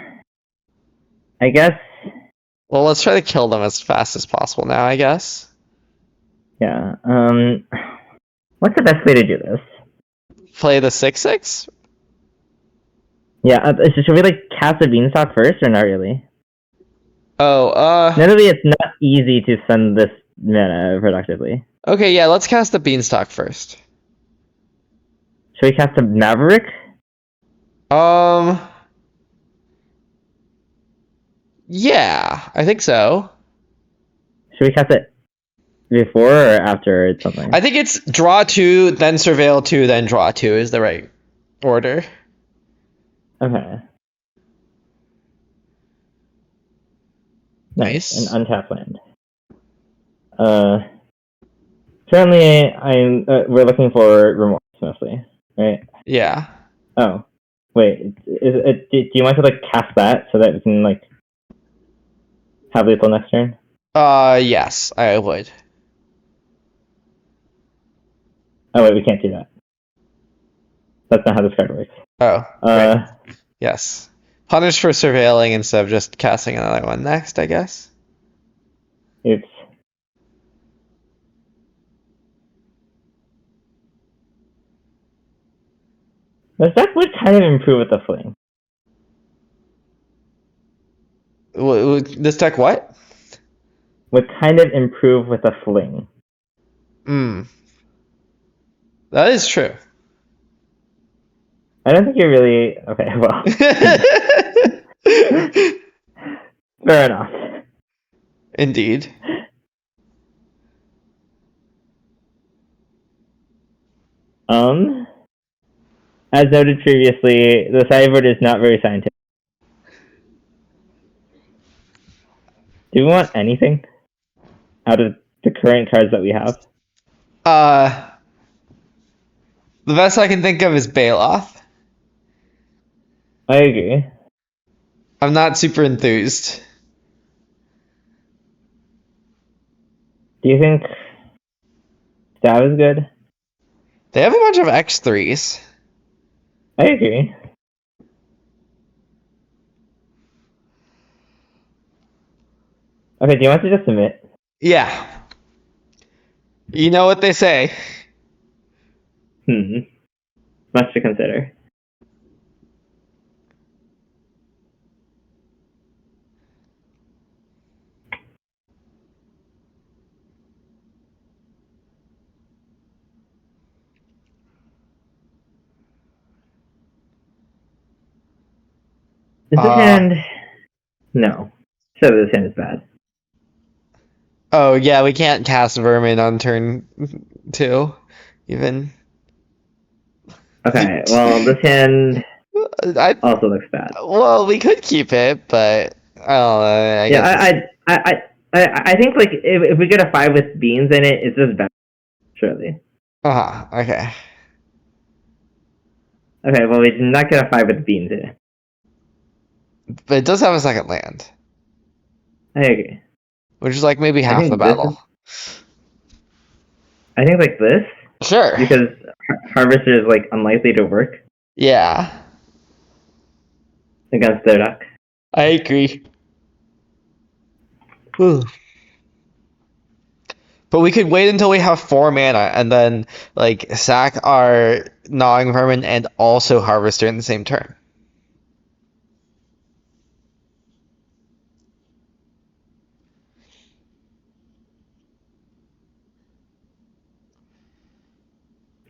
guess... Well, let's try to kill them as fast as possible now, I guess. Yeah, what's the best way to do this? Play the 6/6? Yeah, should we, like, cast a Beanstalk first, or not really? Oh, Notably, it's not easy to send this mana productively. okay, yeah, let's cast the Beanstalk first. Should we cast a Maverick? Yeah, I think so. Should we cast it before or after something? I think it's draw 2, then surveil 2, then draw 2 is the right order. Okay. Nice. Nice. An untapped land. Currently, we're looking for remorse mostly, right? Yeah. Oh, wait. Do you want to like cast that so that we can like have lethal next turn? Yes, I would. Oh wait, we can't do that. That's not how this card works. Oh, right. Yes. Punish for surveilling instead of just casting another one next, I guess. Oops. This deck would kind of improve with the fling. This deck what? Would kind of improve with a fling. That is true. I don't think you're really okay. Well, fair enough. Indeed. As noted previously, the sideboard is not very scientific. Do we want anything out of the current cards that we have? The best I can think of is Bailoff. I agree. I'm not super enthused. Do you think Stab is good? They have a bunch of X3s. I agree. Okay, do you want to just submit? Yeah. You know what they say. Much to consider. Is this hand... No. So this hand is bad. Oh, yeah, we can't cast Vermin on turn 2, even. Okay, well, this hand also looks bad. Well, we could keep it, but I don't know. I guess I think like if we get a 5 with beans in it, it's just bad. Surely. Okay. Okay, well we did not get a 5 with beans in it. But it does have a second land, I agree. which is like maybe half think the battle. I think like this, Sure. because Harvester is like unlikely to work Yeah, against their deck. I agree. Ooh. But we could wait until we have 4 mana and then like sack our Gnawing Vermin and also Harvester in the same turn.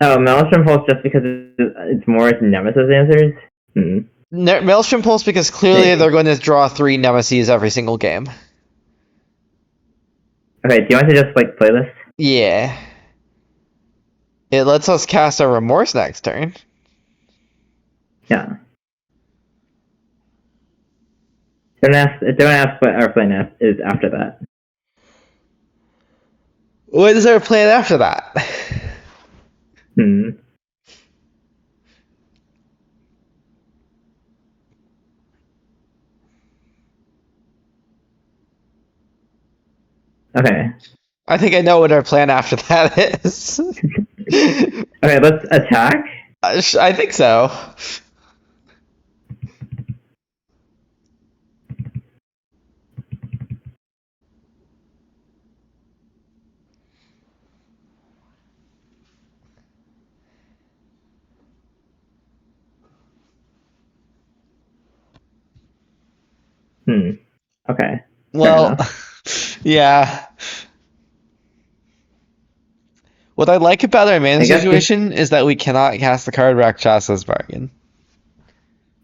Oh, Maelstrom Pulse just because it's more Nemesis answers? Hmm. Maelstrom Pulse because clearly Maybe. they're going to draw 3 Nemesis every single game. Okay, do you want to just, like, play this? Yeah. It lets us cast a Remorse next turn. Yeah. Don't ask what our plan is after that. What is our plan after that? Hmm. Okay. I think I know what our plan after that is. Okay, let's attack. I think so. Hmm. Okay. Fair Well, enough. yeah. What I like about our mana I guess this. situation is that we cannot cast the card Rakshas's Bargain.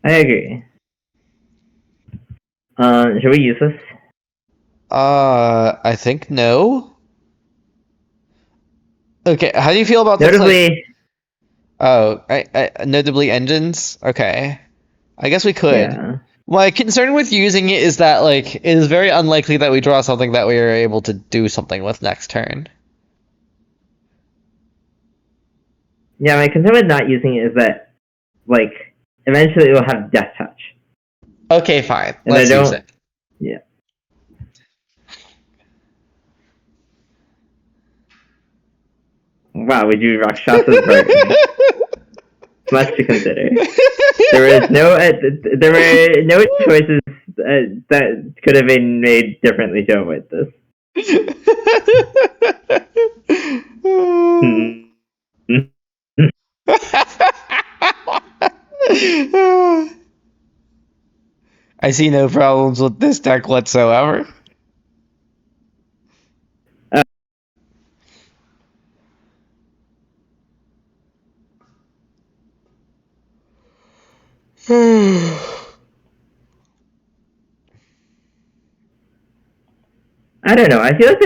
I agree. Should we use this? I think no. Okay, how do you feel about this? Like, Notably, notably engines. Okay, I guess we could. yeah. My concern with using it is that like it is very unlikely that we draw something that we are able to do something with next turn. Yeah, my concern with not using it is that, like, eventually it will have Death Touch. Okay, fine. And I Let's use don't. it. Yeah. Wow, would you Rakshasa's Bargain? Much to consider. There were no choices that could have been made differently to avoid this. I see no problems with this deck whatsoever. I don't know. I feel like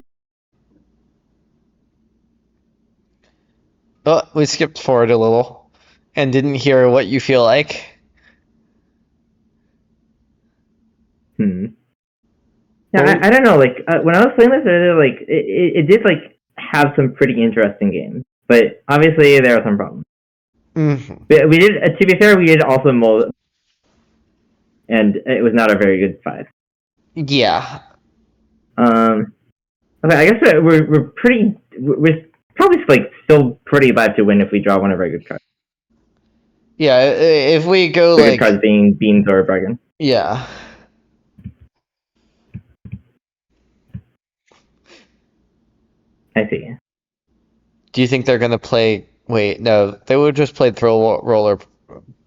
Oh, we skipped forward a little and didn't hear what you feel like. Yeah, I don't know. Like when I was playing this earlier, like it did like have some pretty interesting games, but obviously there are some problems. Mhm. We did, to be fair, we did also mold, and it was not a very good 5. Yeah. Okay, I guess we're probably like still pretty bad to win if we draw one of our good cards. Yeah, if we go The good like, cards being Beans or Bargain. yeah. I see. Do you think they're gonna play? Wait, no, they would just play Throw Roller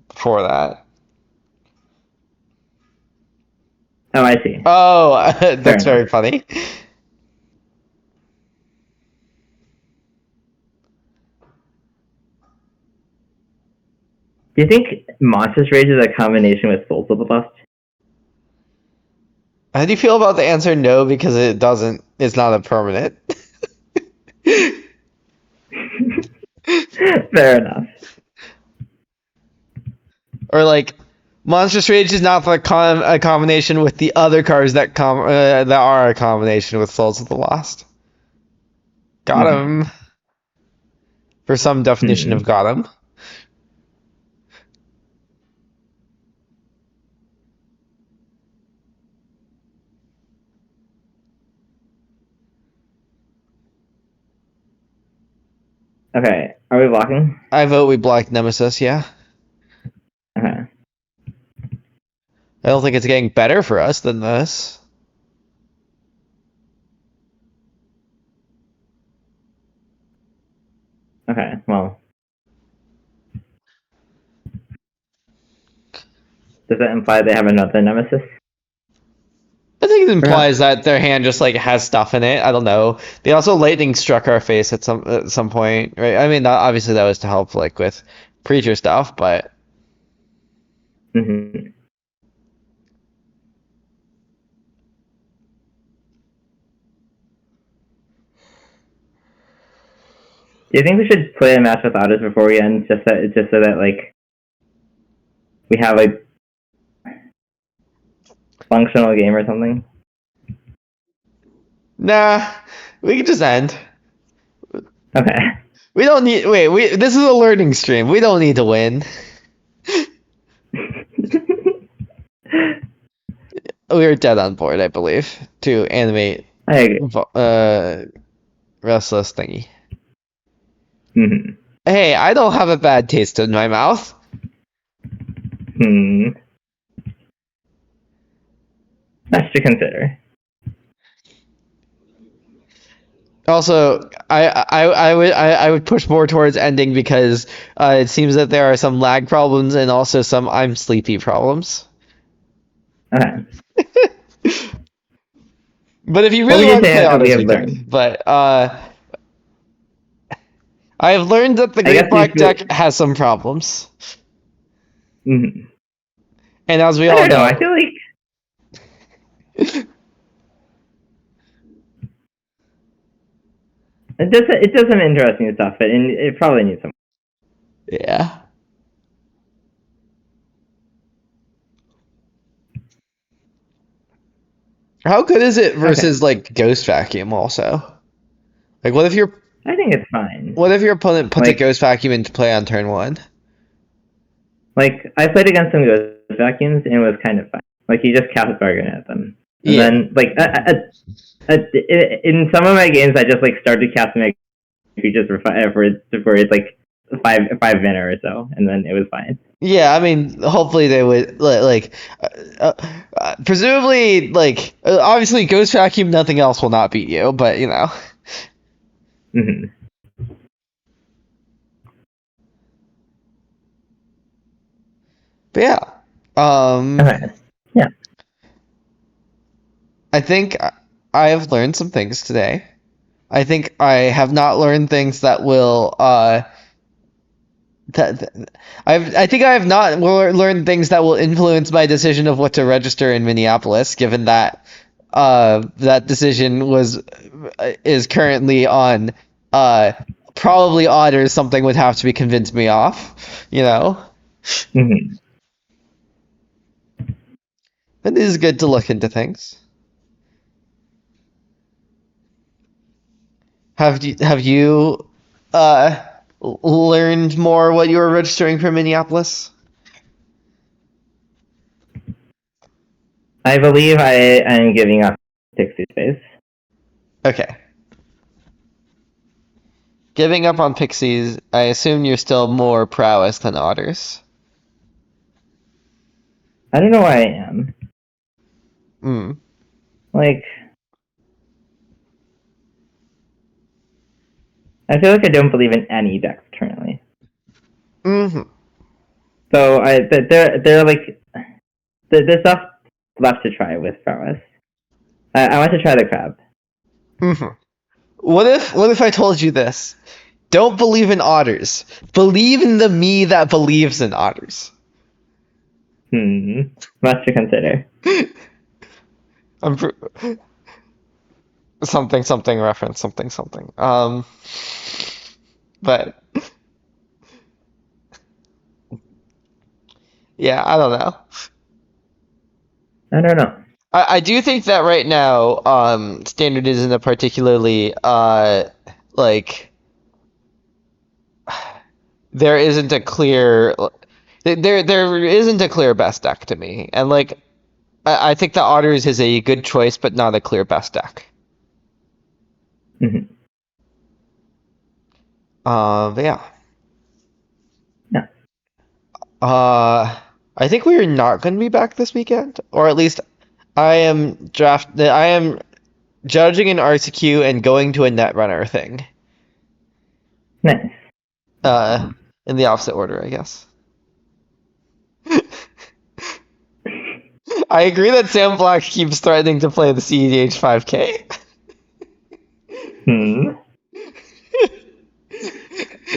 before that. Oh, I see. Oh, Fair that's enough. very funny. Do you think Monstrous Rage is a combination with Souls of the Lost? How do you feel about the answer no because it doesn't, it's not a permanent? Fair enough. Or like, Monstrous Rage is not a combination with the other cards that that are a combination with Souls of the Lost. Got him. For some definition of got him. Okay, are we blocking? I vote we block Nemesis, yeah. Okay. I don't think it's getting better for us than this. Okay, well. Does that imply they have another Nemesis? I think it implies that their hand just like has stuff in it. I don't know. They also lightning struck our face at some point, right? I mean, obviously that was to help like with preacher stuff, but Mm-hmm. Do you think we should play a match with others before we end, just so that like we have a functional game or something? nah, we can just end. Okay. We don't need. Wait. This is a learning stream. We don't need to win. We were dead on board, I believe, to animate I agree. restless thingy. Mm-hmm. Hey, I don't have a bad taste in my mouth. Much to consider. Also, I would push more towards ending because it seems that there are some lag problems and also some I'm sleepy problems. Okay. But if you What really would you want to say play we honest, have we learned? can. But I have learned that the I guess Great Black deck has some problems. Mm-hmm. And as we I all don't know. know, I feel like it does some interesting stuff, but it probably needs some. yeah. How good is it Okay. versus like Ghost Vacuum also? Like what if I think it's fine. your opponent puts a Like Ghost Vacuum into play on turn one? I played against some ghost vacuums and it was kind of fun. Like you just cast bargain at them, and Yeah. then like in some of my games, I just like started casting my creatures for it's like five mana or so, and then it was fine. Yeah, I mean, hopefully they would presumably obviously Ghost Vacuum, nothing else will not beat you, but you know. Mm-hmm. But yeah, Okay. Yeah. I think I have learned some things today. I think I have not learned things that will I think I have not learned things that will influence my decision of what to register in Minneapolis, given that that decision is currently on probably odd or something would have to be convinced me off, you know. Mm-hmm. It is good to look into things. Have you learned more what you were registering for Minneapolis? I believe I am giving up Pixie space. Okay. Giving up on pixies, I assume you're still more prowess than otters. I don't know why I am. Hmm. Like, I feel like I don't believe in any decks currently. Mm-hmm. So they're like there's stuff left to try with prowess. I want to try the crab. Mm-hmm. What if I told you this? Don't believe in otters. Believe in the me that believes in otters. Much to consider. I'm something reference something. But yeah, I don't know. I don't know. I do think that right now, standard isn't a particularly like there isn't a clear there isn't a clear best deck to me, and like I think the otters is a good choice, but not a clear best deck. Mm-hmm. But yeah. Yeah. I think we are not going to be back this weekend, or at least I am judging an RCQ and going to a Netrunner thing. Nice. In the opposite order, I guess. I agree that Sam Black keeps threatening to play the CEDH 5K.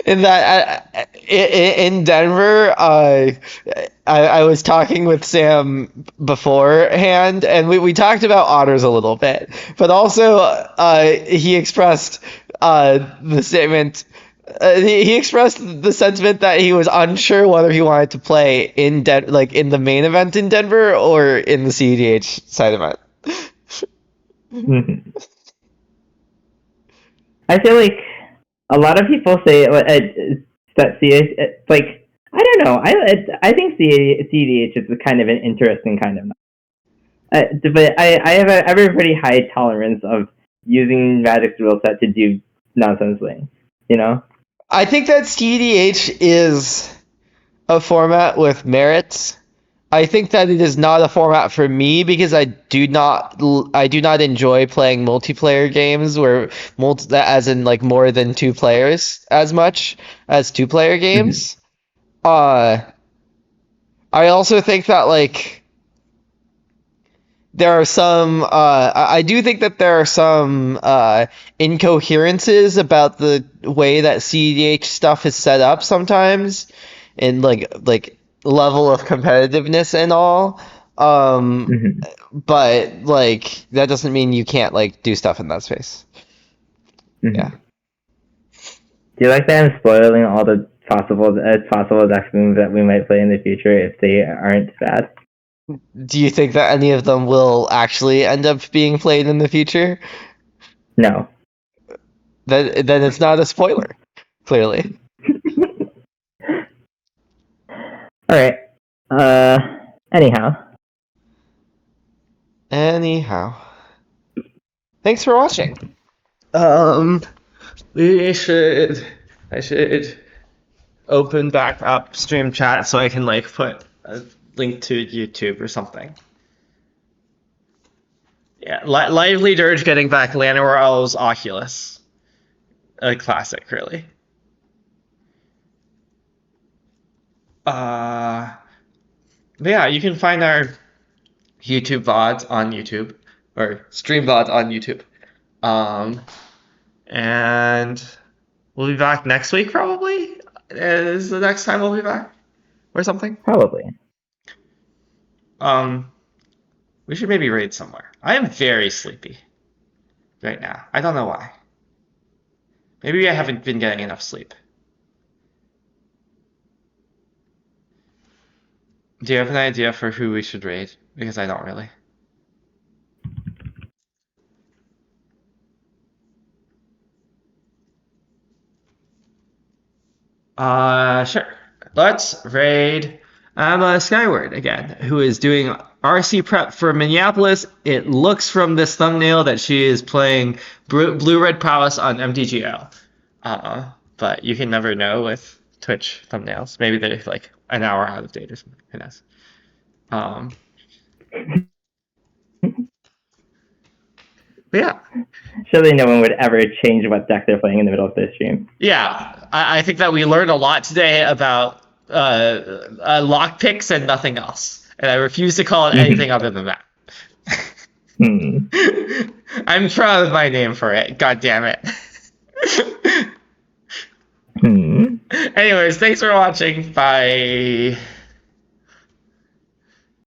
In that, in Denver, I was talking with Sam beforehand, and we talked about otters a little bit, but also he expressed the statement. He expressed the sentiment that he was unsure whether he wanted to play in in the main event in Denver or in the CEDH side event. I feel like a lot of people say that CH, like, I don't know. I think CDH is kind of an interesting kind of. But I have a pretty high tolerance of using Magic's rule set to do nonsense things. You know. I think that CEDH is a format with merits. I think that it is not a format for me because I do not enjoy playing multiplayer games where as in like more than two players as much as two-player games. I also think that like there are some I do think that there are some incoherences about the way that CEDH stuff is set up sometimes, and like level of competitiveness and all. But like that doesn't mean you can't like do stuff in that space. Yeah. Do you like that I'm spoiling all the possible deck moves that we might play in the future if they aren't bad? Do you think that any of them will actually end up being played in the future? No. Then it's not a spoiler, clearly. All right. Anyhow. Thanks for watching. I should open back up stream chat so I can like put a link to YouTube or something. Yeah, Lively Dirge getting back Llanowar Owl's Oculus. A classic, really. But yeah, you can find our YouTube VODs on YouTube, or stream VODs on YouTube. And we'll be back next week, probably. Is the next time we'll be back? Or something? Probably. We should maybe raid somewhere. I am very sleepy right now. I don't know why. Maybe I haven't been getting enough sleep. Do you have an idea for who we should raid? Because I don't really. Sure. Let's raid Emma Skyward again, who is doing RC prep for Minneapolis. It looks from this thumbnail that she is playing Blue-Red Prowess on MTGO. But you can never know with Twitch thumbnails. Maybe they're like an hour out of date or something. Who knows? But yeah. Surely no one would ever change what deck they're playing in the middle of this stream. Yeah, I think that we learned a lot today about LockPix and nothing else. And I refuse to call it anything other than that. I'm proud of my name for it. God damn it. Anyways, thanks for watching. Bye.